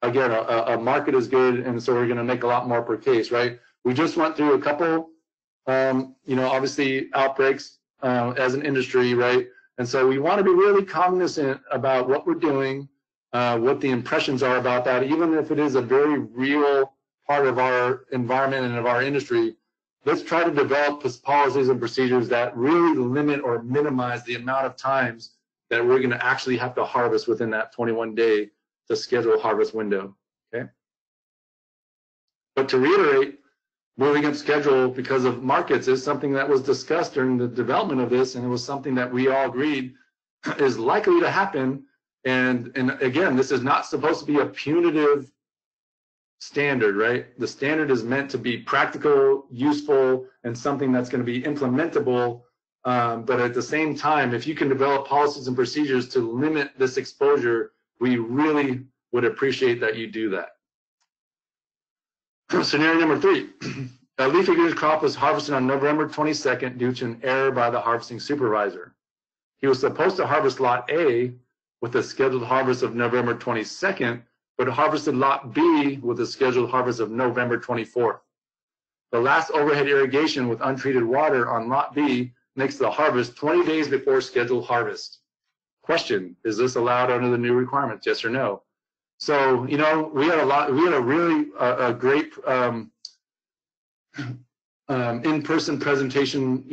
again, a market is good, and so we're going to make a lot more per case, right? We just went through a couple, obviously outbreaks as an industry, right? And so we want to be really cognizant about what we're doing, what the impressions are about that, even if it is a very real part of our environment and of our industry. Let's try to develop policies and procedures that really limit or minimize the amount of times that we're going to actually have to harvest within that 21-day to schedule harvest window, okay? But to reiterate, moving up schedule because of markets is something that was discussed during the development of this, and it was something that we all agreed is likely to happen. And again, this is not supposed to be a punitive standard, right? The standard is meant to be practical, useful, and something that's going to be implementable. But at the same time, if you can develop policies and procedures to limit this exposure, we really would appreciate that you do that. Scenario number 3, A leafy greens crop was harvested on November 22nd due to an error by the harvesting supervisor. He was supposed to harvest lot A with a scheduled harvest of November 22nd, but harvested lot B with a scheduled harvest of November 24th. The last overhead irrigation with untreated water on lot B makes the harvest 20 days before scheduled harvest. Question, is this allowed under the new requirements? Yes or no? So, we had a really great in-person presentation,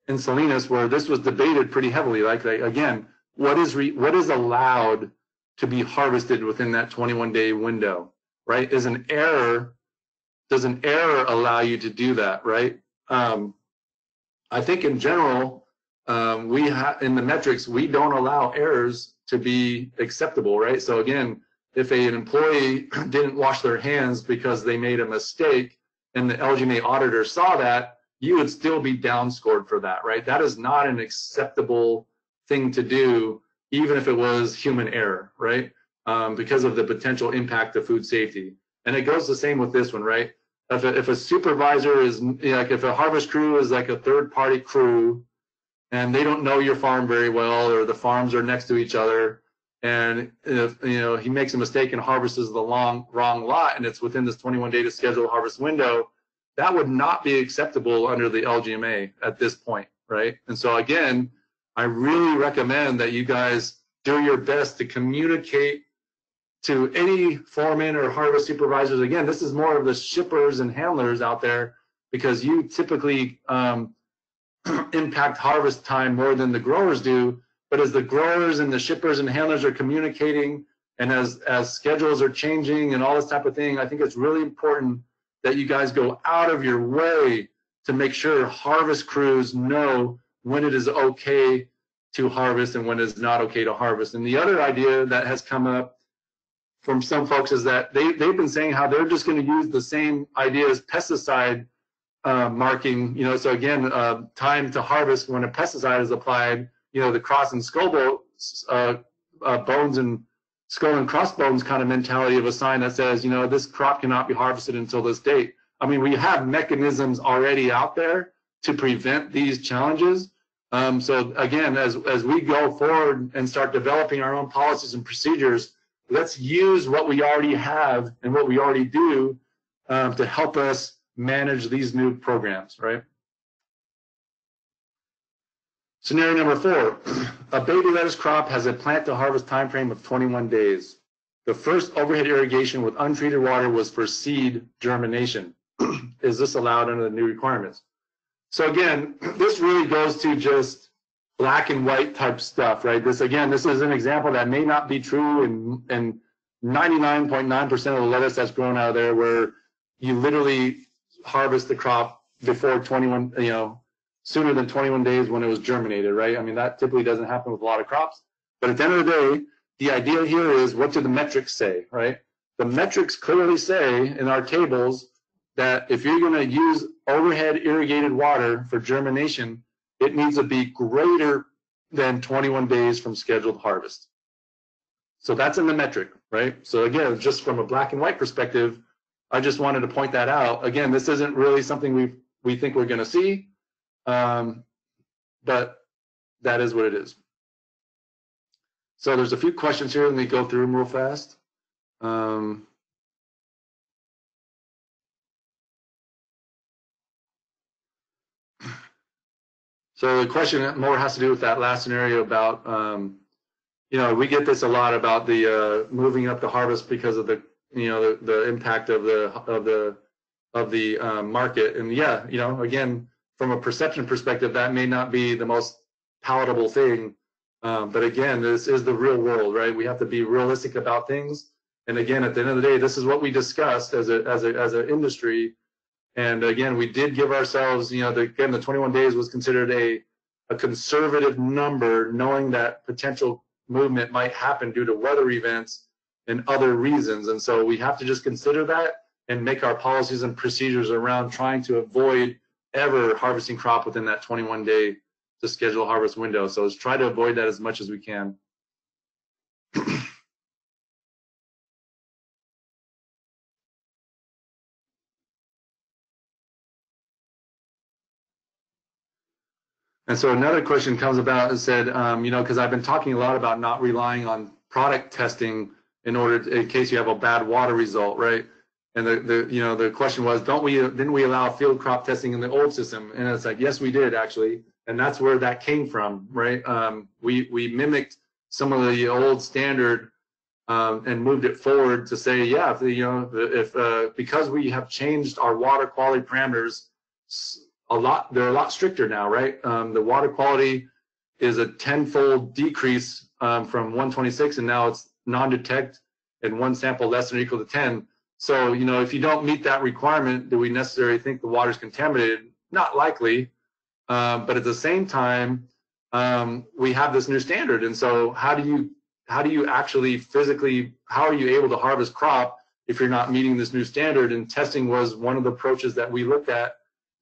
in Salinas, where this was debated pretty heavily. Like again, what is allowed to be harvested within that 21-day window, right? Does an error allow you to do that, right? I think in general, in the metrics, we don't allow errors to be acceptable, right? So again, if an employee didn't wash their hands because they made a mistake and the LGMA auditor saw that, you would still be downscored for that, right? That is not an acceptable thing to do, even if it was human error, right? Because of the potential impact of food safety. And it goes the same with this one, right? If a supervisor is, like if a harvest crew is like a third-party crew and they don't know your farm very well, or the farms are next to each other, and if he makes a mistake and harvests the wrong lot, and it's within this 21-day to schedule harvest window, that would not be acceptable under the LGMA at this point, right? And so again, I really recommend that you guys do your best to communicate to any foreman or harvest supervisors. Again, this is more of the shippers and handlers out there, because you typically impact harvest time more than the growers do. But as the growers and the shippers and handlers are communicating, and as schedules are changing and all this type of thing, I think it's really important that you guys go out of your way to make sure harvest crews know when it is okay to harvest and when it is not okay to harvest. And the other idea that has come up from some folks is that they've been saying how they're just going to use the same idea as pesticide marking. So again, time to harvest when a pesticide is applied, the cross and skull bones and skull and crossbones kind of mentality of a sign that says, this crop cannot be harvested until this date. I mean, we have mechanisms already out there to prevent these challenges. So again, as we go forward and start developing our own policies and procedures, let's use what we already have and what we already do to help us manage these new programs, right? Scenario number 4, a baby lettuce crop has a plant to harvest time frame of 21 days. The first overhead irrigation with untreated water was for seed germination. Is this allowed under the new requirements? So again, this really goes to just black and white type stuff, right? This is an example that may not be true in 99.9% of the lettuce that's grown out of there, where you literally harvest the crop before 21, sooner than 21 days when it was germinated, right? I mean, that typically doesn't happen with a lot of crops. But at the end of the day, the idea here is, what do the metrics say, right? The metrics clearly say in our tables that if you're going to use overhead irrigated water for germination, it needs to be greater than 21 days from scheduled harvest. So that's in the metric, right? So again, just from a black and white perspective, I just wanted to point that out. Again, this isn't really something we think we're going to see, but that is what it is. So there's a few questions here. Let me go through them real fast. So the question more has to do with that last scenario about, we get this a lot about the moving up the harvest because of the impact of the market. And yeah, again, from a perception perspective, that may not be the most palatable thing. But again, this is the real world, right? We have to be realistic about things. And again, at the end of the day, this is what we discussed as an industry. And again, we did give ourselves, again, the 21 days was considered a conservative number, knowing that potential movement might happen due to weather events and other reasons. And so we have to just consider that and make our policies and procedures around trying to avoid ever harvesting crop within that 21-day to schedule harvest window. So let's try to avoid that as much as we can. And so another question comes about and said, you know, because I've been talking a lot about not relying on product testing in order to, in case you have a bad water result, right? And the question was, didn't we allow field crop testing in the old system? And it's like, yes, we did actually, and that's where that came from, right? We mimicked some of the old standard and moved it forward to say, yeah, if because we have changed our water quality parameters they're a lot stricter now, right? The water quality is a 10-fold decrease from 126, and now it's non-detect and one sample less than or equal to 10. So, you know, if you don't meet that requirement, do we necessarily think the water is contaminated? Not likely, but at the same time, we have this new standard, and so how do you actually physically, how are you able to harvest crop if you're not meeting this new standard? And testing was one of the approaches that we looked at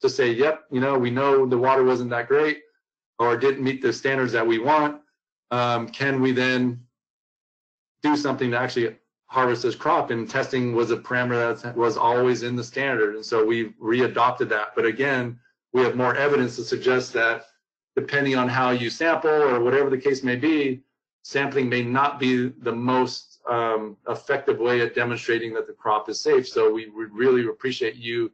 to say, yep, you know, we know the water wasn't that great or didn't meet the standards that we want. Can we then do something to actually harvest this crop? And testing was a parameter that was always in the standard. And so we readopted that. But again, we have more evidence to suggest that depending on how you sample or whatever the case may be, sampling may not be the most effective way at demonstrating that the crop is safe. So we would really appreciate you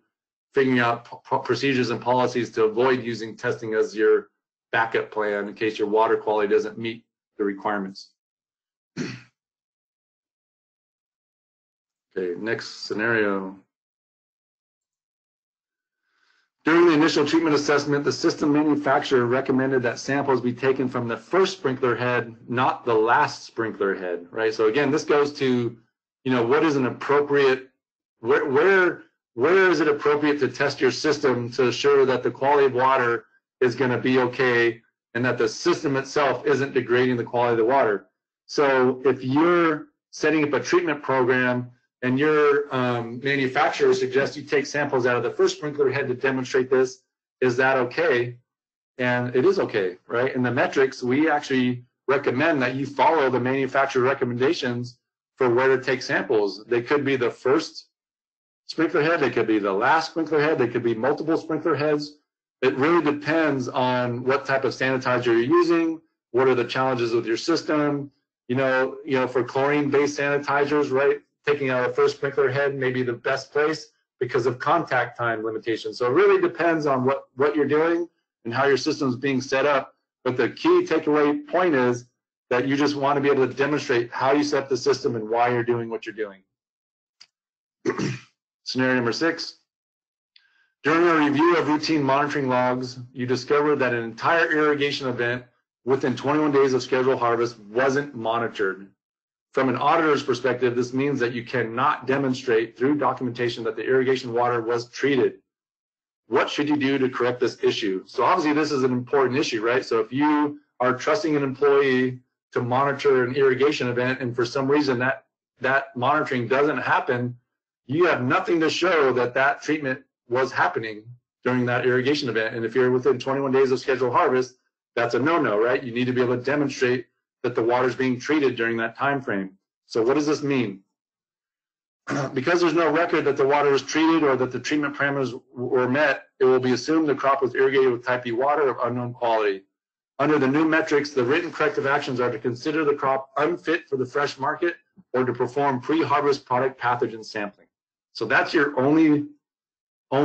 figuring out procedures and policies to avoid using testing as your backup plan in case your water quality doesn't meet the requirements. Okay, next scenario. During the initial treatment assessment, the system manufacturer recommended that samples be taken from the first sprinkler head, not the last sprinkler head, right? So again, this goes to, you know, what is an appropriate, where is it appropriate to test your system to assure that the quality of water is going to be okay and that the system itself isn't degrading the quality of the water? So if you're setting up a treatment program and your manufacturer suggests you take samples out of the first sprinkler head to demonstrate this, is that okay? And it is okay, right? In the metrics, we actually recommend that you follow the manufacturer recommendations for where to take samples. They could be the first sprinkler head, they could be the last sprinkler head, they could be multiple sprinkler heads. It really depends on what type of sanitizer you're using, what are the challenges with your system. You know, for chlorine-based sanitizers, right? Taking out a first sprinkler head may be the best place because of contact time limitations. So it really depends on what you're doing and how your system is being set up. But the key takeaway point is that you just want to be able to demonstrate how you set up the system and why you're doing what you're doing. Scenario number 6. During a review of routine monitoring logs, you discovered that an entire irrigation event within 21 days of scheduled harvest wasn't monitored. From an auditor's perspective, this means that you cannot demonstrate through documentation that the irrigation water was treated. What should you do to correct this issue? So obviously this is an important issue, right? So if you are trusting an employee to monitor an irrigation event and for some reason that monitoring doesn't happen, you have nothing to show that that treatment was happening during that irrigation event. And if you're within 21 days of scheduled harvest, that's a no-no, right? You need to be able to demonstrate that the water is being treated during that time frame. So what does this mean? Because there's no record that the water was treated or that the treatment parameters were met, it will be assumed the crop was irrigated with type B water of unknown quality. Under the new metrics, the written corrective actions are to consider the crop unfit for the fresh market or to perform pre-harvest product pathogen sampling. So that's your only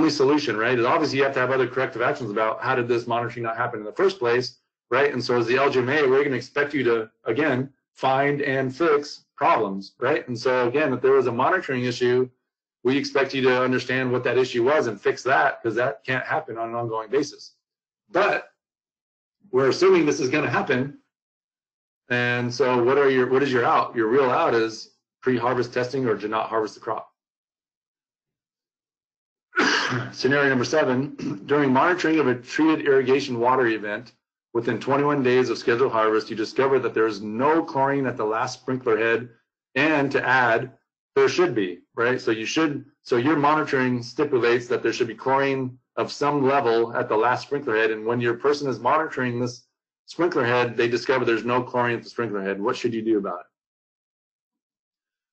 solution, right? Is obviously you have to have other corrective actions about how did this monitoring not happen in the first place, right? And so as the LGMA, we're going to expect you to, again, find and fix problems, right? And so again, if there was a monitoring issue, we expect you to understand what that issue was and fix that, because that can't happen on an ongoing basis. But we're assuming this is going to happen. And so what is your out? Your real out is pre-harvest testing or to not harvest the crop. Scenario number 7, during monitoring of a treated irrigation water event, within 21 days of scheduled harvest, you discover that there is no chlorine at the last sprinkler head, and to add, there should be, right? So your monitoring stipulates that there should be chlorine of some level at the last sprinkler head, and when your person is monitoring this sprinkler head, they discover there's no chlorine at the sprinkler head. What should you do about it?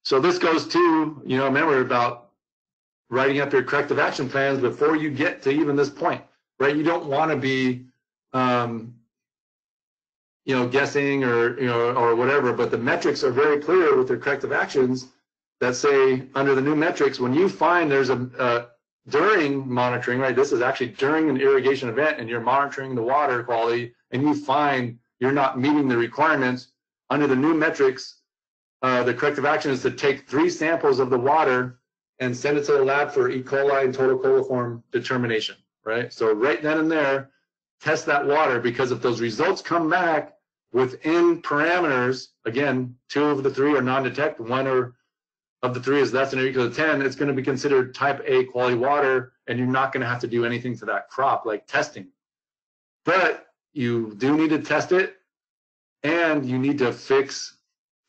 So this goes to, remember about writing up your corrective action plans before you get to even this point, right? You don't want to be guessing or whatever, but the metrics are very clear with their corrective actions that say under the new metrics, when you find there's during monitoring, right, this is actually during an irrigation event and you're monitoring the water quality and you find you're not meeting the requirements, under the new metrics, the corrective action is to take 3 samples of the water and send it to the lab for E. coli and total coliform determination, right? So right then and there, test that water, because if those results come back within parameters, again, 2 of the 3 are non-detect, 1 of the 3 is less than or equal to 10, it's going to be considered type A quality water, and you're not going to have to do anything to that crop like testing. But you do need to test it, and you need to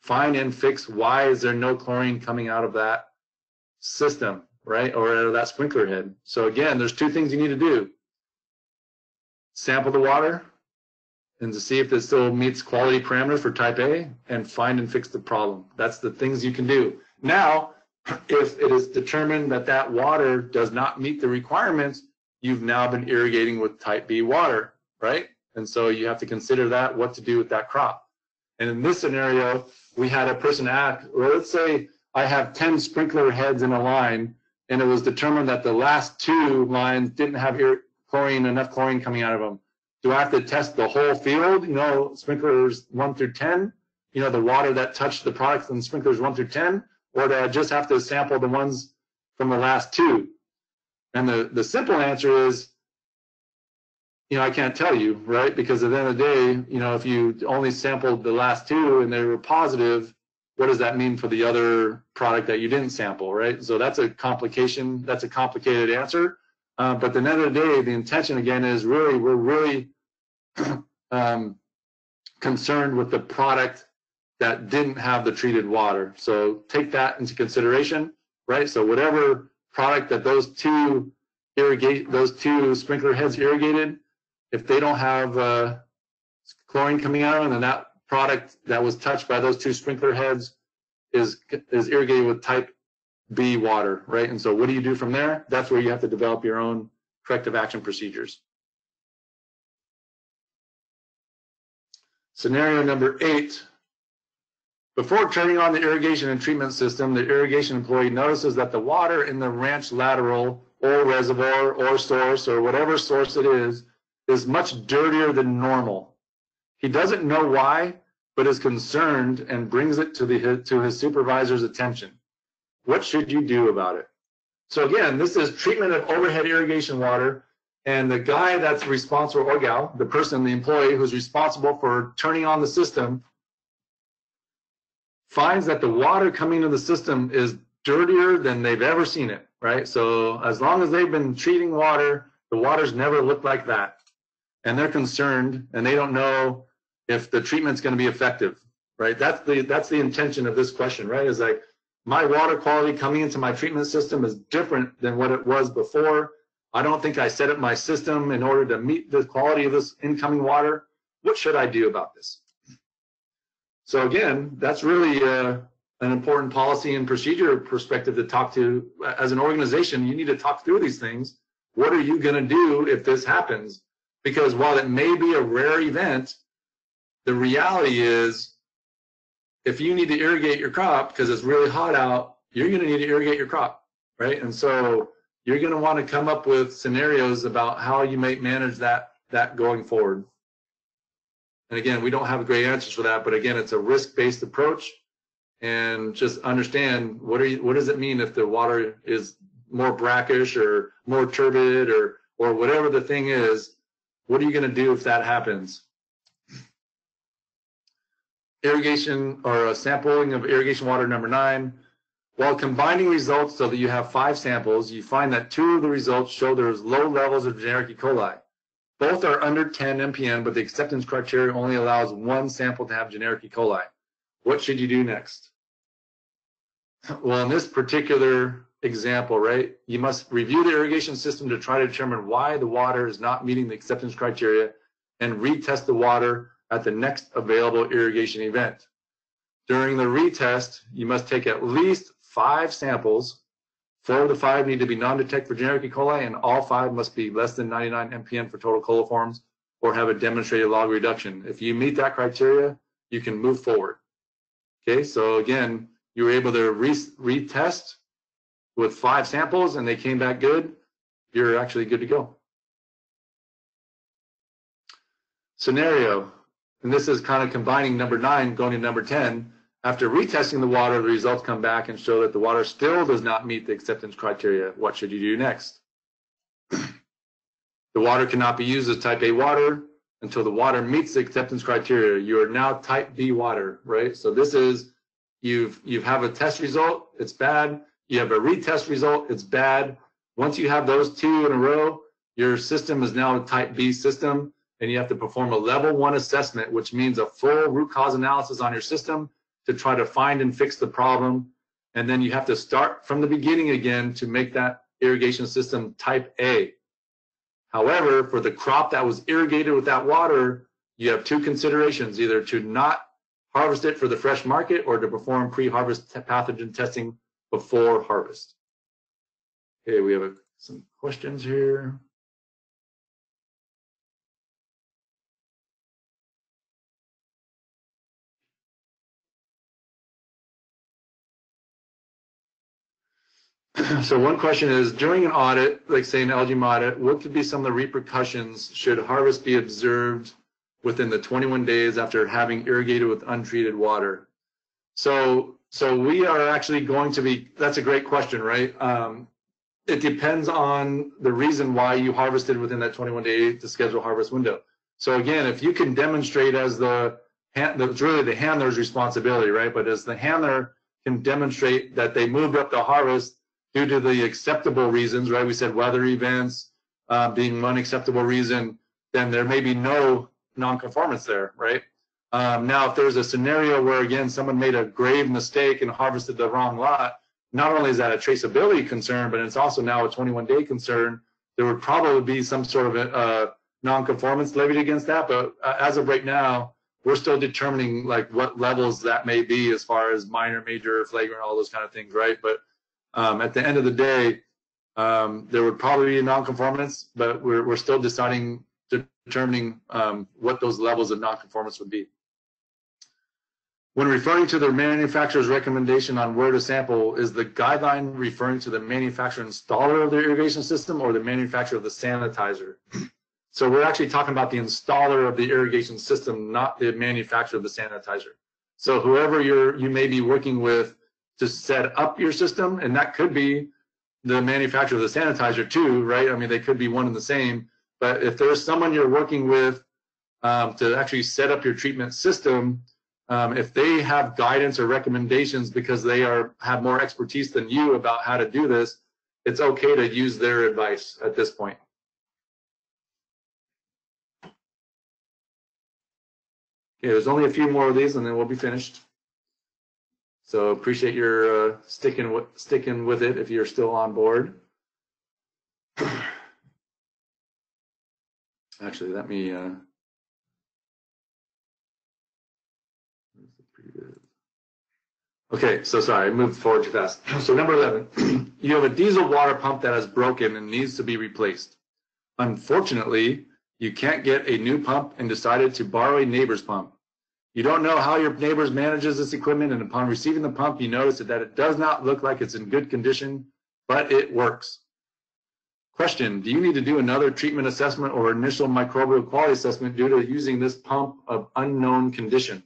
find and fix why is there no chlorine coming out of that system, right, or out of that sprinkler head. So again, there's 2 things you need to do. Sample the water and to see if it still meets quality parameters for type A, and find and fix the problem. That's the things you can do. Now, if it is determined that that water does not meet the requirements, you've now been irrigating with type B water, right? And so you have to consider that, what to do with that crop. And in this scenario, we had a person ask, well, let's say I have 10 sprinkler heads in a line, and it was determined that the last 2 lines didn't have enough chlorine coming out of them. Do I have to test the whole field, sprinklers 1 through 10, the water that touched the products in sprinklers 1 through 10, or do I just have to sample the ones from the last 2? And the simple answer is, I can't tell you, right? Because at the end of the day, if you only sampled the last 2 and they were positive, what does that mean for the other product that you didn't sample, right? So that's a complication. That's a complicated answer. But at the end of the day, the intention again is we're really concerned with the product that didn't have the treated water. So take that into consideration, right? So whatever product that those two sprinkler heads irrigated, if they don't have chlorine coming out of them, then that product that was touched by those 2 sprinkler heads is irrigated with type B water, right? And so what do you do from there? That's where you have to develop your own corrective action procedures. Scenario number 8. Before turning on the irrigation and treatment system, the irrigation employee notices that the water in the ranch lateral or reservoir or source or whatever source it is much dirtier than normal. He doesn't know why, but is concerned and brings it to his supervisor's attention. What should you do about it? So again, this is treatment of overhead irrigation water, and the guy that's responsible, or gal, the person, the employee who's responsible for turning on the system, finds that the water coming into the system is dirtier than they've ever seen it, right? So as long as they've been treating water, the water's never looked like that. And they're concerned, and they don't know if the treatment's going to be effective, right? That's the intention of this question, right? Is like, my water quality coming into my treatment system is different than what it was before. I don't think I set up my system in order to meet the quality of this incoming water. What should I do about this? So again, that's really an important policy and procedure perspective to talk to. As an organization, you need to talk through these things. What are you going to do if this happens? Because while it may be a rare event, the reality is, if you need to irrigate your crop because it's really hot out, you're going to need to irrigate your crop, right? And so you're going to want to come up with scenarios about how you may manage that going forward. And again, we don't have great answers for that, but again, it's a risk-based approach. And just understand, what does it mean if the water is more brackish or more turbid or whatever the thing is? What are you going to do if that happens? Irrigation, or a sampling of irrigation water number 9. While combining results so that you have 5 samples, you find that 2 of the results show there's low levels of generic E. coli. Both are under 10 mpn, but the acceptance criteria only allows 1 sample to have generic E. coli. What should you do next? Well, in this particular example, right, you must review the irrigation system to try to determine why the water is not meeting the acceptance criteria and retest the water at the next available irrigation event. During the retest, you must take at least 5 samples. 4 of the 5 need to be non-detect for generic E. coli, and all 5 must be less than 99 mpn for total coliforms. or have a demonstrated log reduction. If you meet that criteria, you can move forward. Okay, so again, you were able to retest with 5 samples and they came back good, you're actually good to go. Scenario, and this is kind of combining number 9 going to number 10. After retesting the water, the results come back and show that the water still does not meet the acceptance criteria. What should you do next? The water cannot be used as type A water until the water meets the acceptance criteria. You are now type B water, right? So this is, you have a test result, it's bad. You have a retest result, it's bad. Once you have those 2 in a row, your system is now a type B system, and you have to perform a level 1 assessment, which means a full root cause analysis on your system to try to find and fix the problem. And then you have to start from the beginning again to make that irrigation system type A. However, for the crop that was irrigated with that water, you have 2 considerations, either to not harvest it for the fresh market or to perform pre-harvest pathogen testing before harvest. Okay, we have some questions here. So one question is, during an audit, like say an LGMA audit, what could be some of the repercussions should harvest be observed within the 21 days after having irrigated with untreated water? So we are actually going to be, that's a great question, right? It depends on the reason why you harvested within that 21-day to schedule harvest window. So again, if you can demonstrate as it's really the handler's responsibility, right? But as the handler can demonstrate that they moved up the harvest due to the acceptable reasons, right? We said weather events being one acceptable reason, then there may be no non-conformance there, right? Now, if there's a scenario where, again, someone made a grave mistake and harvested the wrong lot, not only is that a traceability concern, but it's also now a 21-day concern. There would probably be some sort of a non-conformance levied against that, but as of right now, we're still determining like what levels that may be as far as minor, major, flagrant, all those kind of things, right? But at the end of the day, there would probably be a non-conformance, but we're still deciding, determining what those levels of non-conformance would be. When referring to the manufacturer's recommendation on where to sample, is the guideline referring to the manufacturer installer of the irrigation system or the manufacturer of the sanitizer? So we're actually talking about the installer of the irrigation system, not the manufacturer of the sanitizer. So whoever you may be working with to set up your system, and that could be the manufacturer of the sanitizer too, right? I mean, they could be one and the same, but if there's someone you're working with to actually set up your treatment system, if they have guidance or recommendations because they have more expertise than you about how to do this, it's okay to use their advice at this point. Okay, there's only a few more of these and then we'll be finished. So appreciate your sticking with it if you're still on board. Actually, let me okay, so sorry, I moved forward too fast. So number 11, you have a diesel water pump that is broken and needs to be replaced. Unfortunately, you can't get a new pump and decided to borrow a neighbor's pump. You don't know how your neighbor manages this equipment, and upon receiving the pump, you notice that it does not look like it's in good condition, but it works. Question, do you need to do another treatment assessment or initial microbial quality assessment due to using this pump of unknown condition?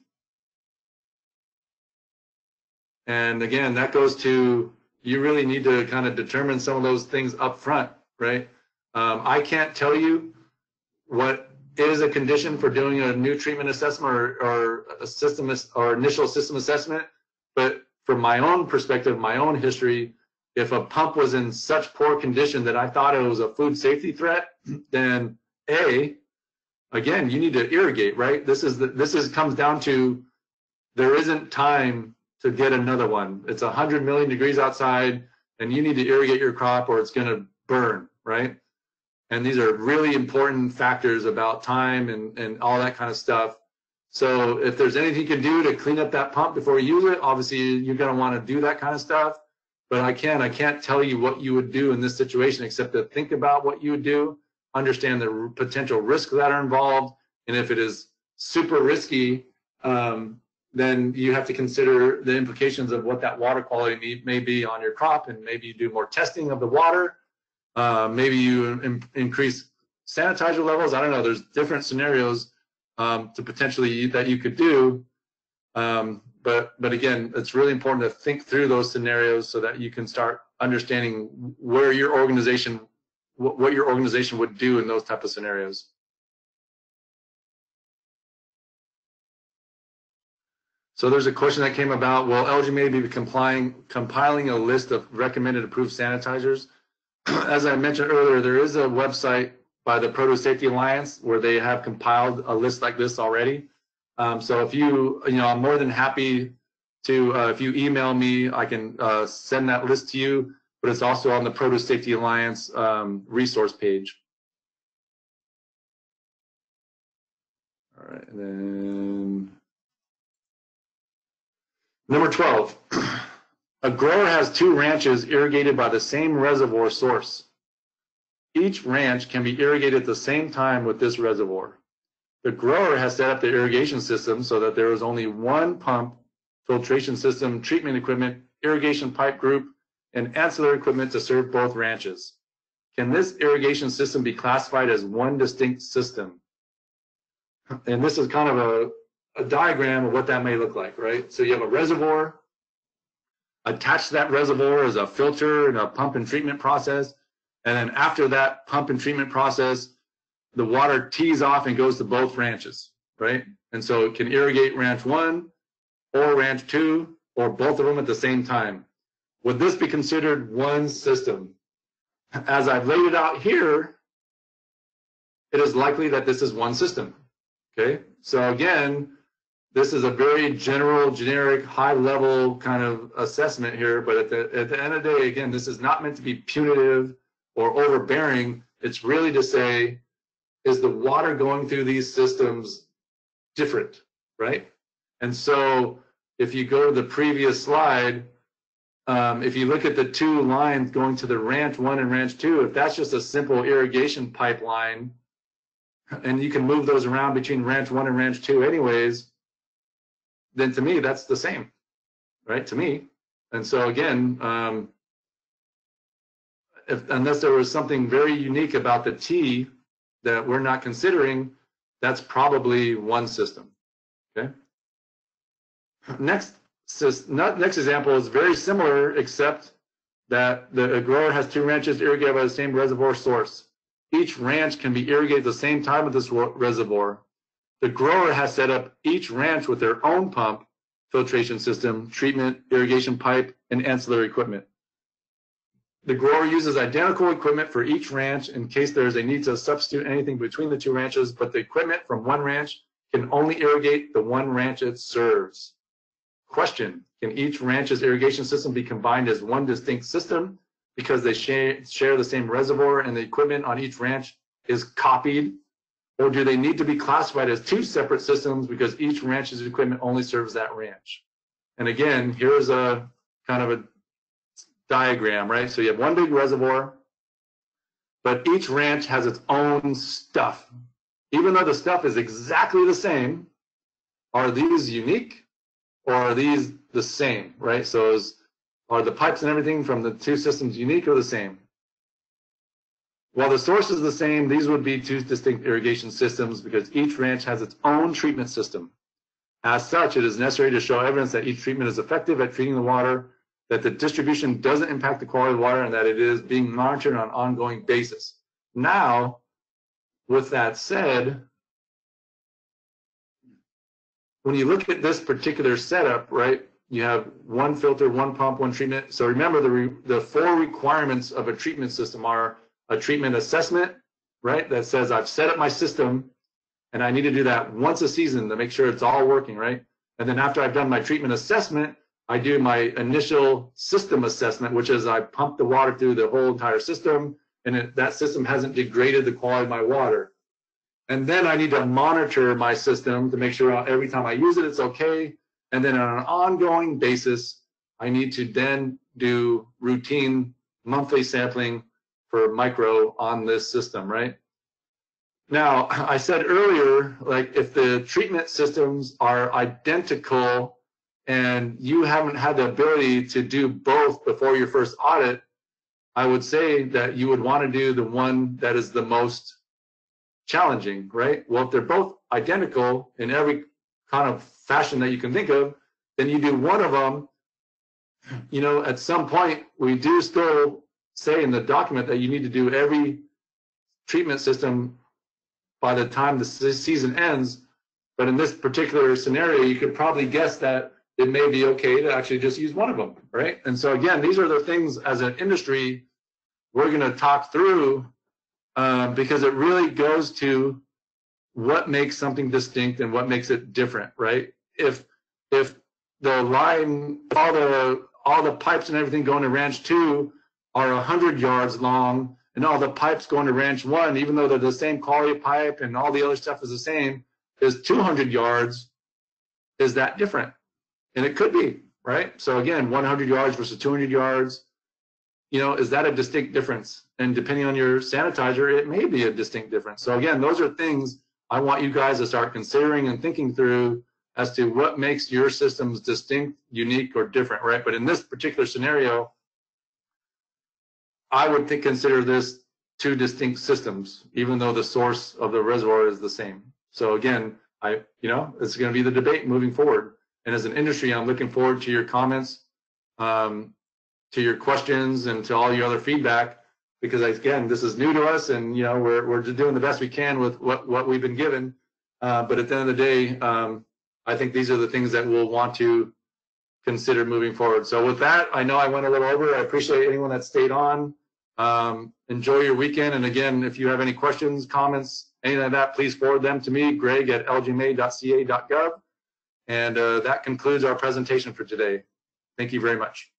And again, that goes to, you really need to kind of determine some of those things up front, right? I can't tell you what is a condition for doing a new treatment assessment or a system or initial system assessment, but from my own perspective, my own history, if a pump was in such poor condition that I thought it was a food safety threat, then again, you need to irrigate, right? This comes down to, there isn't time to get another one. It's 100 million degrees outside and you need to irrigate your crop or it's going to burn, right? And these are really important factors about time and all that kind of stuff. So if there's anything you can do to clean up that pump before you use it, obviously you're going to want to do that kind of stuff. But I can't tell you what you would do in this situation except to think about what you would do. understand the potential risks that are involved. And if it is super risky, then you have to consider the implications of what that water quality may be on your crop, and maybe you do more testing of the water. Maybe you increase sanitizer levels. I don't know. There's different scenarios to potentially that you could do. But again, it's really important to think through those scenarios so that you can start understanding where your organization, what your organization would do in those type of scenarios. So there's a question that came about, will LGMA be compiling a list of recommended approved sanitizers? As I mentioned earlier, there is a website by the Produce Safety Alliance where they have compiled a list like this already. So if I'm more than happy to, if you email me, I can send that list to you, but it's also on the Produce Safety Alliance resource page. All right, and then number 12, a grower has 2 ranches irrigated by the same reservoir source. Each ranch can be irrigated at the same time with this reservoir. The grower has set up the irrigation system so that there is only one pump, filtration system, treatment equipment, irrigation pipe group, and ancillary equipment to serve both ranches. Can this irrigation system be classified as one distinct system? And this is kind of a diagram of what that may look like, right? So you have a reservoir. Attached to that reservoir is a filter and a pump and treatment process. And then after that pump and treatment process, the water tees off and goes to both ranches, right? And so it can irrigate ranch 1 or ranch 2 or both of them at the same time. Would this be considered one system? As I've laid it out here, it is likely that this is one system, okay? So again, this is a very general, generic, high-level kind of assessment here, but at the end of the day, again, this is not meant to be punitive or overbearing. It's really to say, is the water going through these systems different, right? And so if you go to the previous slide, if you look at the 2 lines going to the ranch 1 and ranch 2, if that's just a simple irrigation pipeline, and you can move those around between ranch 1 and ranch 2 anyways, then to me, that's the same, right, to me. And so again, unless there was something very unique about the T that we're not considering, that's probably one system, okay? Next example is very similar, except that the grower has 2 ranches irrigated by the same reservoir source. Each ranch can be irrigated at the same time with this reservoir. The grower has set up each ranch with their own pump, filtration system, treatment, irrigation pipe, and ancillary equipment. The grower uses identical equipment for each ranch in case there is a need to substitute anything between the 2 ranches, but the equipment from one ranch can only irrigate the one ranch it serves. Question, can each ranch's irrigation system be combined as one distinct system because they share the same reservoir and the equipment on each ranch is copied? Or do they need to be classified as 2 separate systems because each ranch's equipment only serves that ranch? And again, here's a kind of a diagram, right? So you have one big reservoir, but each ranch has its own stuff. Even though the stuff is exactly the same, are these unique or are these the same, right? So are the pipes and everything from the 2 systems unique or the same? While the source is the same, these would be 2 distinct irrigation systems because each ranch has its own treatment system. As such, it is necessary to show evidence that each treatment is effective at treating the water, that the distribution doesn't impact the quality of water, and that it is being monitored on an ongoing basis. Now, with that said, when you look at this particular setup, right, you have 1 filter, 1 pump, 1 treatment. So remember the 4 requirements of a treatment system are a treatment assessment, right, that says I've set up my system and I need to do that once a season to make sure it's all working, right? And then after I've done my treatment assessment, I do my initial system assessment, which is I pump the water through the whole entire system, and that system hasn't degraded the quality of my water. And then I need to monitor my system to make sure every time I use it, it's okay. And then on an ongoing basis, I need to then do routine monthly sampling for micro on this system, right? Now, I said earlier, like if the treatment systems are identical and you haven't had the ability to do both before your first audit, I would say that you would want to do the one that is the most challenging, right? Well, if they're both identical in every kind of fashion that you can think of, then you do one of them. You know, at some point, we do still say in the document that you need to do every treatment system by the time the season ends. But in this particular scenario, you could probably guess that it may be okay to actually just use one of them, right? And so again, these are the things as an industry we're going to talk through because it really goes to what makes something distinct and what makes it different, right? If the line, all the pipes and everything going to ranch 2 are 100 yards long, and all the pipes going to ranch 1, even though they're the same quality pipe and all the other stuff is the same, is 200 yards, is that different? And it could be, right? So again, 100 yards versus 200 yards, you know, is that a distinct difference? And depending on your sanitizer, it may be a distinct difference. So again, those are things I want you guys to start considering and thinking through as to what makes your systems distinct, unique, or different, right? But in this particular scenario, I would consider this 2 distinct systems, even though the source of the reservoir is the same. So again, it's going to be the debate moving forward. And as an industry, I'm looking forward to your comments, to your questions, and to all your other feedback, because again, this is new to us, and we're just doing the best we can with what we've been given. But at the end of the day, I think these are the things that we'll want to consider moving forward. So with that, I know I went a little over. I appreciate anyone that stayed on. Enjoy your weekend. And again, if you have any questions, comments, anything like that, please forward them to me, greg@lgma.ca.gov. And that concludes our presentation for today. Thank you very much.